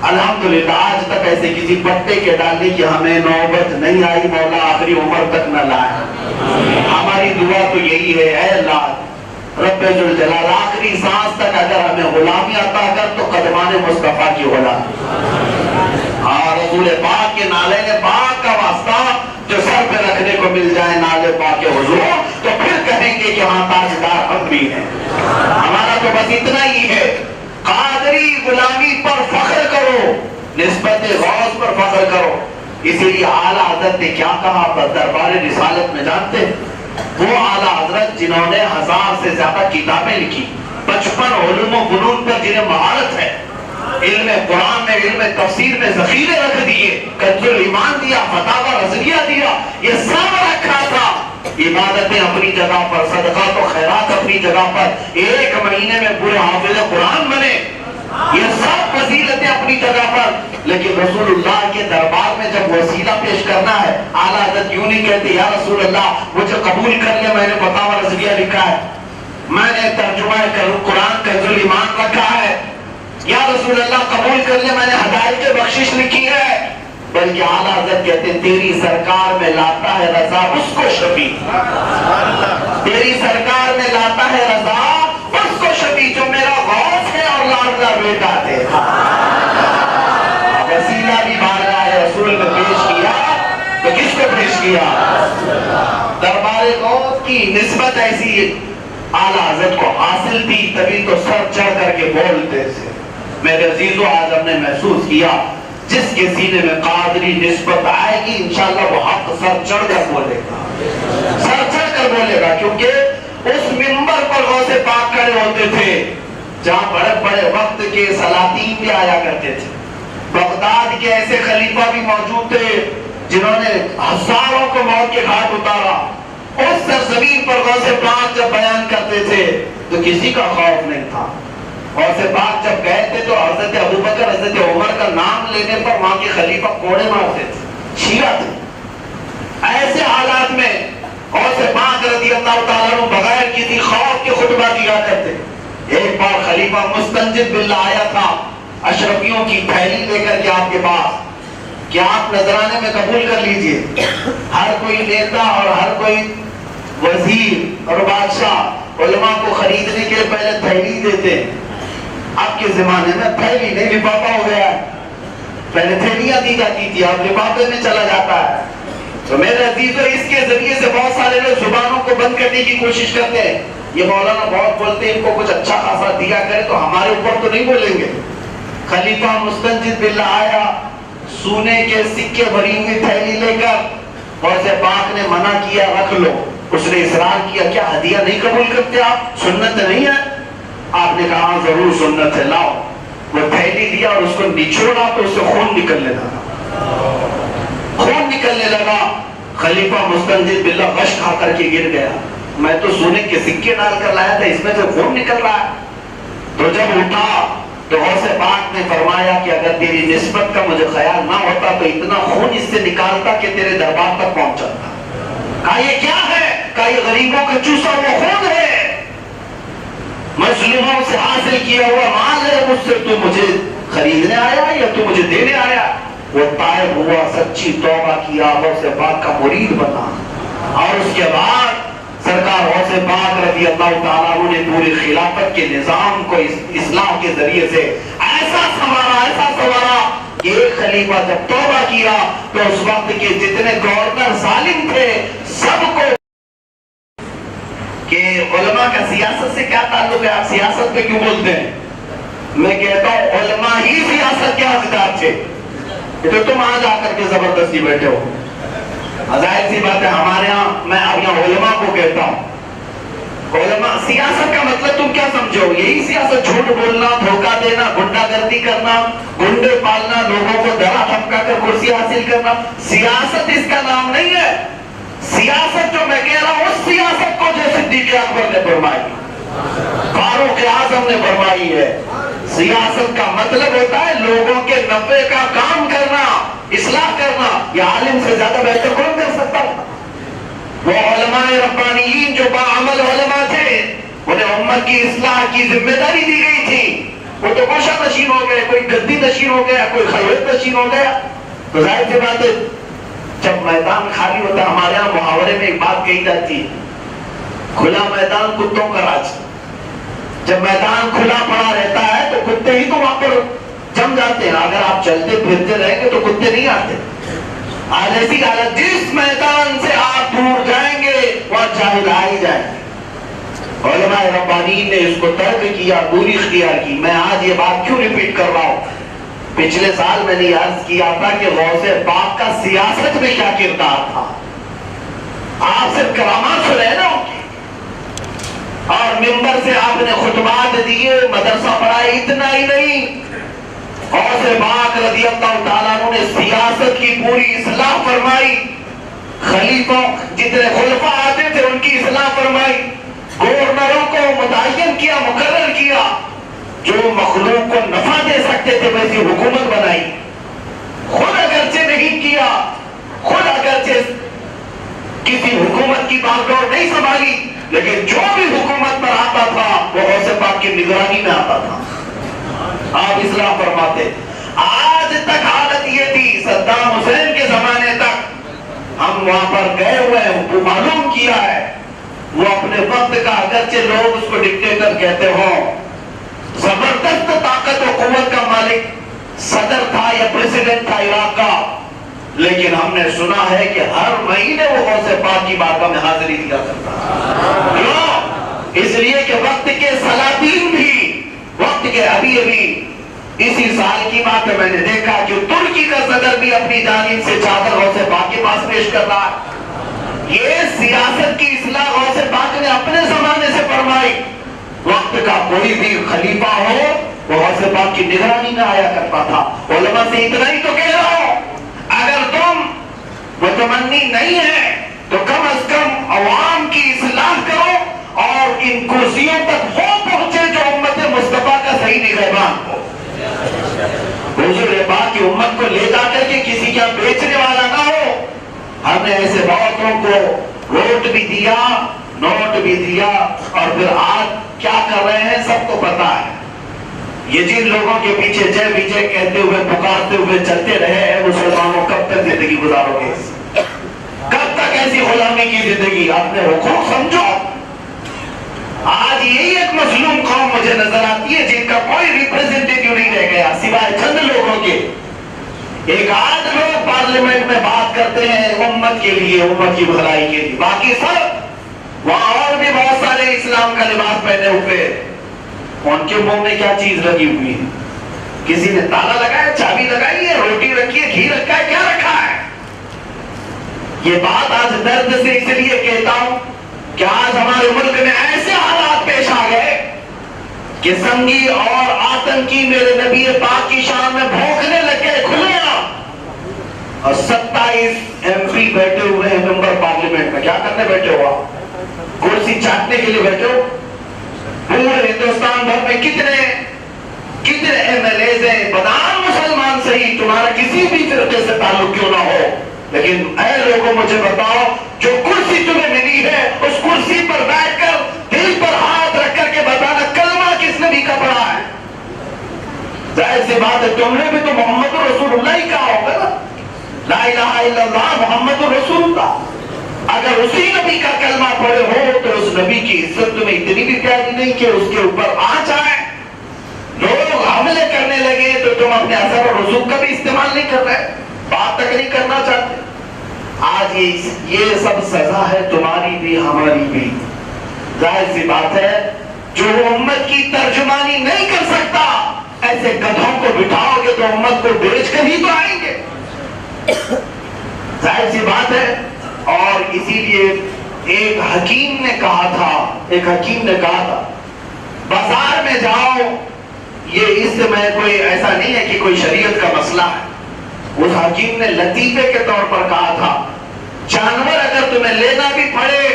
الحمدللہ آج تک ایسے کسی پٹے کے ڈالنے کی ہمیں نوبت نہیں آئی، مولا آخری عمر تک نہ لائے۔ ہماری دعا تو یہی ہے، اے اللہ رب ذوالجلال آخری سانس تک اگر ہمیں غلامی عطا کر تو قدمان مصطفیٰ کی غلامی، اور رسول پاک کے نالین پاک کا واسطہ جو سر پہ رکھنے کو مل جائے نالے پاک حضور، تو پھر کہیں گے کہ ہاں تاجدار ہم بھی ہیں۔ ہمارا تو بس اتنا ہی ہے، قادری غلامی پر فخر کرو، نسبت غوث پر فخر کرو۔ اسی لیے اعلیٰ حضرت نے کیا کہا دربار رسالت میں جانتے؟ وہ اعلیٰ حضرت جنہوں نے 1000 سے زیادہ کتابیں لکھی، 55 علوم و فنون پر جنہیں مہارت ہے، علم قرآن میں، علم تفسیر میں ذخیرے رکھ دیے، کنز الایمان دیا، فتاوی رضویہ دیا، یہ سب رکھا تھا۔ عبادتیں اپنی جگہ پر، صدقات و خیرات اپنی جگہ پر، ایک مہینے میں پورے حافظ قرآن بنے، یہ سب فضیلتیں اپنی جگہ پر۔ لیکن رسول اللہ کے دربار میں جب وسیلہ پیش کرنا ہے، اعلیٰ حضرت یوں نہیں کہتے یا رسول اللہ مجھے قبول کر لے، میں نے فتاوی رضویہ لکھا ہے، میں نے ترجمہ قرآن کنز الایمان رکھا ہے، یا رسول اللہ قبول کر لے میں نے ہدایت کے بخشش لکھی ہے، بلکہ اعلیٰ حضرت کہتے ہیں تیری سرکار میں لاتا ہے رضا اس کو شفیع، تیری سرکار میں لاتا ہے رضا اس کو شفیع جو میرا غوث ہے اور لاڈلا بیٹا ہے۔ وسیلہ بھی بارگاہ رسول میں پیش کیا تو کس کو پیش کیا؟ دربار غوث کی نسبت ایسی اعلیٰ حضرت کو حاصل تھی، تبھی تو سر چڑھ کر کے بولتے تھے۔ میرے عزیزو آج ہم نے محسوس کیا جس کے سینے میں قادری نسبت آئے گی انشاءاللہ وہ حق سر چڑھ کر بولے گا، سر چڑھ کر بولے گا، کیونکہ اس منبر پر غوث پاک کھڑے ہوتے تھے جہاں بڑے بڑے وقت کے سلاطین بھی آیا کرتے تھے، بغداد کے ایسے خلیفہ بھی موجود تھے جنہوں نے ہزاروں کو موت کے گھاٹ اتارا۔ اس سرزمین پر غوث پاک جب بیان کرتے تھے تو کسی کا خوف نہیں تھا۔ غوث پاک جب گئے تھے تو حضرت ابوبکر حضرت عمر کا نام لینے پر وہاں کے خلیفہ کوڑے مارتے تھے، شیعہ تھے۔ ایسے حالات میں غوث پاک رضی اللہ تعالیٰ عنہ بغیر کسی خوف کے خطبہ دیا کرتے۔ ایک بار خلیفہ مستنجد باللہ آیا تھا اشرفیوں کی تھیلی لے کر کے آپ کے پاس کہ آپ نذرانے میں قبول کر لیجئے۔ ہر کوئی نیتا اور ہر کوئی وزیر اور بادشاہ علماء کو خریدنے کے لیے پہلے تھیلی دیتے ہیں، اب کے زمانے میں تھیلی نہیں لفافہ ہو گیا ہے، پہلے تھیلیاں دی جاتی تھی اب لفافے میں چلا جاتا ہے۔ تو میرے عزیزو اس کے ذریعے سے بہت سارے لوگ زبانوں کو بند کرنے کی کوشش کرتے ہیں، یہ مولانا بہت بولتے ہیں ان کو کچھ اچھا خاصا دیا کرے تو ہمارے اوپر تو نہیں بولیں گے۔ خلیفہ مستنجد باللہ آیا سونے کے سکے بھری ہوئی تھیلی لے کر، غوث پاک نے منع کیا رکھ لو، اس نے اصرار کیا کیا ہدیہ نہیں قبول کرتے آپ، سنت نہیں ہے؟ آپ نے کہا ضرور سنت ہے، لاؤ۔ وہ تھیلی دیا اور اس کو نچوڑا تو اس سے خون نکلنے لگا، خون نکلنے لگا۔ خلیفہ مستنجد باللہ غش کھا کر کے گر گیا، میں تو سونے کے سکے ڈال کر لایا تھا، اس میں سے خون نکل رہا ہے۔ تو جب اٹھا تو غوث پاک نے فرمایا کہ اگر تیری نسبت کا مجھے خیال نہ ہوتا تو اتنا خون اس سے نکالتا کہ تیرے دربار تک پہنچاتا۔ کہا یہ کیا ہے؟ کہا یہ غریبوں کا چوسا ہوا خون ہے، مظلوموں سے حاصل کیا ہوا مال ہے، مجھ سے تو مجھے خریدنے آیا یا تو مجھے دینے آیا؟ وہ طائب ہوا، سچی توبہ کیا، غوث پاک کا مرید بنا، اور اس کے بعد سرکار غوث پاک رضی اللہ تعالیٰ عنہ نے پوری خلافت کے نظام کو اصلاح کے ذریعے سے ایسا سنوارا کہ ایک خلیفہ جب توبہ کیا تو اس وقت کے جتنے گورنر ظالم تھے سب کو کہ علماء کا سیاست سے کیا تعلق ہے، آپ سیاست پہ کیوں بولتے ہیں؟ میں کہتا ہوں علماء ہی سیاست کے حقدار تھے، تو تم آج آ کر کے زبردستی بیٹھے ہو۔ ظاہر سی بات ہے ہمارے ہاں، میں اب یہاں علماء کو کہتا ہوں، علماء سیاست کا مطلب تم کیا سمجھو؟ یہی سیاست جھوٹ بولنا، دھوکہ دینا، گنڈا گردی کرنا، گنڈے پالنا، لوگوں کو ڈرا دھمکا کر کرسی حاصل کرنا، سیاست اس کا نام نہیں ہے۔ سیاست جو میں کہہ رہا ہوں اس سیاست کو جو صدیق اکبر نے فرمائی، فاروق اعظم نے فرمائی ہے۔ سیاست کا مطلب ہوتا ہے لوگوں کے نفع کا کام کرنا، اصلاح کرنا۔ یہ عالم سے زیادہ بہتر کون کر سکتا تھا؟ وہ علماء ربانیین جو باعمل علماء تھے، انہیں امت کی اصلاح کی ذمہ داری دی گئی تھی، وہ تو گوشہ نشین ہو گئے، کوئی گدی نشین ہو گیا، کوئی خلوت نشین ہو گیا. تو ظاہر سی بات ہے جب میدان خالی ہوتا ہے، ہمارے یہاں محاورے میں ایک بات کہی جاتی ہے، کھلا میدان کتوں کا راج. جب میدان کھلا پڑا رہتا ہے تو کتے ہی تو وہاں پر جم جاتے ہیں. اگر آپ چلتے پھرتے رہیں گے تو کتے نہیں آتے. آج ایسی حالت، جس میدان سے آپ دور جائیں گے وہاں جاہل آ ہی جائیں گے. علماء ربانیین نے اس کو ترک کیا، دوری اختیار کی. میں آج یہ بات کیوں ریپیٹ کر رہا ہوں؟ پچھلے سال میں نے عرض کیا تھا کہ غوث پاک کا سیاست میں کیا کردار تھا. آپ صرف کرامات سنے نا ان کی، اور ممبر سے آپ نے خطبات دیے، مدرسہ پڑھائے، اتنا ہی نہیں، غوث پاک رضی اللہ تعالیٰ عنہ نے سیاست کی پوری اصلاح فرمائی. خلیفوں جتنے خلفاء آتے تھے ان کی اصلاح فرمائی. گورنروں کو متعین کیا، مقرر کیا، جو مخلوق کو نفع دے سکتے تھے ویسی حکومت بنائی. خود اگرچہ نہیں کیا، خود اگرچہ کسی حکومت کی باغ ڈور نہیں سنبھالی، لیکن جو بھی حکومت پر آتا تھا وہ غوث پاک کی نگرانی میں آتا تھا. آپ اصلاح فرماتے. آج تک حالت یہ تھی، صدام حسین کے زمانے تک ہم وہاں پر گئے ہوئے ہیں، وہ معلوم کیا ہے. وہ اپنے وقت کا اگرچہ لوگ اس کو ڈکٹیٹر کہتے ہوں، زبردست طاقت و قوت کا مالک صدر تھا یا پریزیڈنٹ تھا عراق کا، لیکن ہم نے سنا ہے کہ ہر مہینے وہ غوث پاک کی بارگاہ میں حاضری دیا کرتا. کیوں؟ اس لیے کہ وقت کے سلاطین بھی، وقت کے ابھی اسی سال کی بات ہے، میں نے دیکھا کہ ترکی کا صدر بھی اپنی جانب سے چادر غوث پاک کے پاس پیش کر رہا ہے. یہ سیاست کی اصلاح غوث پاک نے اپنے زمانے سے فرمائی. وقت کا کوئی بھی خلیفہ ہو وہ غوث پاک کی نگرانی میں آیا کرتا تھا. علماء سے اتنا ہی تو کہہ رہا ہوں، اگر تم متمنی نہیں ہے تو کم از کم عوام کی اصلاح کرو اور ان کرسیوں تک وہ پہنچے جو امت مصطفیٰ کا صحیح نگہبان ہو. حضور پاک کی امت کو لے جا کر کے کسی کا بیچنے والا نہ ہو. ہم نے ایسے بہتوں کو ووٹ بھی دیا، نوٹ بھی دیا، اور پھر آج کیا کر رہے ہیں سب کو پتا ہے. یہ جن لوگوں کے پیچھے جے وجے کہتے ہوئے پکارتے ہوئے چلتے رہے ہیں، مسلمانوں کب تک زندگی گزارو گے؟ کب تک ایسی غلامی کی زندگی؟ اپنے حقوق سمجھو. آج یہی ایک مظلوم قوم مجھے نظر آتی ہے جن کا کوئی ریپریزنٹیٹیو نہیں رہ گیا سوائے چند لوگوں کے. ایک آدھ لوگ پارلیمنٹ میں بات کرتے ہیں امت کے لیے، امت کی بھلائی کے لیے، باقی سب وہاں اور بھی بہت سارے اسلام کا لباس پہنے ہوئے، ان کے منہ میں کیا چیز لگی ہوئی ہے؟ کسی نے تالا لگایا، چابی لگائی ہے، روٹی رکھی ہے، گھی رکھا ہے، کیا رکھا ہے؟ یہ بات آج درد سے اس لیے کہتا ہوں کہ آج ہمارے ملک میں ایسے حالات پیش آ گئے کہ سنگی اور آتنکی میرے نبی پاک کی شان میں بھونکنے لگ گئے کھلے. اور 27 MP بیٹھے ہوئے ہیں ممبر پارلیمنٹ میں. کیا کرنے بیٹھے ہو آپ؟ کرسی چاٹنے کے لیے بیٹھے ہو؟ پورے ہندوستان بھر میں کتنے MLAs ہیں، بدنام مسلمان صحیح، تمہارا کسی بھی فرقے سے تعلق کیوں نہ ہو، لیکن اے لوگوں مجھے بتاؤ، جو کرسی تمہیں ملی ہے اس کرسی پر بیٹھ کر دل پر ہاتھ رکھ کر کے بتانا کلمہ کس نبی کا پڑھا ہے. ظاہر سی بات ہے تم نے بھی تو محمد رسول اللہ ہی کہا ہوگا نا، لا الہ الا اللہ محمد رسول اللہ. اگر اسی نبی کا کلمہ پڑھے ہو تو اس نبی کی عزت تمہیں اتنی بھی پیاری نہیں کہ اس کے اوپر آنچ آئے، لوگ حملے کرنے لگے تو تم اپنے اثر اور رسوخ کا بھی استعمال نہیں کر رہے، بات تک نہیں کرنا چاہتے. آج یہ سب سزا ہے تمہاری بھی ہماری بھی. ظاہر سی بات ہے جو امت کی ترجمانی نہیں کر سکتا، ایسے گدھوں کو بٹھاؤ گے تو امت کو بیچ کر ہی تو آئیں گے. ظاہر سی بات ہے. اور اسی لیے ایک حکیم نے کہا تھا بازار میں جاؤ، یہ اس میں کوئی ایسا نہیں ہے کہ کوئی شریعت کا مسئلہ ہے. اس حکیم نے لطیفے کے طور پر کہا تھا جانور اگر تمہیں لینا بھی پڑے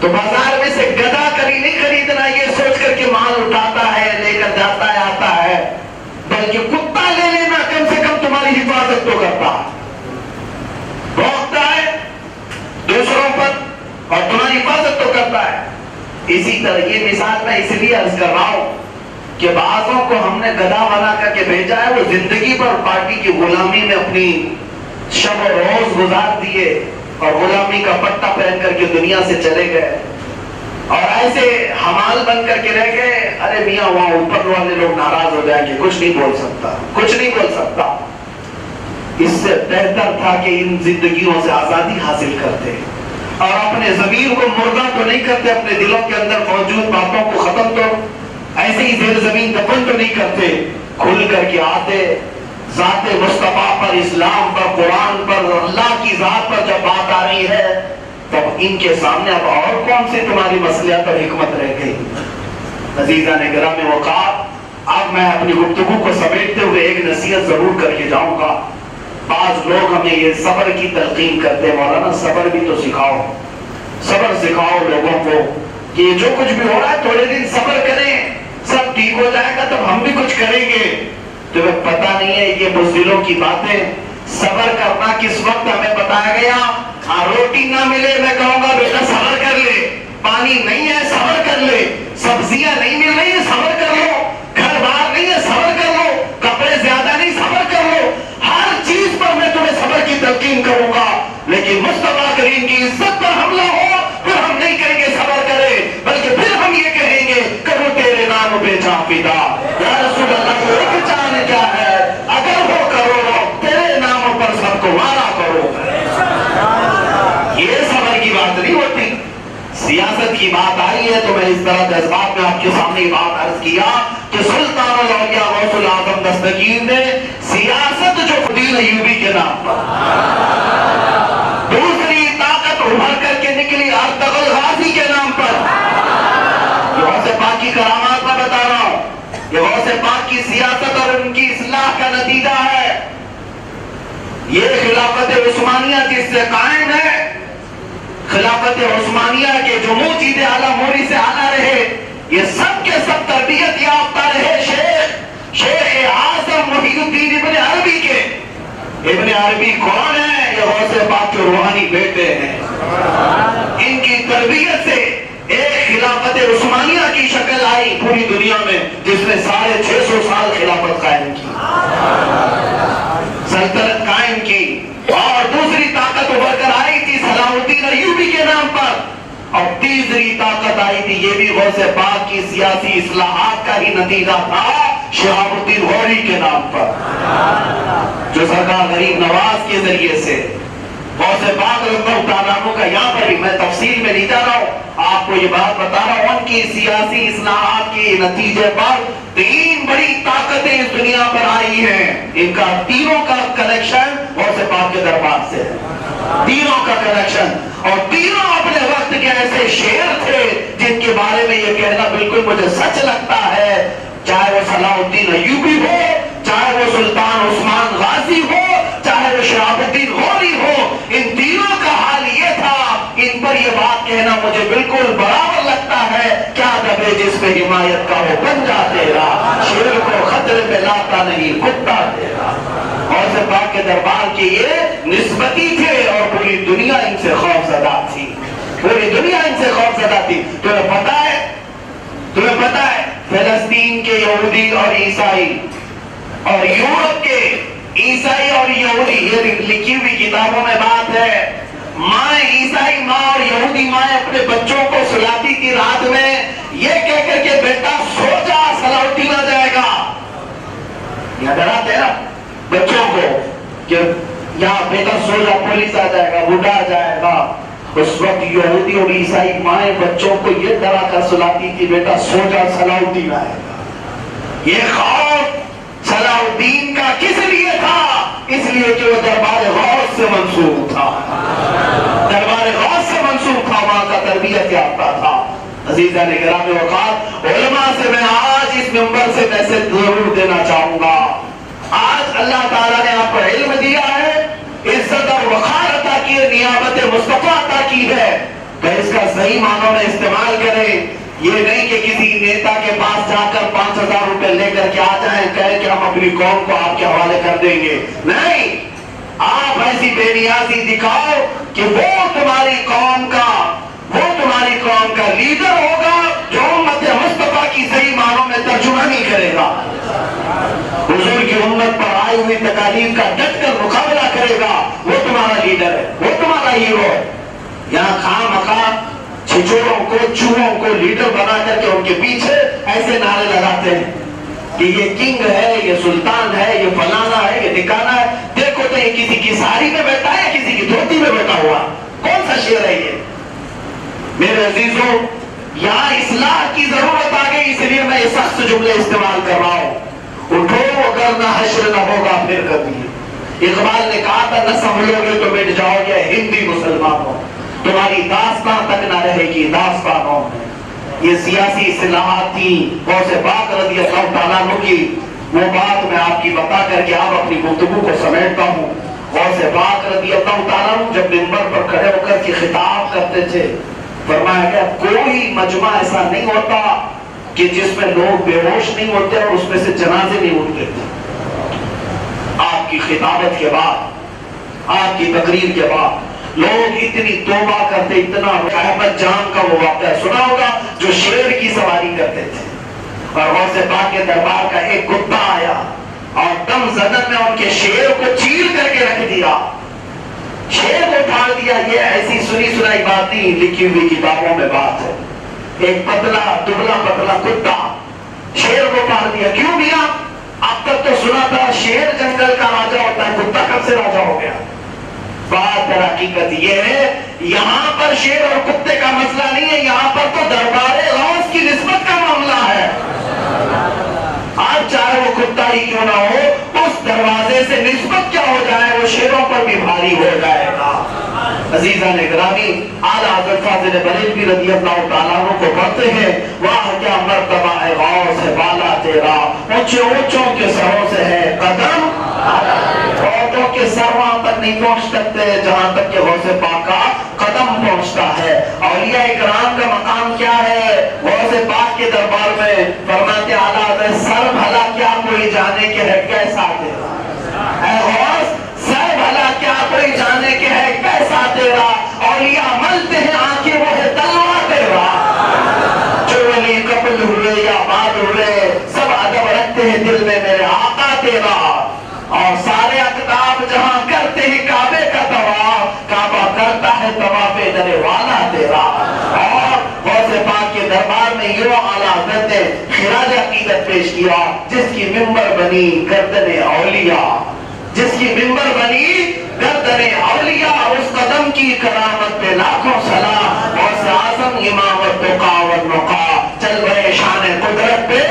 تو بازار میں سے گدھا کبھی نہیں خریدنا یہ سوچ کر کے مال اٹھاتا ہے، لے کر جاتا ہے، آتا ہے، بلکہ کتا لے لینا کم سے کم تمہاری حفاظت تو کرتا ہے، بھونکتا ہے دوسروں پر اور تمہاری حفاظت تو کرتا ہے. اسی طرح یہ مثال میں اس لیے عرض کر رہا ہوں کہ بعضوں کو ہم نے گدھا بنا کر کے بھیجا ہے، وہ زندگی پر پارٹی کی غلامی میں اپنی شب و روز گزار دیے اور غلامی کا پٹا پہن کر کے دنیا سے چلے گئے، اور ایسے حمال بن کر کے رہ گئے. ارے میاں وہاں اوپر والے لوگ ناراض ہو جائیں گے، کچھ نہیں بول سکتا، کچھ نہیں بول سکتا. اس سے بہتر تھا کہ ان زندگیوں سے آزادی حاصل کرتے اور اپنے ضمیر کو مردہ تو نہیں کرتے، اپنے دلوں کے اندر موجود باتوں کو ختم تو ایسے ہی زیر زمین دفن تو نہیں کرتے، کھل کر کے آتے. ذات مصطفیٰ پر، اسلام پر، قرآن پر، اللہ کی ذات پر جب بات آ رہی ہے تب ان کے سامنے اب اور کون سی تمہاری مصلحت اور حکمت رہ گئی. عزیزان گرامی وقار، اب میں اپنی گفتگو کو سمیٹتے ہوئے ایک نصیحت ضرور کر کے جاؤں گا. بعض لوگ ہمیں یہ صبر کی تلقین کرتے ہیں، مولانا صبر بھی تو سکھاؤ، صبر سکھاؤ لوگوں کو کہ جو کچھ بھی ہو رہا ہے تھوڑے دن صبر کریں، سب ٹھیک ہو جائے گا تب ہم بھی کچھ کریں گے. تمہیں پتہ نہیں ہے یہ بزدلوں کی باتیں. صبر کرنا کس وقت ہمیں بتایا گیا؟ ہاں روٹی نہ ملے میں کہوں گا بیٹا صبر کر لے، پانی نہیں ہے صبر کر لے، سبزیاں نہیں مل رہی ہیں صبر کر لو، گھر باہر نہیں ہے صبر کر لو، کپڑے زیادہ نہیں صبر کر لو. ہر چیز پر میں تمہیں صبر کی تلقین کروں گا، لیکن مصطفیٰ کریم کی عزت پر حملہ ہو پھر ہم نہیں کہیں گے صبر کرے، بلکہ پھر ہم یہ کہیں گے کرو تیرے نام پہ جاں فدا. یا رسول اللہ کو ایک چاند کیا ہے، اگر وہ کرو تیرے نام پر سب کو وارا کرو. یہ صبر کی بات نہیں ہوتی. سیاست کی بات آئی ہے تو میں اس طرح جذبات میں آپ کے سامنے یہ بات عرض کیا کہ سلطان الاولیاء غوث الاعظم دستگیر نے سیاست جو دین ایوبی کے نام پر، دوسری طاقت ابھر کر کے نکلی ارطغرل غازی کے نام پر. یہ غوث پاک کی کرامات میں بتا رہا ہوں، یہ غوث پاک کی سیاست اور ان کی اصلاح کا نتیجہ ہے. یہ خلافت عثمانیہ جس سے قائم ہے، خلافت عثمانیہ کے جو موجد اعلیٰ موری سے اعلیٰ رہے، یہ سب کے سب تربیت یافتہ رہے شیخ اعظم محی الدین ابن عربی کے. ابن عربی کون ہے؟ یہ غوث پاک کے روحانی بیٹے ہیں. ان کی تربیت سے ایک خلافت عثمانیہ کی شکل آئی پوری دنیا میں، جس نے 650 سال خلافت قائم کی، سلطنت قائم کی. اور دوسری طاقت ابھر کر آئی تھی صلاح الدین ایوبی کے نام پر، اور تیسری طاقت آئی تھی، یہ بھی غوث پاک کی سیاسی اصلاحات کا ہی نتیجہ تھا، شہاب الدین غوری کے نام پر، جو سرکار غریب نواز کے ذریعے سے غوث پاک رضی اللہ تعالیٰ عنہ کا. یہاں پر بھی میں تفصیل میں نہیں جا رہا ہوں، آپ کو یہ بات بتا رہا ہوں، ان کی سیاسی اصلاحات کے نتیجے پر 3 بڑی طاقتیں اس دنیا پر آئی ہیں. ان کا تینوں کا کنیکشن غوث پاک کے دربار سے ہے، تینوں کا کنیکشن، اور تینوں اپنے وقت کے ایسے شیر تھے جن کے بارے میں یہ کہنا بالکل مجھے سچ لگتا ہے. چاہے وہ صلاح الدین ایوبی ہو، چاہے وہ سلطان عثمان غازی ہو، چاہے وہ شہاب الدین غوری ہو، ان تینوں کا حال یہ تھا. ان پر یہ بات کہنا مجھے بالکل برابر لگتا ہے. کیا دبے جس پہ حمایت کا وہ پنجہ تیرا، شیر کو خطرے پہ لاتا نہیں کتا تیرا. غوث پاک کے دربار کی یہ نسبتی تھے اور پوری دنیا ان سے خوف زدہ تھی، پوری دنیا ان سے خوف زدہ تھی. تمہیں پتا ہے فلسطین کے یہودی اور عیسائی اور یورپ کے عیسائی اور یہودی، یہ لکھی ہوئی کتابوں میں بات ہے، ماں عیسائی ماں اور یہودی ماں اپنے بچوں کو سلاتی تھی رات میں یہ کہہ کر کے بیٹا سو جا صلاح الدین آ جائے گا. یہ ڈراتے ہیں نا بچوں کو کہ یہاں بیٹا سو جا پولیس آ جائے گا، بوڑھا آ جائے گا. اس وقت یہودی اور عیسائی مائیں بچوں کو یہ ڈرا کر سلاتی تھی بیٹا سو جا صلاح الدین آئے گا. یہ خوف صلاح الدین کا کس لیے تھا؟ اس لیے کہ وہ دربار غوث سے منسوب تھا، دربار غوث سے منسوب تھا، وہاں کا تربیت یافتہ تھا. عزیزان گرامی وقار، علماء سے میں آج اس منبر سے میسج ضرور دینا چاہوں گا. آج اللہ تعالیٰ نے آپ کو علم دیا ہے، عزت اور وقار عطا کی ہے، نیابت مصطفیٰ عطا کی ہے، تو اس کا صحیح معنوں میں استعمال کریں. یہ نہیں کہ کسی نیتا کے پاس جا کر 5000 روپے لے کر کے آ جائیں کہے کہ ہم اپنی قوم کو آپ کے حوالے کر دیں گے. نہیں، آپ ایسی بے نیازی دکھاؤ کہ وہ تمہاری قوم کا لیڈر ہوگا جو امت مصطفیٰ کی صحیح معنوں میں ترجمانی کرے گا, حضور کی امت پر آئی ہوئی تکالیف کا ڈٹ کر مقابلہ کرے گا, وہ تمہارا لیڈر ہے, وہ تمہارا ہیرو ہے. یہاں خواہ مخواہ چھچوروں کو, چوہوں کو لیڈر بنا کر کے ان کے پیچھے ایسے نعرے لگاتے ہیں کہ یہ کنگ ہے, یہ سلطان ہے, یہ فلانا ہے, یہ ٹھکانا ہے. دیکھو تو یہ کسی کی ساری میں بیٹھا ہے, کسی کی دھوتی میں بیٹھا ہوا, کون سا شعر ہے یہ؟ میرے عزیزوں, یہاں اصلاح کی ضرورت آ گئی, اس لیے میں یہ سخت جملے استعمال کر رہا ہوں. اٹھو اگر نہ حشر نہ ہوگا پھر کبھی. اقبال نے کہا تھا نہ سنبھلو گے تو مٹ جاؤ گے ہندی مسلمانوں, تمہاری داستان تک نہ رہے گی داستانوں میں. یہ سیاسی اصلاحات تھی غوث پاک رضی اللہ تعالیٰ عنہ کی, وہ بات میں آپ کی بتا کر کے آپ اپنی گفتگو کو سمیٹتا ہوں. غوث پاک رضی اللہ تعالیٰ عنہ جب منبر پر کھڑے ہو کر کے خطاب کرتے تھے, فرمایا گیا کوئی مجمع ایسا نہیں ہوتا کہ جس میں لوگ بے ہوش نہیں ہوتے اور اس میں سے جنازے نہیں اٹھتے تھے. آپ کی خطابت کے بعد, آپ کی تقریر کے بعد لوگ اتنی توبہ کرتے, اتنا. احمد جان کا وہ واقعہ سنا ہوگا جو شیر کی سواری کرتے تھے, اور غوث پاک کے دربار کا ایک کتا آیا اور دم زدن میں ان کے شیر کو چیر کر کے رکھ دیا, شیر کو پھاڑ دیا. یہ ایسی سنی سنائی بات نہیں, لکھی ہوئی کتابوں میں بات ہے. ایک پتلا دبلا پتلا کتا شیر کو پھاڑ دیا. کیوں دیا؟ اب تک تو سنا تھا شیر جنگل کا راجا ہوتا ہے, کتا کب سے راجا ہو گیا؟ بات در حقیقت یہ ہے, یہاں پر شیر اور کتے کا مسئلہ نہیں ہے, یہاں پر تو دربار غوث کی نسبت کا معاملہ ہے. آج چاہے وہ کتا ہی کیوں نہ ہو, اس دروازے سے نسبت کیا ہو جائے وہ شیروں پر بھی بھاری ہو جائے گا. عزیزان گرامی, اعلیٰ حضرت فاضل بریلوی رضی اللہ تعالیٰ عنہ کو پڑھتے ہیں, واہ کیا مرتبہ ہے غوث ہے بالا تیرا, اونچے اونچوں کے سروں سے ہے قدم, عورتوں کے سر وہاں تک نہیں پہنچ سکتے جہاں تک کہ غوث پاک کا قدم پہنچتا ہے. اولیاء اکرام کا مقام کیا ہے غوث پاک کے دربار میں؟ فرماتے اعلیٰ حضرت سر بھلا کیا کوئی جانے کے ہے کیسا تیرا, اے غوث سر بھلا کیا کوئی جانے کے ہے کیسا تیرا, اولیاء ملتے ہیں آنکھیں وہ ہے تلوار تیرا. جو ولی قبل ہوئے یا بعد ہوئے سب ادب رکھتے ہیں دل میں میرے آقا تیرا, اور سارے اقطاب جہاں کرتے ہیں کعبے کا طواف, کعبہ کرتا ہے طواف در والا تیرا. اور غوث پاک کے دربار میں یہ اعلیٰ حضرت نے خراج عقیدت پیش کیا, جس کی منبر بنی گردن اولیاء, جس کی منبر بنی گردن اولیاء, اس قدم کی کرامت پہ لاکھوں سلام. غوث اعظم امام التقا والنقا, چل بڑے شان قدرت پہ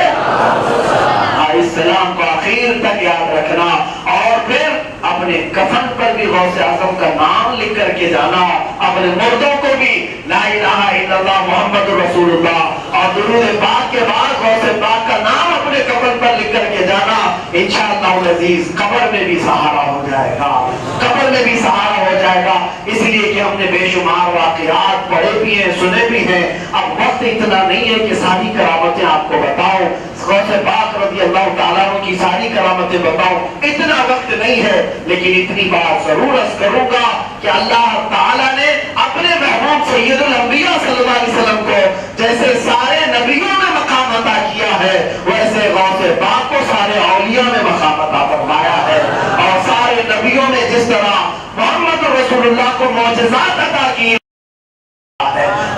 اس سلام کو آخر تک یاد رکھنا. اور پھر اپنے کفن پر بھی غوث اعظم کا نام لکھ کر کے جانا, اپنے مردوں کو بھی لا الہ الا اللہ محمد رسول اللہ اور درود پاک کے بعد غوث پاک کا نام اپنے کفن پر لکھ کر کے جانا. انشاءاللہ العزیز قبر میں بھی سہارا ہو جائے گا, قبر میں بھی سہارا ہو جائے گا. اس لیے کہ ہم نے بے شمار واقعات پڑھے بھی ہیں, سنے بھی ہیں. اب وقت اتنا نہیں ہے کہ ساری کرامتیں آپ کو بتاؤں, غوث پاک رضی اللہ تعالیٰ عنہ کی ساری کرامتیں بتاؤں, اتنا وقت نہیں ہے. لیکن اتنی بات ضرور عرض کروں گا کہ اللہ تعالیٰ نے اپنے محبوب سید الانبیاء صلی اللہ علیہ وسلم کو جیسے سارے نبیوں میں مقام عطا کیا ہے, ویسے غوث پاک کو سارے اولیاء میں مقام عطا فرمایا ہے. اور سارے نبیوں نے جس طرح محمد رسول اللہ کو معجزات عطا کی ہے,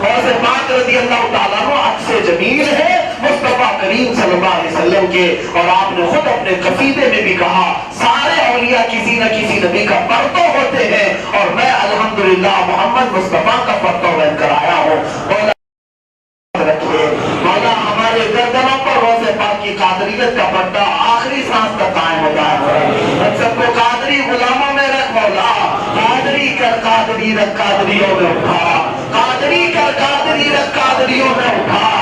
غوث پاک رضی اللہ تعالیٰ عنہ عکس جمیل ہے مصطفیٰ کریم صلی اللہ علیہ وسلم کے. اور آپ نے خود اپنے قصیدے میں بھی کہا سارے اولیاء کسی نہ کسی نبی کا پرتو ہوتے ہیں, اور میں الحمدللہ محمد مصطفیٰ کا پرتو بن کر آیا ہوں. مولا ہمارے گردنوں پر غوث پاک کی قادریت کا پردہ آخری سانس تک قائم ہو جائے. ہم سب کو قادری غلاموں میں رکھ مولا, قادری کر قادری رکھ قادریوں میں اٹھا, قادری کر قادری رکھ قادریوں میں اٹھا.